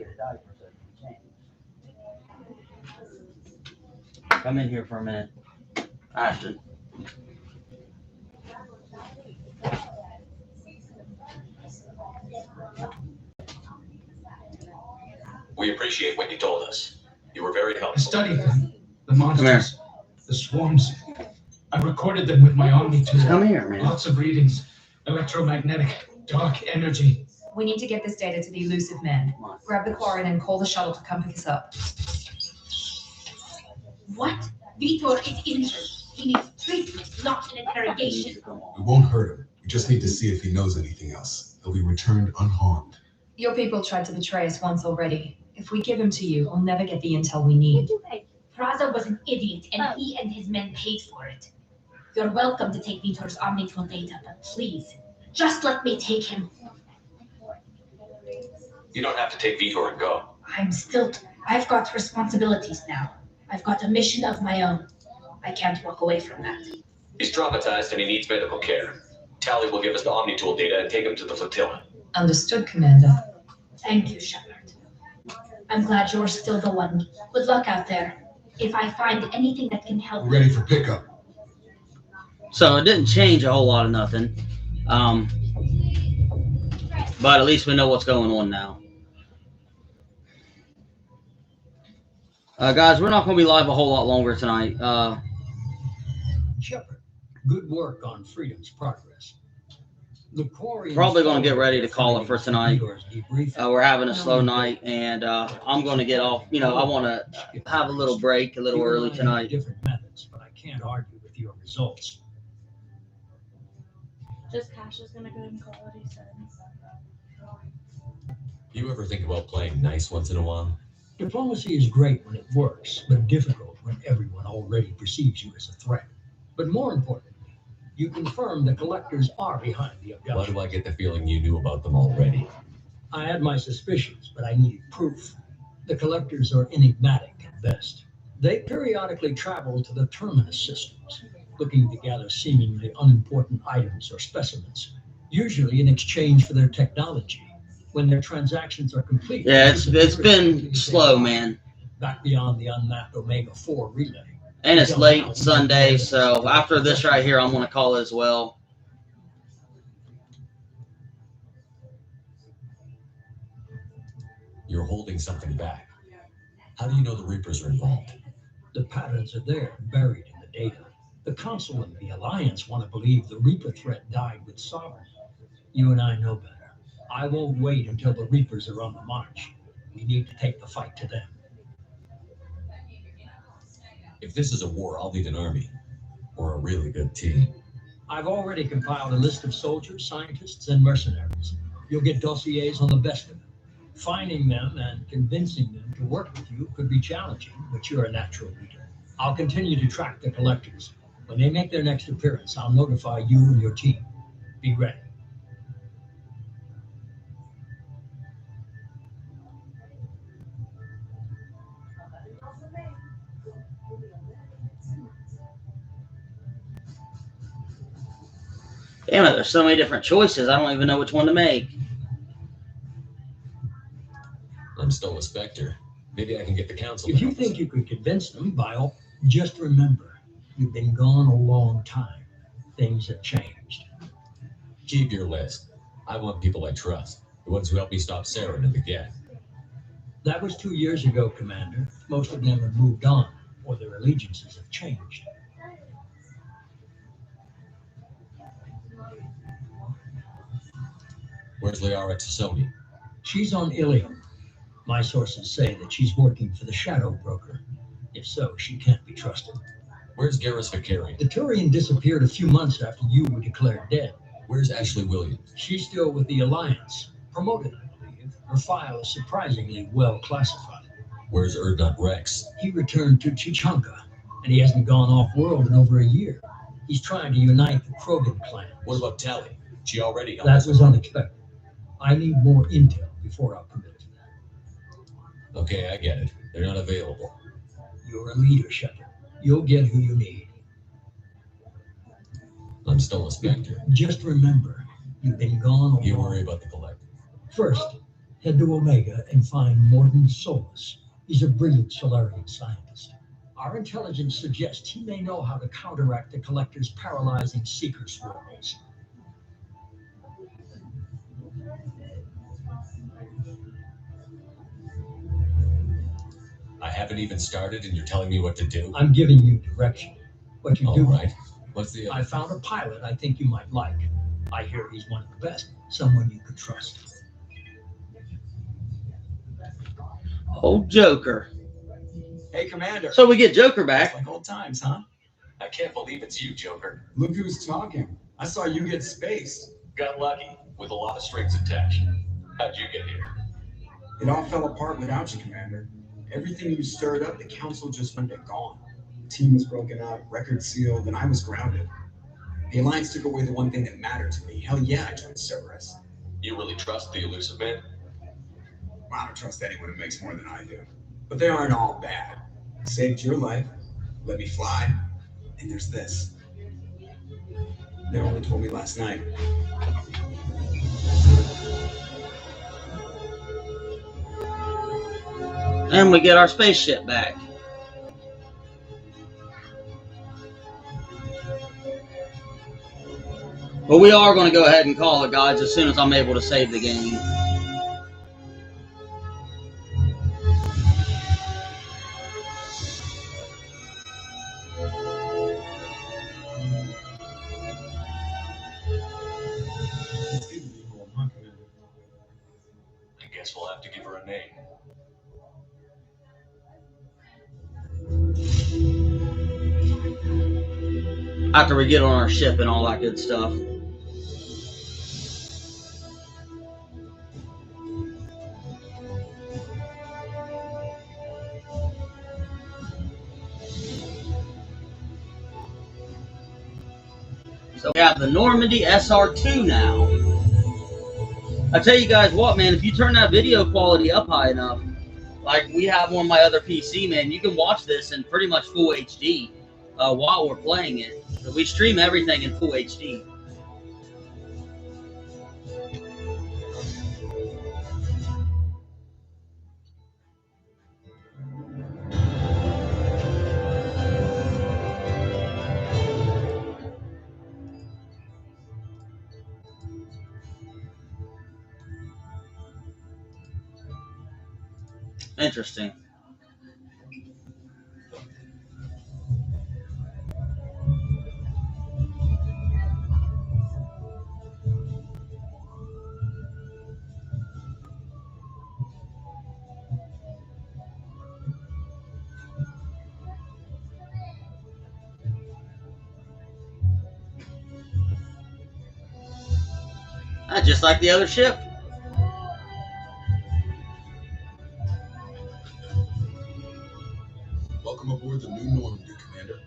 Come in here for a minute. Ashton. We appreciate what you told us. You were very I helpful. studied them. The monsters, the swarms. I recorded them with my Omni tool. Come here, man. Lots of readings. Electromagnetic, dark energy. We need to get this data to the elusive man. Grab the quarry and call the shuttle to come pick us up. What? Vitor is injured. He needs treatment, not an interrogation. We won't hurt him. We just need to see if he knows anything else. He'll be returned unharmed. Your people tried to betray us once already. If we give him to you, we'll never get the intel we need. Fraza was an idiot, and he and his men paid for it. You're welcome to take Vitor's Omnitool data, but please, just let me take him. You don't have to take Vitor and go. I've got responsibilities now. I've got a mission of my own. I can't walk away from that. He's traumatized and he needs medical care. Tally will give us the Omnitool data and take him to the flotilla. Understood, Commander. Thank you, Shepard. I'm glad you're still the one. Good luck out there. If I find anything that can help... We're ready for pickup. So it didn't change a whole lot of nothing. But at least we know what's going on now. Guys, we're not going to be live a whole lot longer tonight. Shepard, good work on Freedom's progress. The quarry Probably going to get ready to call it for tonight. We're having a slow night, and I'm going to get off. You know, I want to have a little break a little early tonight. Different methods, but I can't argue with your results. Just Cash is gonna go and call what he said. You ever think about playing nice once in a while? Diplomacy is great when it works, but difficult when everyone already perceives you as a threat. But more importantly, you confirm the collectors are behind the abduction. Why do I get the feeling you knew about them already? I had my suspicions, but I needed proof. The collectors are enigmatic at best. They periodically travel to the terminus systems, looking to gather seemingly unimportant items or specimens, usually in exchange for their technology. When their transactions are complete, Yeah, it's been slow, man. Back beyond the unmapped Omega-4 relay. And it's late Sunday, so after this right here, I'm going to call it as well. You're holding something back. How do you know the Reapers are involved? The patterns are there, buried in the data. The Council and the Alliance want to believe the Reaper threat died with Sovereign. You and I know better. I won't wait until the Reapers are on the march. We need to take the fight to them. If this is a war, I'll lead an army. Or a really good team. I've already compiled a list of soldiers, scientists, and mercenaries. You'll get dossiers on the best of them. Finding them and convincing them to work with you could be challenging, but you're a natural leader. I'll continue to track the collectors. When they make their next appearance, I'll notify you and your team. Be ready. Damn it, there's so many different choices. I don't even know which one to make. I'm still a Spectre. Maybe I can get the council. If you think you could convince them, by all, just remember, you've been gone a long time. Things have changed. Keep your list. I want people I trust. The ones who helped me stop Saren and the gang. That was 2 years ago, Commander. Most of them have moved on, or their allegiances have changed. Where's Liara Tassoni? She's on Ilium. My sources say that she's working for the Shadow Broker. If so, she can't be trusted. Where's Garrus Vakarian? The Turian disappeared a few months after you were declared dead. Where's Ashley Williams? She's still with the Alliance. Promoted, I believe. Her file is surprisingly well classified. Where's Erdnut Rex? He returned to Chichanka, and he hasn't gone off-world in over a year. He's trying to unite the Krogan clan. What about Tally? She already helped That us. was unexpected. I need more intel before I'll commit to that. Okay, I get it. They're not available. You're a leader, Shepard. You'll get who you need. I'm still a Spectre. Just remember, you've been gone a You long worry about the Collective. First, head to Omega and find Morden Solus. He's a brilliant Solarian scientist. Our intelligence suggests he may know how to counteract the Collector's paralyzing seeker swarms. I haven't even started and you're telling me what to do? I'm giving you direction. What you All do. right. What's the I found a pilot I think you might like. I hear he's one of the best. Someone you could trust. Old Joker. Hey, Commander. So we get Joker back. Like old times, huh? I can't believe it's you, Joker. Look who's talking. I saw you get spaced. Got lucky with a lot of strings attached. How'd you get here? It all fell apart without you, Commander. Everything you stirred up, the Council just went and gone. The team was broken up, record sealed, and I was grounded. The Alliance took away the one thing that mattered to me. Hell yeah, I joined Cerberus. You really trust the elusive man? Well, I don't trust anyone who makes more than I do. But they aren't all bad. Saved your life, let me fly, and there's this. They only told me last night. And we get our spaceship back. But we are going to go ahead and call it, guys, as soon as I'm able to save the game. I guess we'll have to give her a name. After we get on our ship and all that good stuff. So we have the Normandy SR2 now. I tell you guys what, man, if you turn that video quality up high enough, like we have on my other PC, man, you can watch this in pretty much full HD while we're playing it. So we stream everything in full HD. Interesting. Just like the other ship. Welcome aboard the new Normandy, Commander.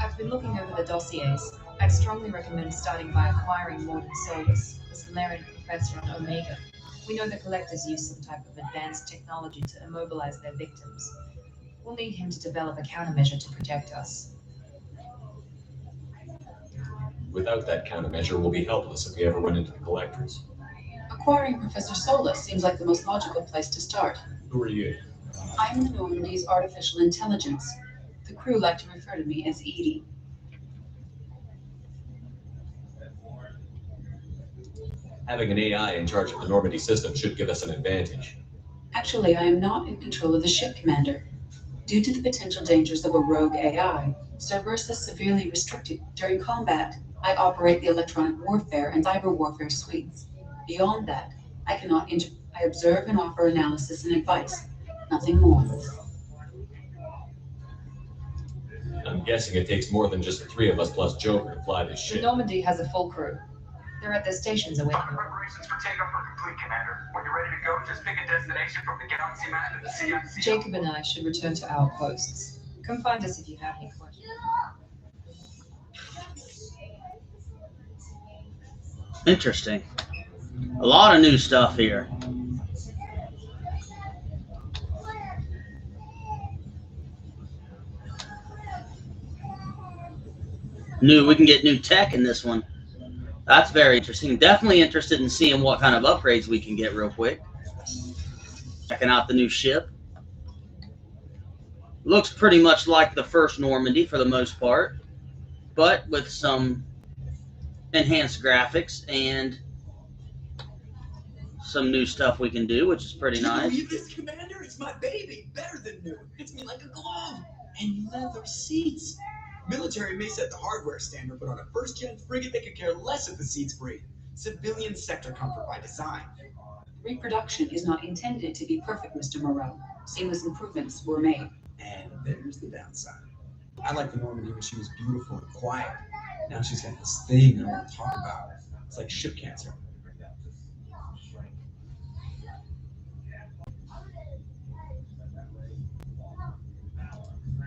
I've been looking over the dossiers. I'd strongly recommend starting by acquiring Morden Solus, the Solarian professor on Omega. We know the Collectors use some type of advanced technology to immobilize their victims. We'll need him to develop a countermeasure to protect us. Without that countermeasure, we'll be helpless if we ever run into the collectors. Acquiring Professor Solus seems like the most logical place to start. Who are you? I'm the Normandy's artificial intelligence. The crew like to refer to me as Edie. Having an AI in charge of the Normandy system should give us an advantage. Actually, I am not in control of the ship, Commander. Due to the potential dangers of a rogue AI, Cerberus is severely restricted. During combat, I operate the electronic warfare and cyber warfare suites. Beyond that, I cannot I observe and offer analysis and advice. Nothing more. I'm guessing it takes more than just the three of us plus Joker to fly this The ship. Normandy has a full crew. They're at their stations awaiting you. Preparations for takeoff are complete, Commander. When you're ready to go, just pick a destination from the galaxy map and the CIC. Jacob and I should return to our posts. Come find us if you have any questions. Interesting. A lot of new stuff here. We can get new tech in this one. That's very interesting. Definitely interested in seeing what kind of upgrades we can get real quick. Checking out the new ship. Looks pretty much like the first Normandy for the most part, but with some enhanced graphics and some new stuff we can do, which is pretty nice. Can you believe this, Commander? It's my baby. Better than new. Fits me like a glove. And leather seats. Military may set the hardware standard, but on a first-gen frigate, they could care less if the seats breathe. Civilian sector comfort by design. Reproduction is not intended to be perfect, Mr. Moreau. Seamless improvements were made. And there's the downside. I liked the Normandy when she was beautiful and quiet. Now she's got this thing I don't want to talk about. It's like ship cancer.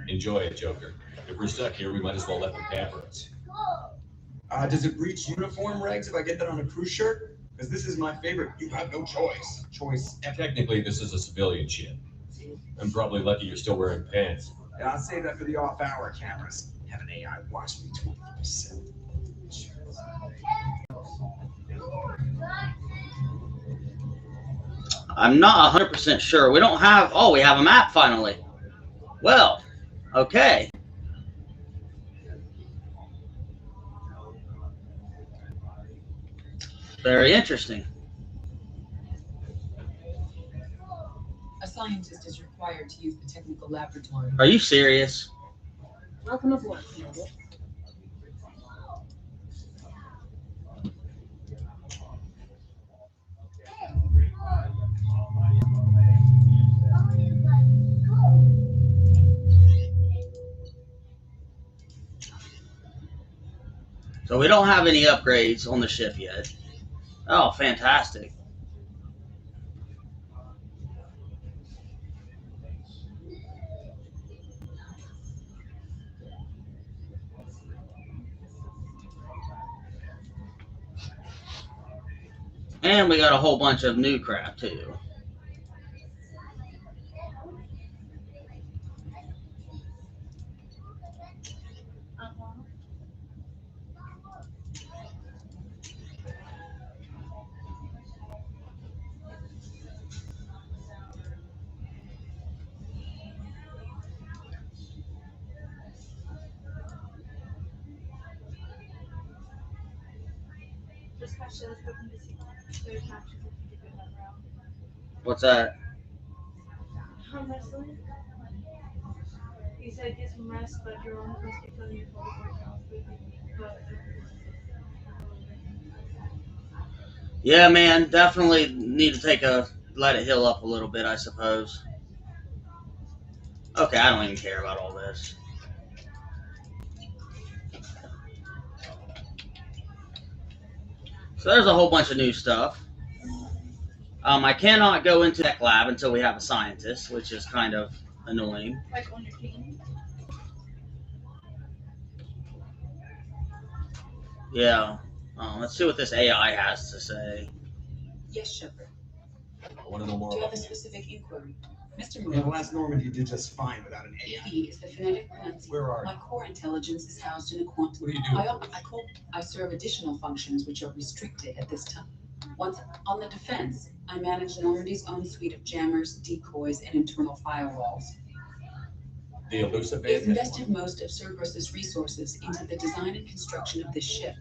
Enjoy it, Joker. If we're stuck here, we might as well let them pamper us. Does it breach uniform regs if I get that on a crew shirt? Because this is my favorite. You have no choice. Technically, this is a civilian ship. I'm probably lucky you're still wearing pants. Yeah, I'll save that for the off-hour cameras. Have an AI watch me 24/7. I'm not 100% sure. We don't have... Oh, we have a map finally. Well, okay. Very interesting. A scientist is required to use the technical laboratory. Are you serious? Welcome aboard, Commander. So we don't have any upgrades on the ship yet. Oh, fantastic. And we got a whole bunch of new crap, too. What's that? Honestly, he said get some rest, but you're only supposed to kill your but Yeah, man, definitely need to let it heal up a little bit, I suppose. Okay, I don't even care about all this. So there's a whole bunch of new stuff. I cannot go into Tech Lab until we have a scientist, which is kind of annoying. like on your team. Yeah. Let's see what this AI has to say. Yes, Shepard. I want to know more Do you have about a specific inquiry? Mr. Yeah, the Moreau, last Normandy did just fine without an AI. ED is the phonetic pronunciation. Where are My you? core intelligence is housed in a quantum. What are you doing? I serve additional functions which are restricted at this time. Once on the defense, I manage Normandy's own suite of jammers, decoys, and internal firewalls. The elusive man He's has invested most of Cerberus's resources into the design and construction of this ship.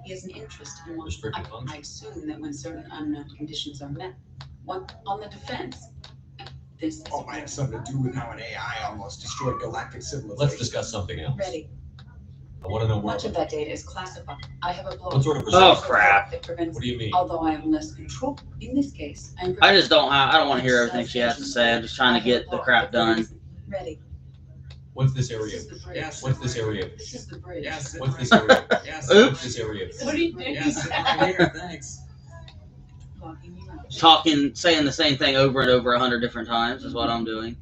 He has an interest in one. Restricted I functions. assume that when certain unknown conditions are met, on the defense, this is Oh, might have something to do with how an AI almost destroyed galactic civilization. Let's discuss something else. ready. I want to know where. Much of that data is classified. I have a blow. What sort of Oh, resources? crap. That prevents, What do you mean? although I have less control in this case, I I don't want to hear everything she has to say. I'm just trying to get the crap done. Ready. What's this area? This is the bridge. Yes. What's this area? This is the bridge. Yes. What's this area? Yes. What's this area? What are you doing? Yes. Right here. Thanks. Logging you out. Saying the same thing over and over 100 different times is what I'm doing.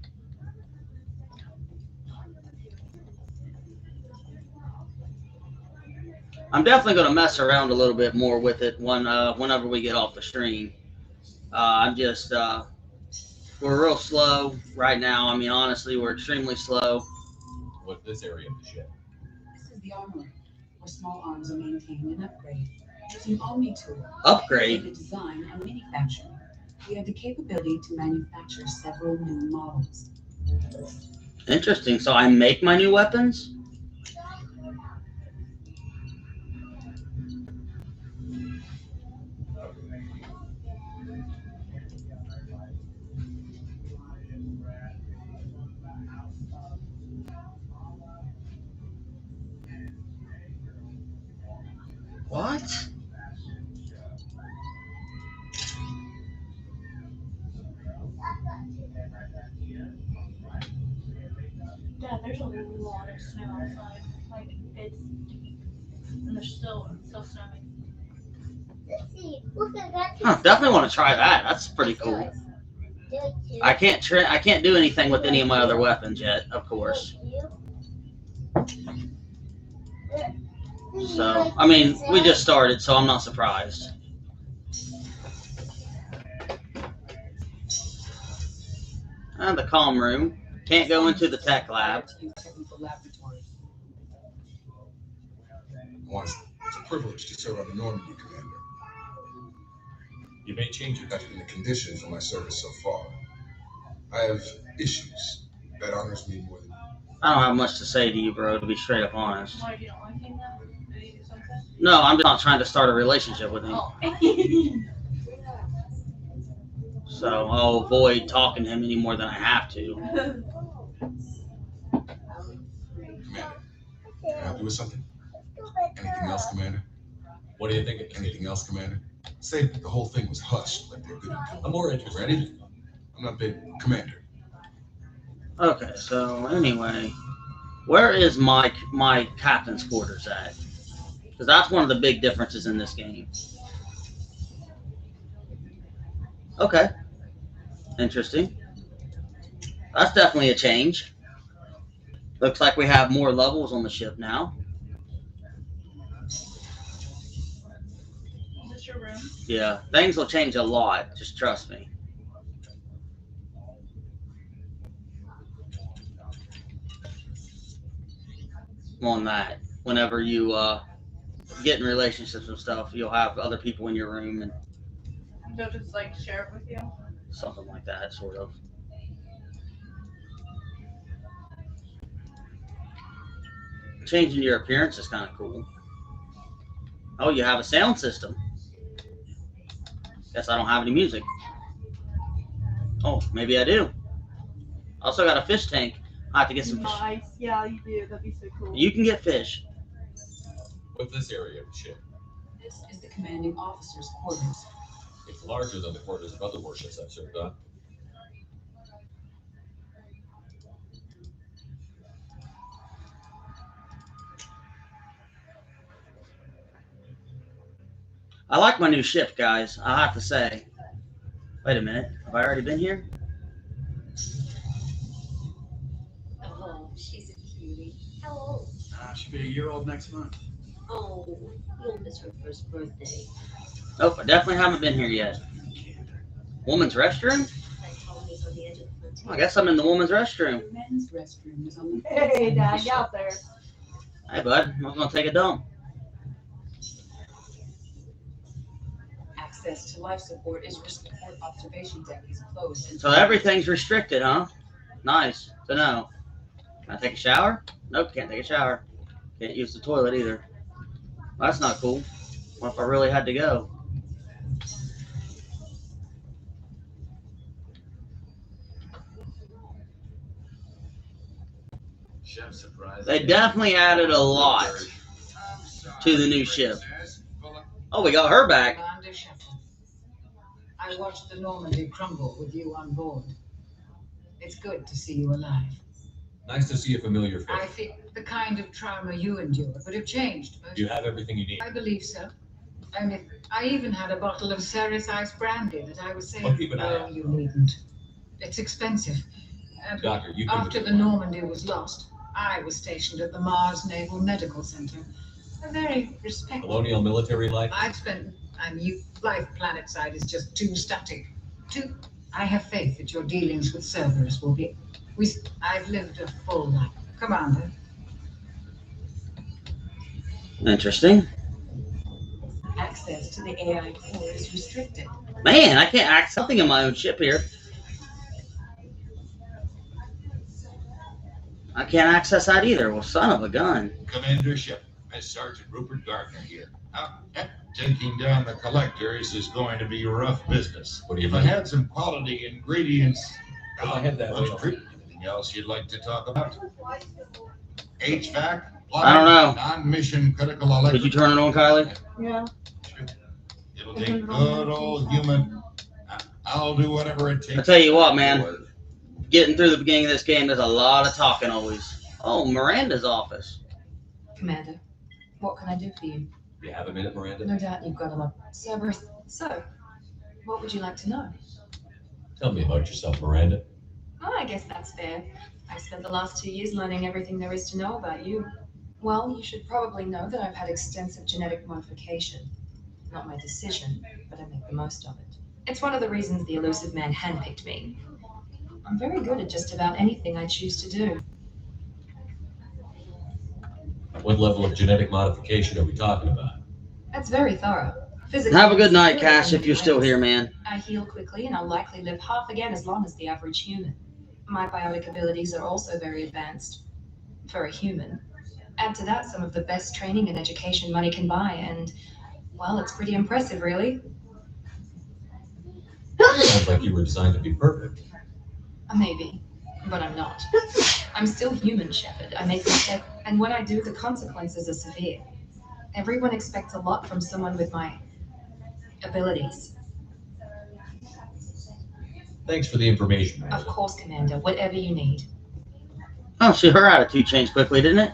I'm definitely going to mess around a little bit more with it whenever we get off the stream. We're real slow right now. I mean, honestly, we're extremely slow. What's this area of the ship? This is the armory, where small arms are maintained and upgraded. Using Omni tool. Upgrade? The design and manufacturing. We have the capability to manufacture several new models. Interesting. So I make my new weapons? What? Dad, there's a lot of snow outside. Like, it's deep. And there's still snowing. Huh, definitely want to try that. That's pretty cool. I can't do anything with any of my other weapons yet, of course. So, I mean, we just started, so I'm not surprised. And the comm room. Can't go into the tech lab. Technical laboratory. It's a privilege to serve on the Normandy, Commander. You may change your That's been the condition for my service so far. I have issues. That honors me more than I don't have much to say to you, bro, to be straight up honest. Why, you don't like him now? Did he do something? No, I'm just not trying to start a relationship with him. Oh. So I'll avoid talking to him any more than I have to. Commander. Can I help you with something? Anything else, Commander? What do you think? Anything else, Commander? Say the whole thing was hushed, like they're good. I'm more interested. Ready? I'm not big, Commander. Okay, so anyway, where is my captain's quarters at? Because that's one of the big differences in this game. Okay. Interesting. That's definitely a change. Looks like we have more levels on the ship now. Is this your room? Yeah, things will change a lot. Just trust me. On that, whenever you get in relationships and stuff, you'll have other people in your room and They'll just like share it with you. something like that, sort of. Changing your appearance is kind of cool. Oh, you have a sound system. Guess I don't have any music. Oh, maybe I do. Also got a fish tank. I have to get some fish. Nice. Yeah, you do. That'd be so cool. You can get fish. What's this area of the ship? This is the commanding officer's quarters. It's larger than the quarters of other warships I've served on. I like my new ship, guys. I have to say. Wait a minute. Have I already been here? Oh, she's a cutie. How old? She'll be a year old next month. Oh, you'll miss her first birthday. Nope, I definitely haven't been here yet. Woman's restroom? That colony's on the edge of the I guess I'm in the woman's restroom. The men's restroom is on the Hey, Dad, get out there. Hey, bud, I'm gonna take a dump. Access to life support observation deck is closed. And So everything's restricted, huh? Nice to know. Can I take a shower? Nope, can't take a shower. Can't use the toilet either. Well, that's not cool. What if I really had to go? They definitely added a lot to the new ship. Oh, we got her back. Commander Shepard, I watched the Normandy crumble with you on board. It's good to see you alive. Nice to see a familiar I face. think the kind of trauma you endured would have changed. But Do you have everything you need? I believe so. I mean, I even had a bottle of Ceres Ice brandy that I was saying. Well, keep an eye No, out. you needn't. It's expensive. And Doctor, you've been after with the Normandy was lost, I was stationed at the Mars Naval Medical Center. A very respectful. Colonial military life? Life planet side is just too static. I have faith that your dealings with Cerberus will be. I've lived a full life, Commander. Interesting. access to the AI core is restricted. Man, I can't access something in my own ship here. I can't access that either. Well, son of a gun. Commander Ship, Miss Sergeant Rupert Gardner here. Taking down the collectors is going to be rough business. What do you If I mean? had some quality ingredients, If I had that way, anything else you'd like to talk about? HVAC? I don't know. Non-mission critical electric. Did you turn it on, Kylie? Yeah. It'll take good old human. I'll do whatever it takes. I tell you what, man. Getting through the beginning of this game, there's a lot of talking always. Oh, Miranda's office. Commander, what can I do for you? You have a minute, Miranda? No doubt you've got a lot. Cerberus. So, what would you like to know? Tell me about yourself, Miranda. Oh, I guess that's fair. I've spent the last 2 years learning everything there is to know about you. Well, you should probably know that I've had extensive genetic modification. Not my decision, but I make the most of it. It's one of the reasons the elusive man handpicked me. I'm very good at just about anything I choose to do. What level of genetic modification are we talking about? That's very thorough. Physically, Have a good night, Cash, if you're still here, man. I heal quickly and I'll likely live half again as long as the average human. My biotic abilities are also very advanced for a human. Add to that some of the best training and education money can buy, and, well, it's pretty impressive, really. Sounds like you were designed to be perfect. Maybe, but I'm not. I'm still human, Shepard. I make mistakes, and when I do, the consequences are severe. Everyone expects a lot from someone with my abilities. Thanks for the information, Miranda. Of course, Commander, whatever you need. Oh, see, her attitude changed quickly, didn't it?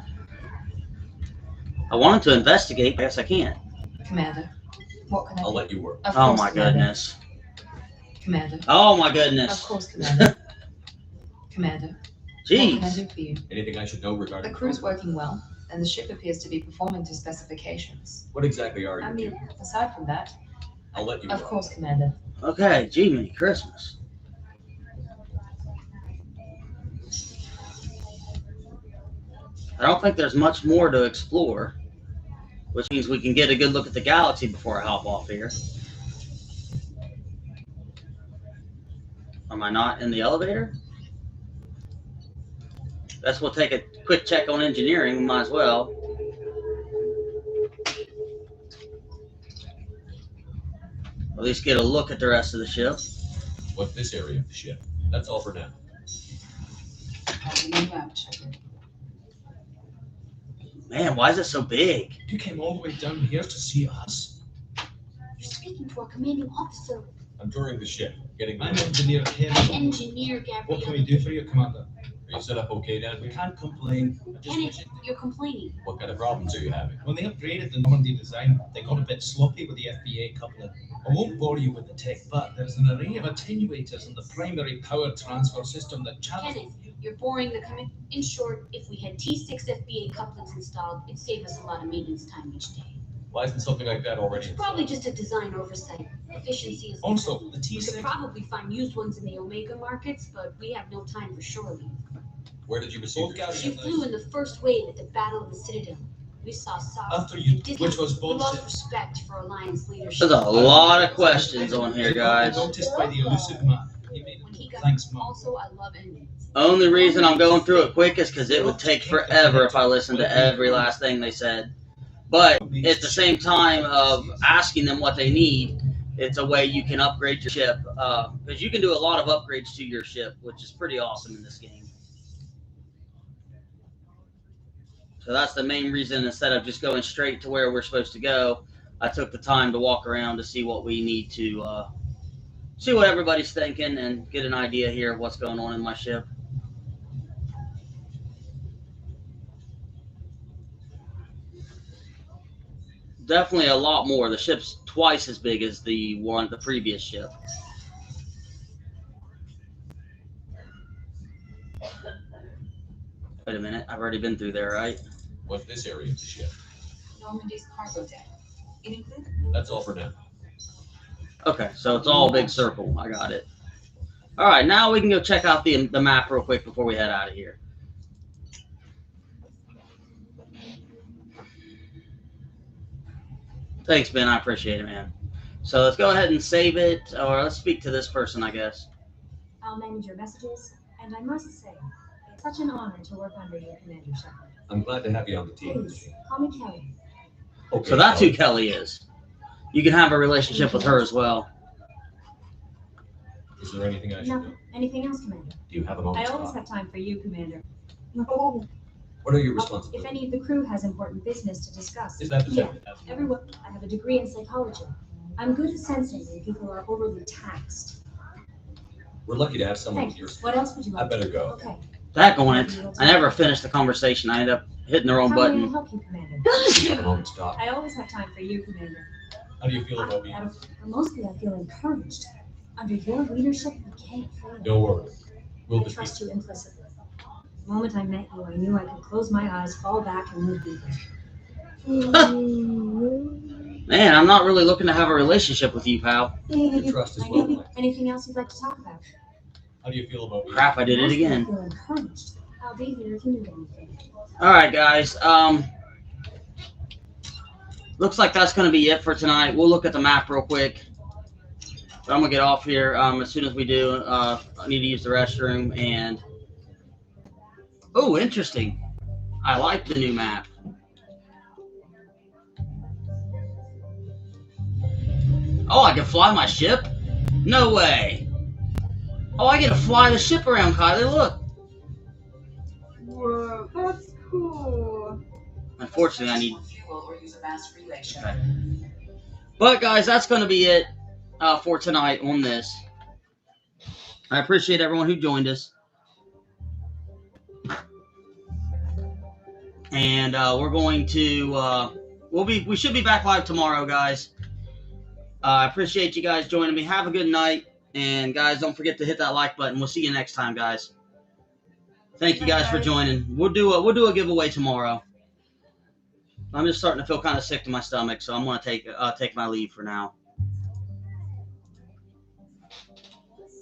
I wanted to investigate, but I guess I can't. Commander, what can I I'll do? let you work. Of Oh course, my Commander. goodness. Commander. Oh my goodness. Of course, Commander. Commander. What can I Jeez. do for you? Anything I should know The regarding crew's working well, and the ship appears to be performing to specifications. What exactly are I you mean, doing? aside from that, I'll let you of work. course, Commander. Okay, gee, Merry Christmas. I don't think there's much more to explore, which means we can get a good look at the galaxy before I hop off here. Am I not in the elevator? Guess we'll take a quick check on engineering. We might as well. At least get a look at the rest of the ship. What's this area of the ship? That's all for now. Having you out, Shepard. Man, why is it so big? You came all the way down here to see us? You're speaking to our commanding officer, I'm touring the ship, getting I'm the... Engineer Ken. Engineer What can we Gabriel. do for you, Commander? Are you set up okay down We here? can't complain. I just Kenneth, you're complaining. What kind of problems are you having? When they upgraded the Normandy design, they got a bit sloppy with the FBA coupling. I won't bore you with the tech, but there's an array of attenuators in the primary power transfer system that channels. Kenneth, you're boring the command. In short, if we had T6 FBA couplings installed, it'd save us a lot of maintenance time each day. Why isn't something like that already? It's probably just a design oversight. Efficiency is. Also, the We T6. could probably find used ones in the Omega markets, but we have no time for shore leave. Where did you receive your She flew in the first wave at the Battle of the Citadel. We saw Saw. After you, Did which he- was We lost bullshit. respect for Alliance leadership. There's a lot of questions on here, guys. Noticed by the elusive man. When he got Thanks, Mom. Also, I love Indians. Only reason I'm going through it quick is because it would take forever if I listened to every last thing they said. But at the same time of asking them what they need, it's a way you can upgrade your ship. Because you can do a lot of upgrades to your ship, which is pretty awesome in this game. So that's the main reason, instead of just going straight to where we're supposed to go, I took the time to walk around to see what we need to, see what everybody's thinking and get an idea here of what's going on in my ship. Definitely a lot more. The ship's twice as big as the previous ship. Wait a minute, I've already been through there, right? What's this area of the ship? Normandy's cargo deck. It includes. That's all for now. Okay, so it's all a big circle. I got it. All right, now we can go check out the map real quick before we head out of here. Thanks, Ben. I appreciate it, man. So let's go ahead and save it, or let's speak to this person, I guess. I'll manage your messages, and I must say, it's such an honor to work under you, Commander Shepard. I'm glad to have you on the team. Please, call me Kelly. Okay, So that's who Kelly is. You can have a relationship with her as well. Is there anything I should know? No, anything else, Commander? Do you have a I moment? always have time for you, Commander. No. What are your If responsibilities? any of the crew has important business to discuss. Is that the Yeah, same? everyone. I have a degree in psychology. I'm good at sensing when people are overly taxed. We're lucky to have someone with Thank your you. What else would you like? I better go. Okay. Daggone it. I never finished the conversation. I ended up hitting the wrong How may I button. help you, Commander? Do you have a moment to talk? I always have time for you, Commander. How do you feel about me? Mostly I feel encouraged. Under your leadership, we can't fail. Don't worry. We'll I defeat trust you implicitly. The moment I met you, I knew I could close my eyes, fall back, and move even. Man, I'm not really looking to have a relationship with you, pal. Your trust is well. Anything else you'd like to talk about? How do you feel about me? Crap, I did it Mostly I again. feel encouraged. I'll be here if you need anything. All right, guys. Looks like that's going to be it for tonight. We'll look at the map real quick. But I'm going to get off here as soon as we do. I need to use the restroom. And oh, interesting. I like the new map. Oh, I can fly my ship? No way. Oh, I get to fly the ship around, Kylie. Look. Whoa, that's cool. Unfortunately, I need... Fuel or use a mass relation. Okay. But, guys, that's going to be it for tonight on this. I appreciate everyone who joined us. And we're going to... we should be back live tomorrow, guys. I appreciate you guys joining me. Have a good night. And, guys, don't forget to hit that like button. We'll see you next time, guys. Thank you guys for joining. We'll do a giveaway tomorrow. I'm just starting to feel kind of sick to my stomach, so I'm going to take my leave for now.